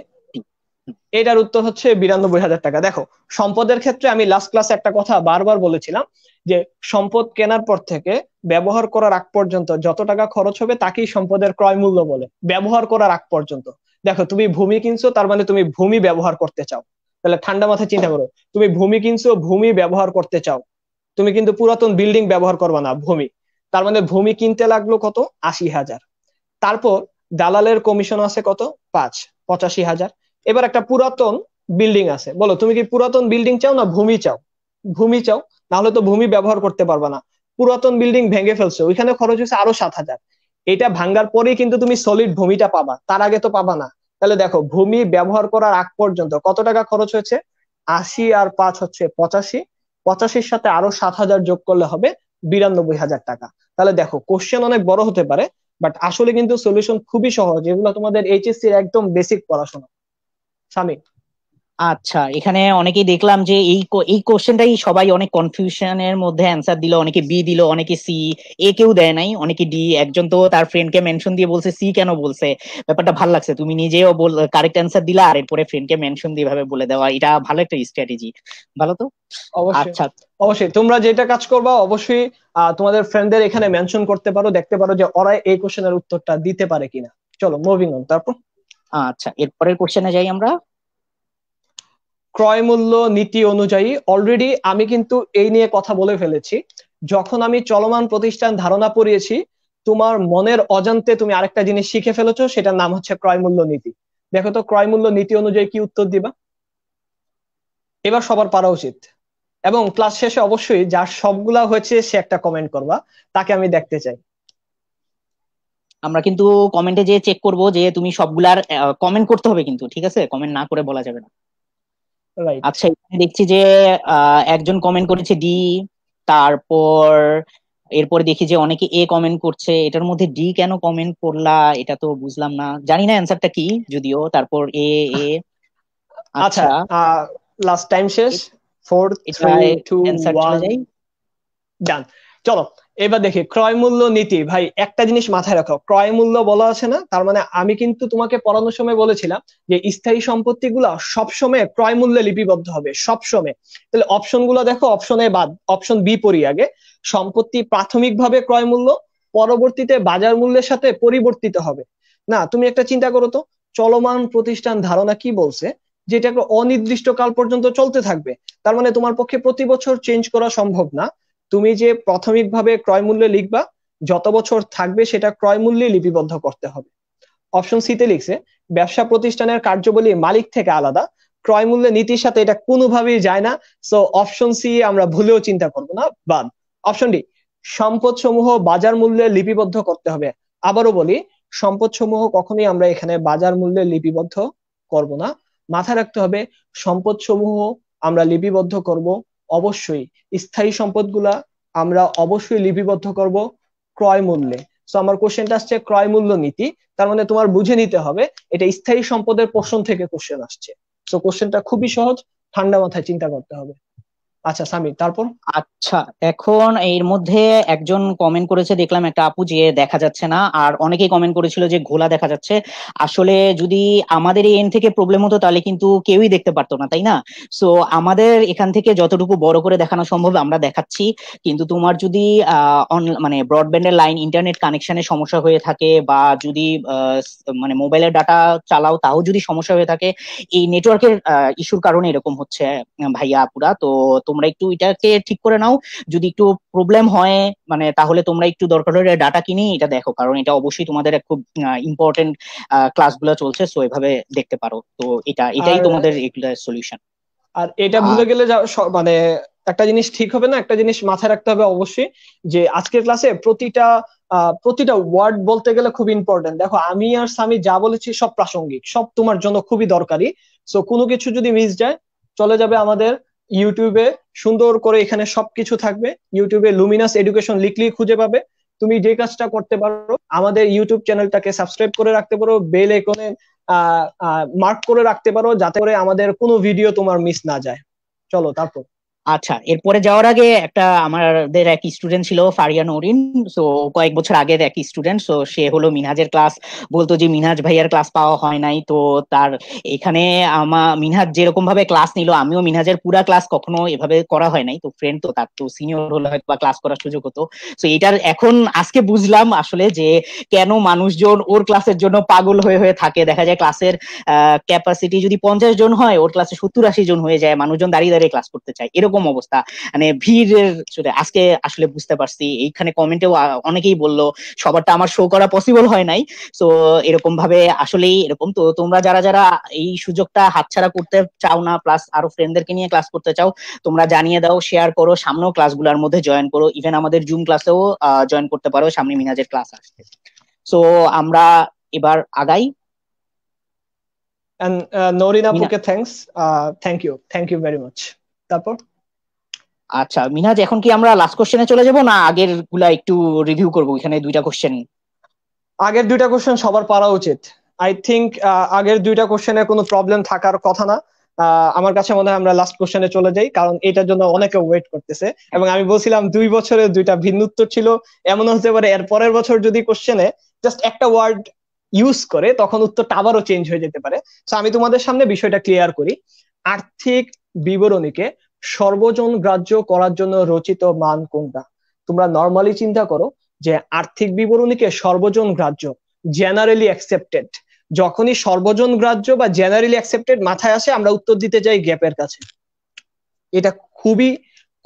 এটার উত্তর হচ্ছে 92,000 টাকা। দেখো, সম্পদের ক্ষেত্রে আমি লাস্ট ক্লাসে একটা কথা বারবার বলেছিলাম যে সম্পদ কেনার পর থেকে ব্যবহার করার আগ পর্যন্ত যত টাকা খরচ হবে তাকেই সম্পদের ক্রয় মূল্য বলে, ব্যবহার করার আগ পর্যন্ত। দেখো, তুমি ভূমি কিনছো, তার মানে তুমি ভূমি ব্যবহার করতে চাও। তাহলে ঠান্ডা মাথায় চিন্তা করো, তুমি ভূমি কিনছো, ভূমি ব্যবহার করতে চাও। তুমি কিন্তু পুরাতন বিল্ডিং ব্যবহার করবে না, ভূমি। তার মানে ভূমি কিনতে লাগলো কত, 80,000। তারপর দালালের কমিশন আছে কত, 85,000। এবার একটা পুরাতন বিল্ডিং আছে, বলো তুমি কি পুরাতন বিল্ডিং চাও না ভূমি চাও? ভূমি চাও, নাহলে তো ভূমি ব্যবহার করতে পারবা না। পুরাতন বিল্ডিং ভেঙে ফেলছো, ওইখানে খরচ হচ্ছে আরো 7,000। এটা ভাঙ্গার পরেই কিন্তু তুমি সলিড ভূমিটা পাবা, তার আগে তো পাবা না। তাহলে দেখো, ভূমি ব্যবহার করার আগ পর্যন্ত কত টাকা খরচ হয়েছে, 80 আর 5 হচ্ছে 85। 85-র সাথে আরো 7,000 যোগ করলে হবে 92,000 টাকা। তাহলে দেখো, কোশ্চেন অনেক বড় হতে পারে বাট আসলে কিন্তু সলিউশন খুবই সহজ, এগুলো তোমাদের এইচএসসি এর একদম বেসিক পড়াশোনা। স্বামী, আচ্ছা, এখানে অনেকেই দেখলাম যে এই কোশ্চেনটাই সবাই অনেক কনফিউশনের মধ্যে অ্যান্সার দিল, অনেকে বি দিল, অনেকে সি। এ কেউ দেয় নাই, অনেকে ডি। একজন তো তার ফ্রেন্ডকে মেনশন দিয়ে বলছে সি কেন বলছে। ব্যাপারটা ভালো লাগছে, তুমি নিজেও কারেক্ট অ্যান্সার দিলা আর এরপরে ফ্রেন্ডকে মেনশন দিয়ে ভাবে বলে দেওয়া, এটা ভালো একটা স্ট্র্যাটেজি। ভালো তো। অবশ্যই আচ্ছা। অবশ্যই তোমরা যেটা কাজ করবা অবশ্যই তোমাদের ফ্রেন্ডদের এখানে মেনশন করতে পারো, দেখতে পারো যে ওরা এই কোশ্চেনের উত্তরটা দিতে পারে কিনা। চলো মুভিং অন তারপর। আচ্ছা, এরপরের কোশ্চেনে যাই আমরা। ক্রয় মূল্য নীতি অনুযায়ী, অলরেডি আমি কিন্তু এই নিয়ে কথা বলে ফেলেছি যখন আমি চলমান প্রতিষ্ঠান ধারণা পড়িয়েছি। তোমার মনের অজান্তে তুমি আরেকটা জিনিস শিখে ফেলেছো, সেটার নাম হচ্ছে ক্রয় মূল্য নীতি। দেখো তো ক্রয় মূল্য নীতি অনুযায়ী কি উত্তর দিবা, এবার সবার পারা উচিত। এবং ক্লাস শেষে অবশ্যই যার সবগুলা হয়েছে সে একটা কমেন্ট করবা, তাকে আমি দেখতে চাই। আমরা কিন্তু কমেন্টে যে চেক করব যে তুমি সবগুলার কমেন্ট করতে হবে কিন্তু, ঠিক আছে? কমেন্ট না করে বলা যাবে না। রাইট। আচ্ছা, এখানে দেখছি যে একজন কমেন্ট করেছে ডি, তারপর এরপরে দেখি যে অনেকে এ কমেন্ট করছে। এটার মধ্যে ডি কেন কমেন্ট করলা এটা তো বুঝলাম না, জানি না অ্যান্সারটা কি যদিও। তারপর এ এ আচ্ছা, আচ্ছা, লাস্ট টাইম শেষ। 4 এটা 3 2 অ্যান্সার চলে 1 যাই। ডান। চলো এবার দেখি ক্রয় মূল্য নীতি। ভাই একটা জিনিস মাথায় রাখো, ক্রয় মূল্য বলা আছে না, তার মানে আমি কিন্তু তোমাকে পড়ানোর সময় বলেছিলাম যে স্থায়ী সম্পত্তিগুলো সবসময় ক্রয় মূল্যে লিপিবদ্ধ হবে সবসময়। তাহলে অপশন গুলো দেখো, অপশনে বাদ, অপশন বি পড়ি আগে। সম্পত্তি প্রাথমিকভাবে ক্রয় মূল্য, পরবর্তীতে বাজার মূল্যের সাথে পরিবর্তিত হবে। না, তুমি একটা চিন্তা করো তো, চলমান প্রতিষ্ঠান ধারণা কি বলছে, যেটা একটা অনির্দিষ্ট কাল পর্যন্ত চলতে থাকবে। তার মানে তোমার পক্ষে প্রতি বছর চেঞ্জ করা সম্ভব না। তুমি যে প্রাথমিকভাবে ক্রয় মূল্যে লিখবা, যত বছর থাকবে সেটা ক্রয় মূল্যে লিপিবদ্ধ করতে হবে। অপশন সি তে লিখছে ব্যবসা প্রতিষ্ঠানের কার্যাবলী মালিক থেকে আলাদা, ক্রয় মূল্যের নীতির সাথে এটা কোনোভাবেই যায় না। সো অপশন সি আমরা ভুলেও চিন্তা করবো না, বাদ। অপশন ডি, সম্পদ সমূহ বাজার মূল্যে লিপিবদ্ধ করতে হবে। আবারও বলি, সম্পদ সমূহ কখনোই আমরা এখানে বাজার মূল্যে লিপিবদ্ধ করব না। মাথায় রাখতে হবে সম্পদ সমূহ আমরা লিপিবদ্ধ করব অবশ্যই, স্থায়ী সম্পদগুলা আমরা অবশ্যই লিপিবদ্ধ করব ক্রয় মূল্যে। সো আমার কোশ্চেনটা আসছে ক্রয় মূল্য নীতি, তার মানে তোমার বুঝে নিতে হবে এটা স্থায়ী সম্পদের পোর্শন থেকে কোশ্চেন আসছে। তো কোশ্চেনটা খুবই সহজ, ঠান্ডা মাথায় চিন্তা করতে হবে। আচ্ছা সামি, তারপর? আচ্ছা, এখন এর মধ্যে একজন কমেন্ট করেছে দেখলাম, একটা আপু, যে দেখা যাচ্ছে না। আর অনেকেই কমেন্ট করেছিল যে ঘোলা দেখা যাচ্ছে। আসলে যদি আমাদের এই এন্ড থেকে প্রবলেম হতো তাহলে কিন্তু কেউই দেখতে পারতো না, তাই না? সো আমাদের এখান থেকে যতটুকু বড় করে দেখানো সম্ভব আমরা দেখাচ্ছি। কিন্তু তোমার যদি মানে ব্রডব্যান্ডের লাইন, ইন্টারনেট কানেকশনের সমস্যা হয়ে থাকে, বা যদি মানে মোবাইলের ডাটা চালাও তাও যদি সমস্যা হয়ে থাকে, এই নেটওয়ার্কের ইস্যুর কারণে এরকম হচ্ছে ভাইয়া আপুরা। তো তোমরা একটু এটাকে ঠিক করে নাও। যদি একটু প্রবলেম হয় মানে, তাহলে তোমরা একটু দরকার হলে ডাটা কিনে এটা দেখো, কারণ এটা অবশ্যই তোমাদের খুব ইম্পর্টেন্ট ক্লাসগুলো চলছে, সো এভাবে দেখতে পারো। তো এটাই আর তোমাদের এগুলা সলিউশন। আর এটা ভুলে আর গেলে মানে একটা জিনিস ঠিক হবে না, একটা জিনিস মাথায় রাখতে হবে অবশ্যই, যে আজকের ক্লাসে প্রতিটা ওয়ার্ড বলতে গেলে খুব ইম্পর্টেন্ট। দেখো আমি আর সামি যা বলেছি সব প্রাসঙ্গিক, সব তোমার জন্য খুবই দরকারি। সো কোনো কিছু যদি মিস যায়, চলে যাবে আমাদের ইউটিউবে, সুন্দর করে এখানে সবকিছু থাকবে। ইউটিউবে লুমিনাস এডুকেশন লিখলেই খুঁজে পাবে। তুমি যে কাজটা করতে পারো, আমাদের ইউটিউব চ্যানেলটাকে সাবস্ক্রাইব করে রাখতে পারো, বেল আইকনে মার্ক করে রাখতে পারো, যাতে করে আমাদের কোনো ভিডিও তোমার মিস না যায়। চলো তারপর। আচ্ছা, এরপরে যাওয়ার আগে একটা, আমাদের এক স্টুডেন্ট ছিল ফারিয়া নরিন। সো কয়েক বছর আগের এক স্টুডেন্ট। সো সে হলো মিনহাজের ক্লাস, বলতো যে মিনহাজ ভাইয়ার ক্লাস পাওয়া হয় নাই। তো তার এখানে মিনহাজ যেরকম ভাবে ক্লাস নিল, আমিও মিনহাজের পুরা ক্লাস কখনো এভাবে করা হয় নাই। তো ফ্রেন্ড, তো তার তো সিনিয়র হলে হয়তো বা ক্লাস করার সুযোগ হতো। তো এটার এখন আজকে বুঝলাম আসলে যে কেন মানুষজন ওর ক্লাসের জন্য পাগল হয়ে হয়ে থাকে। দেখা যায় ক্লাসের ক্যাপাসিটি যদি 50 জন হয়, ওর ক্লাসে 70-80 জন হয়ে যায়, মানুষজন দাঁড়িয়ে দাঁড়িয়ে ক্লাস করতে চায়, এরকম অবস্থা। মানে ভিড়ের চলে আজকে আসলে বুঝতে পারছি। এইখানে কমেন্টেও অনেকেই বললো সবারটা আমার শো করা পসিবল হয় নাই। তো এরকম ভাবে আসলেই এরকম। তো তোমরা যারা যারা এই সুযোগটা হাতছাড়া করতে চাও না, প্লাস আরো ফ্রেন্ডদেরকে নিয়ে ক্লাস করতে চাও, তোমরা জানিয়ে দাও, শেয়ার করো, সামনেও ক্লাসগুলোর মধ্যে জয়েন করো। ইভেন আমাদের জুম ক্লাসেও জয়েন করতে পারো, সামনে মিনাজের ক্লাস আসছে। সো আমরা এবার আগাই। এন্ড নরিন মিনা, আপুকে thanks, thank you very much. তারপর? আচ্ছা মিনাজ, এখন কি আমরা লাস্ট কোশ্চেনে চলে যাব, না আগের গুলা একটু রিভিউ করবো? এখানে দুইটা কোশ্চেন। আগের দুইটা কোশ্চেন সবার পারা উচিত। আই থিংক আগের দুইটা কোশ্চেনে কোনো প্রবলেম থাকার কথা না। আমার কাছে মনে হয় আমরা লাস্ট কোশ্চেনে চলে যাই, কারণ এটার জন্য অনেকে ওয়েট করতেছে। এবং আমি বলছিলাম 2 বছরে দুইটা ভিন্ন উত্তর ছিল, এমন হতে পারে এর পরের বছর যদি কোশ্চেনে জাস্ট একটা ওয়ার্ড ইউজ করে, তখন উত্তরটা আবারও চেঞ্জ হয়ে যেতে পারে। তো আমি তোমাদের সামনে বিষয়টা ক্লিয়ার করি। আর্থিক বিবরণীকে সর্বজন গ্রাহ্য করার জন্য রচিত মান কোনটা? তোমরা নর্মালি চিন্তা করো যে আর্থিক বিবরণীকে সর্বজন গ্রাহ্য, জেনারেলি অ্যাকসেপ্টেড, যখনই সর্বজন গ্রাহ্য বা জেনারেলি অ্যাকসেপ্টেড মাথায় আসে, আমরা উত্তর দিতে যাই গ্যাপের কাছে। এটা খুবই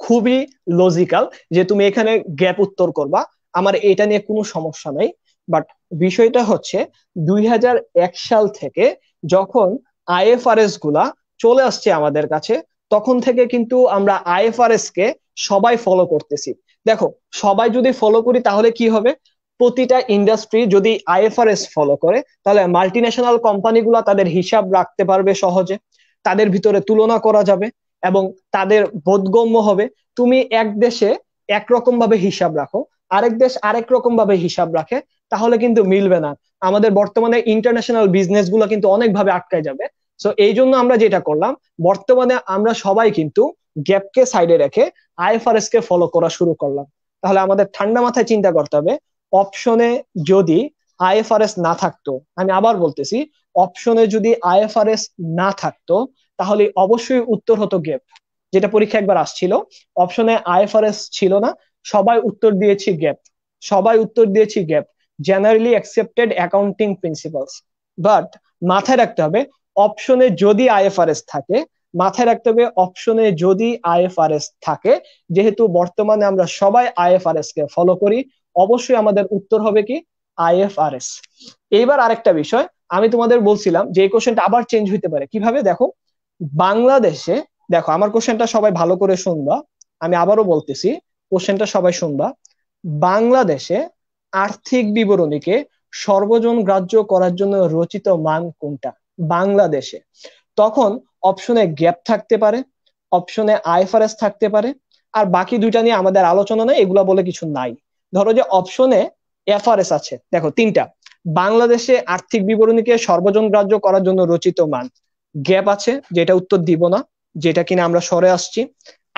খুবই লজিক্যাল যে তুমি এখানে গ্যাপ উত্তর করবা, আমার এটা নিয়ে কোনো সমস্যা নাই। বাট বিষয়টা হচ্ছে 2001 সাল থেকে যখন আইএফআরএস গুলা চলে আসছে আমাদের কাছে, তখন থেকে কিন্তু আমরা আইএফআরএস কে সবাই ফলো করতেছি। দেখো, সবাই যদি ফলো করি তাহলে কি হবে, প্রতিটা ইন্ডাস্ট্রি যদি আইএফআরএস ফলো করে তাহলে মাল্টিন্যাশনাল কোম্পানিগুলো তাদের হিসাব রাখতে পারবে সহজে, তাদের ভিতরে তুলনা করা যাবে এবং তাদের বোধগম্য হবে। তুমি এক দেশে একরকম ভাবে হিসাব রাখো, আরেক দেশ আরেক রকম ভাবে হিসাব রাখে, তাহলে কিন্তু মিলবে না। আমাদের বর্তমানে ইন্টারন্যাশনাল বিজনেস গুলো কিন্তু অনেকভাবে আটকায় যাবে। সো এই জন্য আমরা যেটা করলাম, বর্তমানে আমরা সবাই কিন্তু গ্যাপকে সাইডে রেখে আইএফআরএস কে ফলো করা শুরু করলাম। তাহলে আমাদের ঠান্ডা মাথায় চিন্তা করতে হবে, অপশনে যদি আইএফআরএস না থাকতো, আমি আবার বলতেছি, অপশনে যদি আইএফআরএস না থাকতো তাহলে অবশ্যই উত্তর হতো গ্যাপ, যেটা পরীক্ষা একবার আসছিল। অপশনে আইএফআরএস ছিল না, সবাই উত্তর দিয়েছি গ্যাপ, সবাই উত্তর দিয়েছি gap, generally accepted accounting principles. But মাথায় রাখতে হবে, অপশনে যদি আইএফআরএস থাকে, মাথায় রাখতে হবে অপশনে যদি আইএফআরএস থাকে, যেহেতু বর্তমানে আমরা সবাই আইএফআরএস কে ফলো করি, অবশ্যই আমাদের উত্তর হবে কি আইএফআরএস। এইবার আরেকটা বিষয়, আমি তোমাদের বলছিলাম যে এই কোশ্চেনটা আবার চেঞ্জ হইতে পারে কিভাবে। দেখো, বাংলাদেশে, দেখো আমার কোশ্চেনটা সবাই ভালো করে শুনবা, আমি আবারও বলতেছি, কোশ্চেনটা সবাই শুনবা। বাংলাদেশে আর্থিক বিবরণীকে সর্বজন গ্রাহ্য করার জন্য রচিত মান কোনটা বাংলাদেশে? তখন অপশনে গ্যাপ থাকতে পারে, অপশনে আইএফআরএস থাকতে পারে, আর বাকি দুইটা নিয়ে আমাদের আলোচনা নেই, এগুলা বলে কিছু নাই। ধরো যে অপশনে এফআরএস আছে, দেখো তিনটা, বাংলাদেশে আর্থিক বিবরণীকে সর্বজন গ্রাহ্য করার জন্য রচিত মান, গ্যাপ আছে যেটা উত্তর দিব না, যেটা কিনা আমরা সরে আসছি,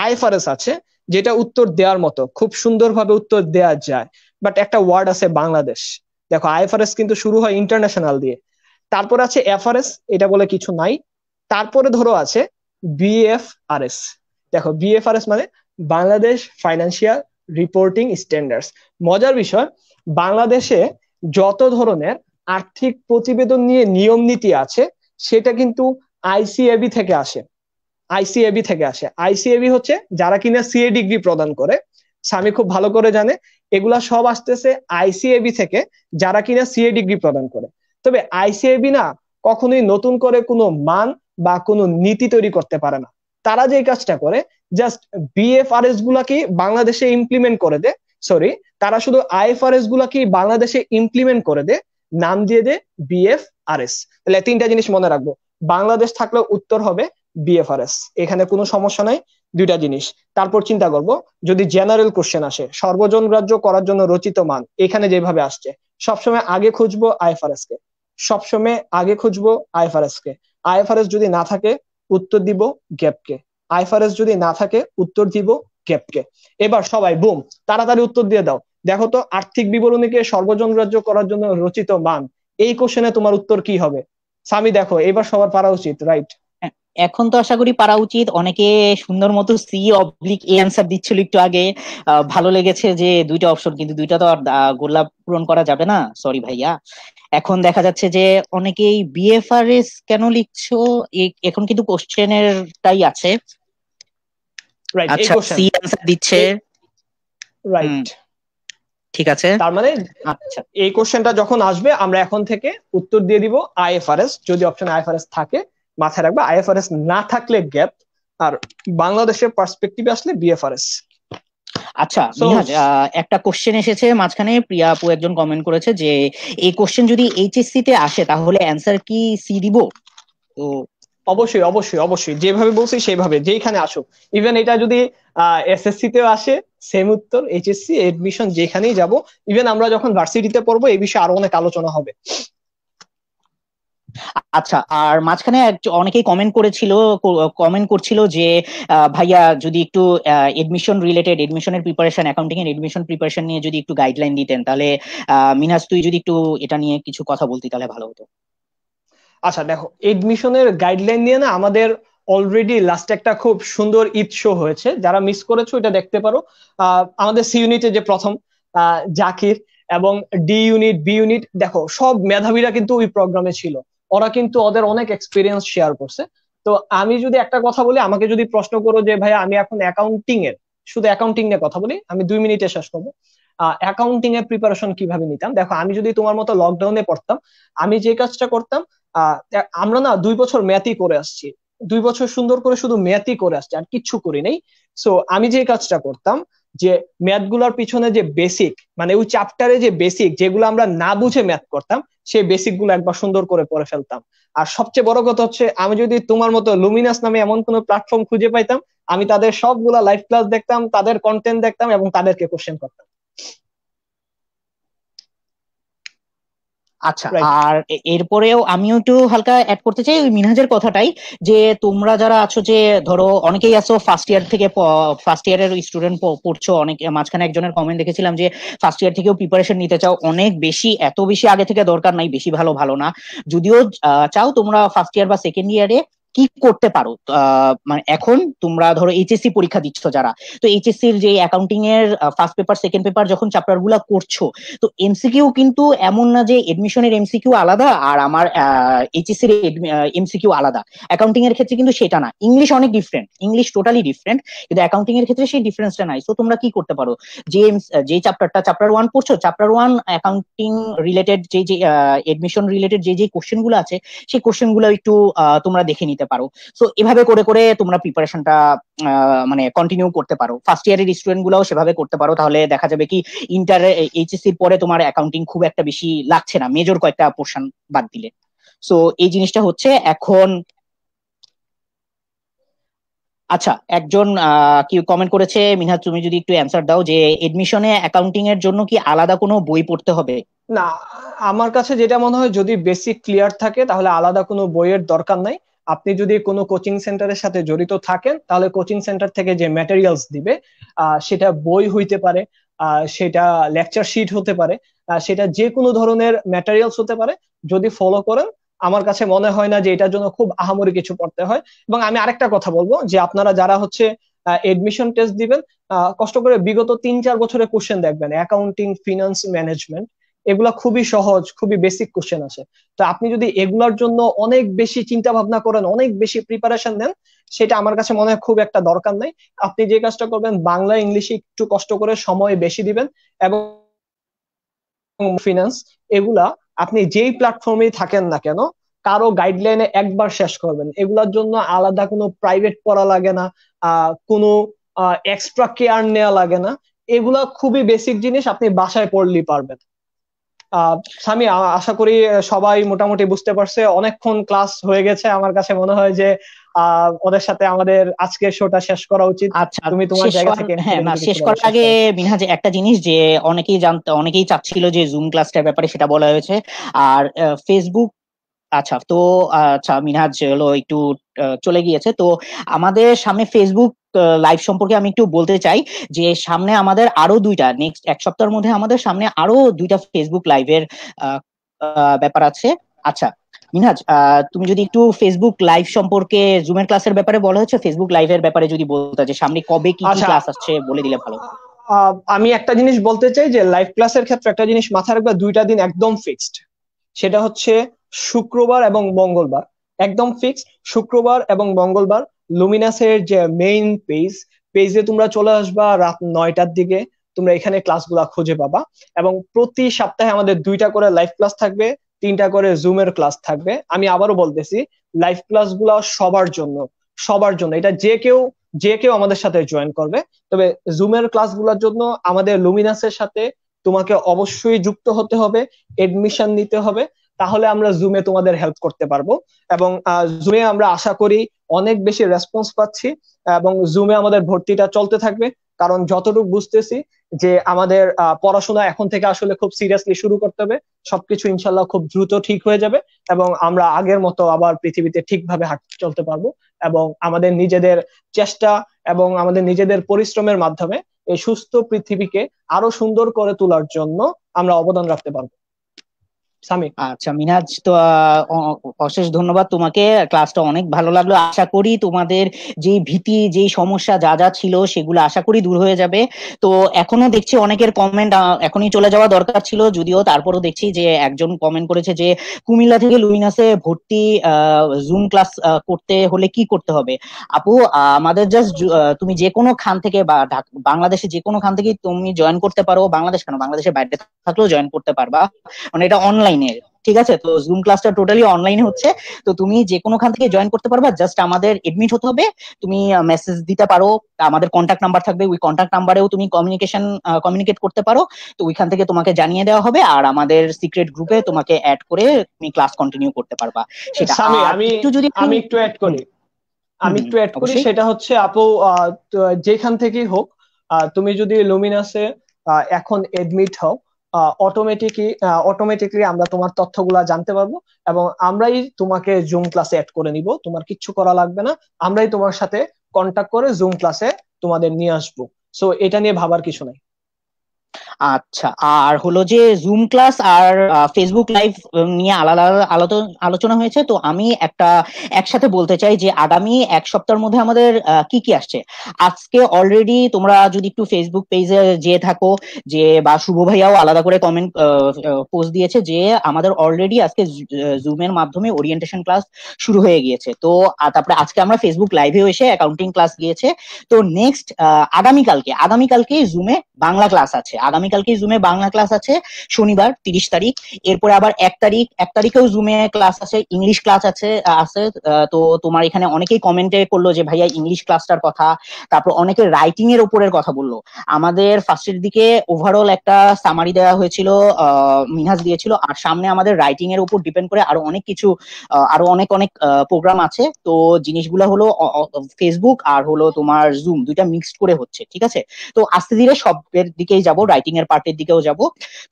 আইএফআরএস আছে যেটা উত্তর দেওয়ার মতো, খুব সুন্দরভাবে উত্তর দেওয়া যায়, বাট একটা ওয়ার্ড আছে বাংলাদেশ। দেখো আইএফআরএস কিন্তু শুরু হয় ইন্টারন্যাশনাল দিয়ে, তারপরে আছে এফআরএস, এটা বলে কিছু নাই, তারপরে ধরো আছে বিএফআরএস। দেখো বিএফআরএস মানে বাংলাদেশ ফাইন্যান্সিয়াল রিপোর্টিং স্ট্যান্ডার্ডস। মজার বিষয়, বাংলাদেশে যত ধরনের আর্থিক প্রতিবেদন নিয়ে নিয়ম নীতি আছে সেটা কিন্তু আইসিএবি থেকে আসে, আইসিএবি থেকে আসে। আইসিএবি হচ্ছে যারা কিনা সিএ ডিগ্রি প্রদান করে, স্বামী খুব ভালো করে জানে, এগুলা সব আসতেছে আইসিএবি থেকে, যারা কিনা সিএ ডিগ্রি প্রদান করে। তবে আইসিএবি না কখনোই নতুন করে কোনো মান বা কোনো নীতি তৈরি করতে পারে না। তারা যে কাজটা করে, জাস্ট বিএফআরএস গুলাকে বাংলাদেশে ইমপ্লিমেন্ট করে দেয়, সরি, তারা শুধু আইএফআরএস গুলাকে বাংলাদেশে ইমপ্লিমেন্ট করে দেয়, নাম দিয়ে দেয় বিএফআরএস। তাহলে তিনটা জিনিস মনে রাখবো, বাংলাদেশ থাকলে উত্তর হবে বিএফআরএস, এখানে কোনো সমস্যা নাই, দুইটা জিনিস। তারপর চিন্তা করব, যদি জেনারেল কোশ্চেন আসে, সর্বজন গ্রাহ্য করার জন্য রচিত মান, এখানে যেভাবে আসছে, সবসময় আগে খুঁজবো আইএফআরএস কে, সবসময় আগে খুঁজবো আইএফআরএস কে। আইএফআরএস যদি না থাকে উত্তর দিব গ্যাপকে, আইএফআরএস যদি না থাকে উত্তর দিব গ্যাপকে। এবার সবাই বুম তাড়াতাড়ি উত্তর দিয়ে দাও। দেখো তো, আর্থিক বিবরণীকে সর্বজন গ্রাহ্য করার জন্য রচিত মান, এই কোশ্চেনে তোমার উত্তর কি হবে? সামি দেখো, এবার সবার পারা উচিত, রাইট? এখন তো আশা করি পারা উচিত। অনেকে সুন্দর মতো সি অবলিক এ অ্যান্সার দিচ্ছিল একটু আগে, ভালো লেগেছে যে দুইটা অপশন, কিন্তু দুইটা তো আর গোলা পূরণ করা যাবে না, সরি ভাইয়া। এখন দেখা যাচ্ছে যে অনেকেই বিএফআরএস কেন লিখছো, এখন কিন্তু কোশ্চেনেরটাই আছে। রাইট, এই আচ্ছা, কোশ্চেন সি অ্যান্সার দিচ্ছে, রাইট। ঠিক আছে। তার মানে আচ্ছা এই কোশ্চেনটা যখন আসবে আমরা এখন থেকে উত্তর দিয়ে দিব আইএফআরএস, যদি অপশন আইএফআরএস থাকে মাথায় রাখবা, আইএফআরএস না থাকলে গ্যাপ, আর বাংলাদেশের পার্সপেক্টিভে আসলে বিএফআরএস। আচ্ছা মিনহাজ, একটা কোশ্চেন এসেছে মাঝখানে, প্রিয়া আপু একজন কমেন্ট করেছে যে এই কোশ্চেন যদি এইচএসসি তে আসে তাহলে অ্যান্সার কি সি দিব? তো অবশ্যই অবশ্যই অবশ্যই, যেভাবে বলছি সেভাবে, যেখানে আসুক, ইভেন এটা যদি এসএসসি তেও আসে সেম উত্তর, এইচএসসি এডমিশন যেখানেই যাব, ইভেন আমরা যখন ভার্সিটিতে পড়বো এই বিষয়ে আরো অনেক আলোচনা হবে। আচ্ছা, আর মাঝখানে অনেকেই কমেন্ট করছিল যে ভাইয়া যদি একটু এডমিশন রিলেটেড, এডমিশনের প্রিপারেশন, অ্যাকাউন্টিং এর এডমিশন প্রিপারেশন নিয়ে যদি একটু গাইডলাইন দিতেন, তাহলে মিনহাজ তুই যদি একটু এটা নিয়ে কিছু কথা বলতি তাহলে ভালো হতো। আচ্ছা দেখো, এডমিশনের গাইডলাইন নিয়ে না আমাদের অলরেডি লাস্ট একটা খুব সুন্দর ঈদ শো হয়েছে, যারা মিস করেছো এটা দেখতে পারো। আমাদের সি ইউনিটে যে প্রথম জাকির এবং ডি ইউনিট, বি ইউনিট, দেখো সব মেধাবীরা কিন্তু ওই প্রোগ্রামে ছিল, ওরা কিন্তু ওদের অনেক এক্সপিরিয়েন্স শেয়ার করছে। তো আমি যদি একটা কথা বলি, আমাকে যদি প্রশ্ন করো যে ভাইয়া আমি এখন অ্যাকাউন্টিং এর, শুধু অ্যাকাউন্টিং নিয়ে কথা বলি, আমি 2 মিনিটে শেষ করবো। অ্যাকাউন্টিং এর প্রিপারেশন কিভাবে নিতাম, দেখো আমি যদি তোমার মতো লকডাউনে পড়তাম, আমি যে কাজটা করতাম, আমরা না 2 বছর ম্যাথই করে আসছি, 2 বছর সুন্দর করে শুধু ম্যাথই করে আসছি, আর কিচ্ছু করি নাই। সো আমি যে কাজটা করতাম, যে ম্যাথ গুলার পিছনে যে বেসিক, মানে ওই চ্যাপ্টারে যে বেসিক যেগুলো আমরা না বুঝে ম্যাথ করতাম, সেই বেসিক গুলো একবার সুন্দর করে পড়ে ফেলতাম। আর সবচেয়ে বড় কথা হচ্ছে, আমি যদি তোমার মতো লুমিনাস নামে এমন কোনো প্ল্যাটফর্ম খুঁজে পাইতাম, আমি তাদের সবগুলা লাইভ ক্লাস দেখতাম, তাদের কন্টেন্ট দেখতাম এবং তাদেরকে কোশ্চেন করতাম। আচ্ছা, রাইট। আর এরপরেও আমিও একটু হালকা অ্যাড করতে চাই ওই মিনহাজের কথাটাই, যে তোমরা যারা আছো, যে ধরো অনেকেই আছো ফার্স্ট ইয়ার থেকে, ফার্স্ট ইয়ারের স্টুডেন্ট পড়ছো অনেক, মাঝখানে একজনের কমেন্ট দেখেছিলাম যে ফার্স্ট ইয়ার থেকেও প্রিপারেশন নিতে চাও, অনেক বেশি, এত বেশি আগে থেকে দরকার নাই, বেশি ভালো ভালো না। যদিও চাও তোমরা ফার্স্ট ইয়ার বা সেকেন্ড ইয়ারে কি করতে পারো, মানে এখন তোমরা ধরো এইচএসসি পরীক্ষা দিচ্ছ যারা, তো এইচএসসি এর যে অ্যাকাউন্টিং এর ফার্স্ট পেপার সেকেন্ড পেপার যখন চ্যাপ্টার গুলা করছো, তো এমসিকিউ কিন্তু এমন না যে এডমিশনের এমসিকিউ আলাদা আর আমার এইচএসসি এর এমসিকিউ আলাদা। অ্যাকাউন্টিং এর ক্ষেত্রে কিন্তু সেটা না, ইংলিশ অনেক ডিফারেন্ট, ইংলিশ টোটালি ডিফারেন্ট, কিন্তু অ্যাকাউন্টিং এর ক্ষেত্রে সেই ডিফারেন্সটা নাই। তো তোমরা কি করতে পারো, যে যে চ্যাপ্টার ওয়ান পড়ছো, চ্যাপ্টার ওয়ান অ্যাকাউন্টিং রিলেটেড যে যে এডমিশন রিলেটেড যে যে কোশ্চেন গুলো আছে, সেই কোশ্চেন গুলো একটু তোমরা দেখে নিতে পারো। সো এভাবে করে করে তোমরা প্রিপারেশনটা মানে কন্টিনিউ করতে পারো, ফার্স্ট ইয়ারের স্টুডেন্ট গুলাও সেভাবে করতে পারো, তাহলে দেখা যাবে কি ইন্টার এইচএসসির পরে তোমার অ্যাকাউন্টিং খুব একটা বেশি লাগছে না, মেজর কয়েকটা পোর্শন বাদ দিলে। সো এই জিনিসটা হচ্ছে এখন। আচ্ছা, একজন কি কমেন্ট করেছে, মিনহাজ তুমি যদি একটু অ্যান্সার দাও, যে এডমিশনে অ্যাকাউন্টিং এর জন্য কি আলাদা কোনো বই পড়তে হবে? না, আমার কাছে যেটা মনে হয়, যদি বেসিক ক্লিয়ার থাকে তাহলে আলাদা কোনো বইয়ের দরকার নাই। আপনি যদি কোনো কোচিং সেন্টারের সাথে জড়িত থাকেন, তাহলে কোচিং সেন্টার থেকে যে ম্যাটেরিয়ালস দিবে, সেটা বই হইতে পারে, সেটা লেকচার শিট হতে পারে, সেটা যে কোনো ধরনের ম্যাটেরিয়ালস হতে পারে। যদি ফলো করেন, আমার কাছে মনে হয় না যে এটার জন্য খুব আহামরি কিছু পড়তে হয়। এবং আমি আরেকটা কথা বলবো, যে আপনারা যারা হচ্ছে এডমিশন টেস্ট দিবেন, কষ্ট করে বিগত 3-4 বছরের কোশ্চেন দেখবেন, অ্যাকাউন্টিং, ফিনান্স, ম্যানেজমেন্ট, এগুলা খুবই সহজ, খুবই বেসিক কোশ্চেন আছে। তো আপনি যদি এগুলার জন্য অনেক বেশি চিন্তা ভাবনা করেন, অনেক বেশি প্রিপারেশন নেন, সেটা আমার কাছে মনে হয় খুব একটা দরকার নাই। আপনি যে কাজটা করবেন, বাংলা ইংলিশে একটু কষ্ট করে সময় বেশি দিবেন, এবং ফিনান্স, এগুলা আপনি যেই প্ল্যাটফর্মে থাকেন না কেন, কারো গাইডলাইনে একবার শেষ করবেন। এগুলার জন্য আলাদা কোনো প্রাইভেট পড়া লাগে না, কোনো এক্সট্রা কেয়ার নেওয়া লাগে না। এগুলা খুবই বেসিক জিনিস, আপনি বাসায় পড়লেই পারবেন। সামি, আশা করি সবাই মোটামুটি বুঝতে পারছে। অনেকক্ষণ ক্লাস হয়ে গেছে, আমার কাছে মনে হয় যে ওদের সাথে আমাদের আজকের শোটা শেষ করা উচিত। আচ্ছা, তুমি তোমার শেষ জায়গা করার, থেকে হ্যাঁ না, যদি শেষ কিছু বলো, করার শেষ আগে করো। মিনহাজ একটা জিনিস, যে অনেকেই চাচ্ছিল যে জুম ক্লাসটার ব্যাপারে সেটা বলা হয়েছে, আর ফেসবুক। আচ্ছা তো, আচ্ছা মিনহাজ হলো একটু চলে গিয়েছে, তো আমাদের সামনে ফেসবুক লাইভ সম্পর্কে আমি একটু বলতে চাই, যে সামনে আমাদের আরো দুইটা, নেক্সট এক সপ্তাহের মধ্যে আমাদের সামনে আরো দুইটা ফেসবুক লাইভের ব্যাপার আছে। আচ্ছা মিনহাজ, তুমি যদি একটু ফেসবুক লাইভ সম্পর্কে, জুমের ক্লাসের ব্যাপারে বলা হচ্ছে, ফেসবুক লাইভের ব্যাপারে যদি বলতে, যে সামনে কবে কি কি আচ্ছা, ক্লাস আসছে বলে দিলে ভালো হতো। আমি একটা জিনিস বলতে চাই, যে লাইভ ক্লাসের ক্ষেত্রে একটা জিনিস মাথায় রাখবে, দুইটা দিন একদম ফিক্সড। সেটা হচ্ছে শুক্রবার এবং মঙ্গলবার, একদম ফিক্সড। শুক্রবার এবং মঙ্গলবার লুমিনাসের যে মেইন পেজে তোমরা চলে আসবা রাত 9টার দিকে। তোমরা এখানে ক্লাসগুলা খুঁজে পাবা, এবং প্রতি সপ্তাহে আমাদের 2টা করে লাইভ ক্লাস থাকবে, 3টা করে জুমের ক্লাস থাকবে। আমি আবারও বলতেছি, লাইভ ক্লাসগুলা সবার জন্য, সবার জন্য। এটা যে কেউ আমাদের সাথে জয়েন করবে। তবে জুমের ক্লাসগুলোর জন্য আমাদের লুমিনাসের সাথে তোমাকে অবশ্যই যুক্ত হতে হবে, এডমিশন নিতে হবে, তাহলে আমরা জুমে তোমাদের হেল্প করতে পারবো। এবং জুমে আমরা আশা করি অনেক বেশি রেসপন্স পাচ্ছি, এবং জুমে আমাদের ভর্তিটা চলতে থাকবে। কারণ যতটুকু বুঝতেছি, যে আমাদের পড়াশোনা এখন থেকে আসলে খুব সিরিয়াসলি শুরু করতে হবে। সবকিছু ইনশাল্লাহ খুব দ্রুত ঠিক হয়ে যাবে, এবং আমরা আগের মতো আবার পৃথিবীতে ঠিকভাবে হাঁটতে চলতে পারবো। এবং আমাদের নিজেদের চেষ্টা এবং আমাদের নিজেদের পরিশ্রমের মাধ্যমে এই সুস্থ পৃথিবীকে আরো সুন্দর করে তোলার জন্য আমরা অবদান রাখতে পারবো। সামি। আচ্ছা মিনহাজ, তো অশেষ ধন্যবাদ তোমাকে, ক্লাসটা অনেক ভালো লাগলো। আশা করি তোমাদের যে ভীতি, যে সমস্যা যা যা ছিল সেগুলো আশা করি দূর হয়ে যাবে। তো এখনো দেখছি অনেকের কমেন্ট, এখনই চলে যাওয়া দরকার ছিল যদিও, তারপরও দেখছি যে একজন কমেন্ট করেছে যে কুমিল্লা থেকে লুমিনাসে ভর্তি জুম ক্লাস করতে হলে কি করতে হবে। আপু, আমাদের জাস্ট তুমি যে কোনো খান থেকে বা বাংলাদেশে যে কোনো খান থেকে তুমি জয়েন করতে পারো, বাংলাদেশ কেন, বাংলাদেশের বাইরে থাকলেও জয়েন করতে পারবা, মানে এটা অনলাইনে। ঠিক আছে? তো জুম ক্লাসটা টোটালি অনলাইনে হচ্ছে। তো তুমি যে কোনোখান থেকে জয়েন করতে পারবা, জাস্ট আমাদের এডমিট হতে হবে। তুমি মেসেজ দিতে পারো, আমাদের কন্ট্যাক্ট নাম্বার থাকবে, ওই কন্ট্যাক্ট নাম্বারেও তুমি কমিউনিকেট করতে পারো। তো ওইখান থেকে তোমাকে জানিয়ে দেওয়া হবে, আর আমাদের সিক্রেট গ্রুপে তোমাকে অ্যাড করে তুমি ক্লাস কন্টিনিউ করতে পারবা সেটা। সামি, আর আমি একটু যদি আমি একটু অ্যাড হুম করি। আমি হুম একটু অ্যাড করি, অবশ্যই। সেটা হচ্ছে আপু, তো যেখান থেকেই হোক, তুমি যদি লুমিনাসে এখন এডমিট হও, অটোমেটিকলি আমরা তোমার তথ্যগুলা জানতে পারবো, এবং আমরাই তোমাকে জুম ক্লাসে অ্যাড করে নিব। তোমার কিচ্ছু করা লাগবে না, আমরাই তোমার সাথে কন্টাক্ট করে জুম ক্লাসে তোমাদের নিয়ে আসবো। সো এটা নিয়ে ভাবার কিছু নাই। আচ্ছা, আর হলো যে জুম ক্লাস আর ফেসবুক লাইভ নিয়ে আলাদা আলাদা আলোচনা হয়েছে। তো আমি একটা একসাথে বলতে চাই যে আগামী এক সপ্তাহের মধ্যে আমাদের কি কি আসছে। আজকে অলরেডি তোমরা যদি একটু ফেসবুক পেজে যেয়ে থাকো, যে বা শুভ ভাইয়াও আলাদা করে কমেন্ট পোস্ট দিয়েছে যে আমাদের অলরেডি আজকে জুমের মাধ্যমে ওরিয়েন্টেশন ক্লাস শুরু হয়ে গিয়েছে। তো তারপরে আজকে আমরা ফেসবুক লাইভেও এসে অ্যাকাউন্টিং ক্লাস গিয়েছে। তো নেক্সট আগামীকালকে জুমে বাংলা ক্লাস আছে। আগামীকালকে জুমে বাংলা ক্লাস আছে, শনিবার 30 তারিখ। এরপরে আবার 1 তারিখেও জুমে ক্লাস আছে, ইংলিশ ক্লাস আছে। তো তোমার এখানে অনেকেই কমেন্টে করলো যে ভাইয়া ইংলিশ ক্লাসটার কথা। তারপর অনেকে রাইটিং এর উপরের কথা বললো। আমাদের ফার্স্টের দিকে ওভারঅল একটা সামারি দেওয়া হয়েছিল, মিনহাজ দিয়েছিল, আর সামনে আমাদের রাইটিং এর উপর ডিপেন্ড করে আরো অনেক কিছু, আরো অনেক অনেক প্রোগ্রাম আছে। তো জিনিসগুলো হলো ফেসবুক আর হলো তোমার জুম দুইটা মিক্সড করে হচ্ছে, ঠিক আছে? তো আস্তে ধীরে সবের দিকেই যাব, রাইটিং এর পার্টের দিকেও যাব।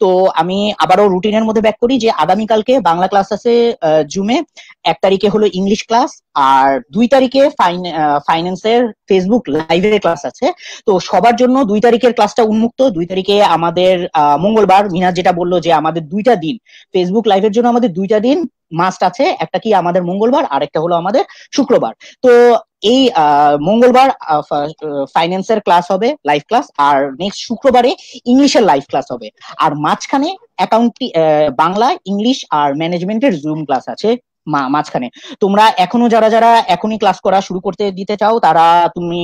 তো আমি আবারও রুটিনের মধ্যে ব্যাক করি যে আগামীকালকে বাংলা ক্লাস আছে জুমে, 1 তারিখে হলো ইংলিশ ক্লাস, আর 2 তারিখে ফাইন্যান্সের ফেসবুক লাইভের ক্লাস আছে। তো সবার জন্য 2 তারিখের ক্লাসটা উন্মুক্ত। 2 তারিখে আমাদের মঙ্গলবার, মিনাজ যেটা বললো যে আমাদের দুইটা দিন ফেসবুক লাইভের জন্য, আমাদের দুইটা দিন মাস্ট আছে, একটা কি আমাদের মঙ্গলবার আর একটা হলো আমাদের শুক্রবার। তো এই মঙ্গলবার ফাইন্যান্সের ক্লাস হবে লাইভ ক্লাস, আর নেক্সট শুক্রবারে ইংলিশের লাইভ ক্লাস হবে। আর মাঝখানে অ্যাকাউন্টিং, বাংলা, ইংলিশ আর ম্যানেজমেন্টের জুম ক্লাস আছে মাঝখানে। তোমরা এখনো যারা যারা এখনই ক্লাস করা শুরু করতে দিতে চাও, তারা তুমি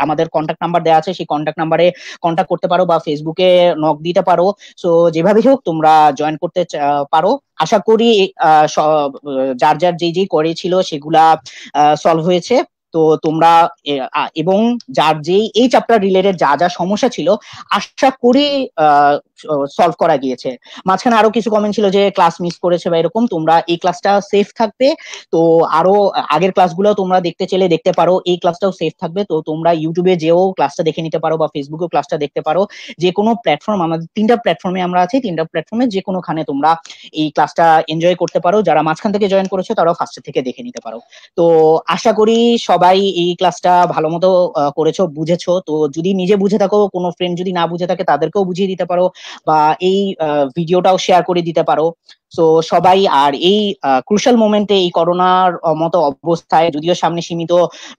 আমাদের কন্ট্যাক্ট নাম্বার দেওয়া আছে, সেই কন্ট্যাক্ট নাম্বারে কন্ট্যাক্ট করতে পারো বা ফেসবুকে নক দিতে পারো। সো যেভাবে হোক তোমরা জয়েন করতে পারো। আশা করি যার যার যেই যেই করেছিল সেগুলা সলভ হয়েছে। তো তোমরা এবং যার যেই এই চ্যাপ্টার রিলেটেড যা যা সমস্যা ছিল, আশা করি সলভ করা গিয়েছে। মাঝখানে আরো কিছু কমেন্ট ছিল যে ক্লাস মিস করেছে বা এরকম, তোমরা এই ক্লাসটা সেফ থাকবে। তো আরো আগের ক্লাসগুলো তোমরা দেখতে চাইলে দেখতে পারো, এই ক্লাসটাও সেফ থাকবে। তো তোমরা ইউটিউবে যেও ক্লাসটা দেখে নিতে পারো বা ফেসবুকেও ক্লাসটা দেখতে পারো। যে কোনো প্ল্যাটফর্ম, আমাদের 3টা প্ল্যাটফর্মে আমরা আছি, 3টা প্ল্যাটফর্মে যে কোনোখানে তোমরা এই ক্লাসটা এনজয় করতে পারো। যারা মাঝখান থেকে জয়েন করেছো তারাও ফার্স্ট থেকে দেখে নিতে পারো। তো আশা করি সবাই এই ক্লাসটা ভালো মতো করেছো, বুঝেছো। তো যদি নিজে বুঝে থাকো, কোনো ফ্রেন্ড যদি না বুঝে থাকে তাদেরকেও বুঝিয়ে দিতে পারো, বা এই ভিডিওটাও শেয়ার করে দিতে পারো। তো সবাই, আর এই ক্রুশাল মোমেন্টে, এই করোনার মতো অবস্থায়, যদিও সামনে সীমিত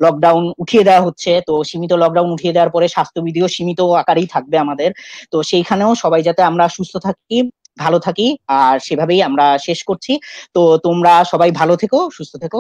লকডাউন উঠিয়ে দেওয়া হচ্ছে, তো সীমিত লকডাউন উঠিয়ে দেওয়ার পরে স্বাস্থ্যবিধিও সীমিত আকারেই থাকবে আমাদের। তো সেইখানেও সবাই যাতে আমরা সুস্থ থাকি, ভালো থাকি, আর সেভাবেই আমরা শেষ করছি। তো তোমরা সবাই ভালো থেকো, সুস্থ থেকো।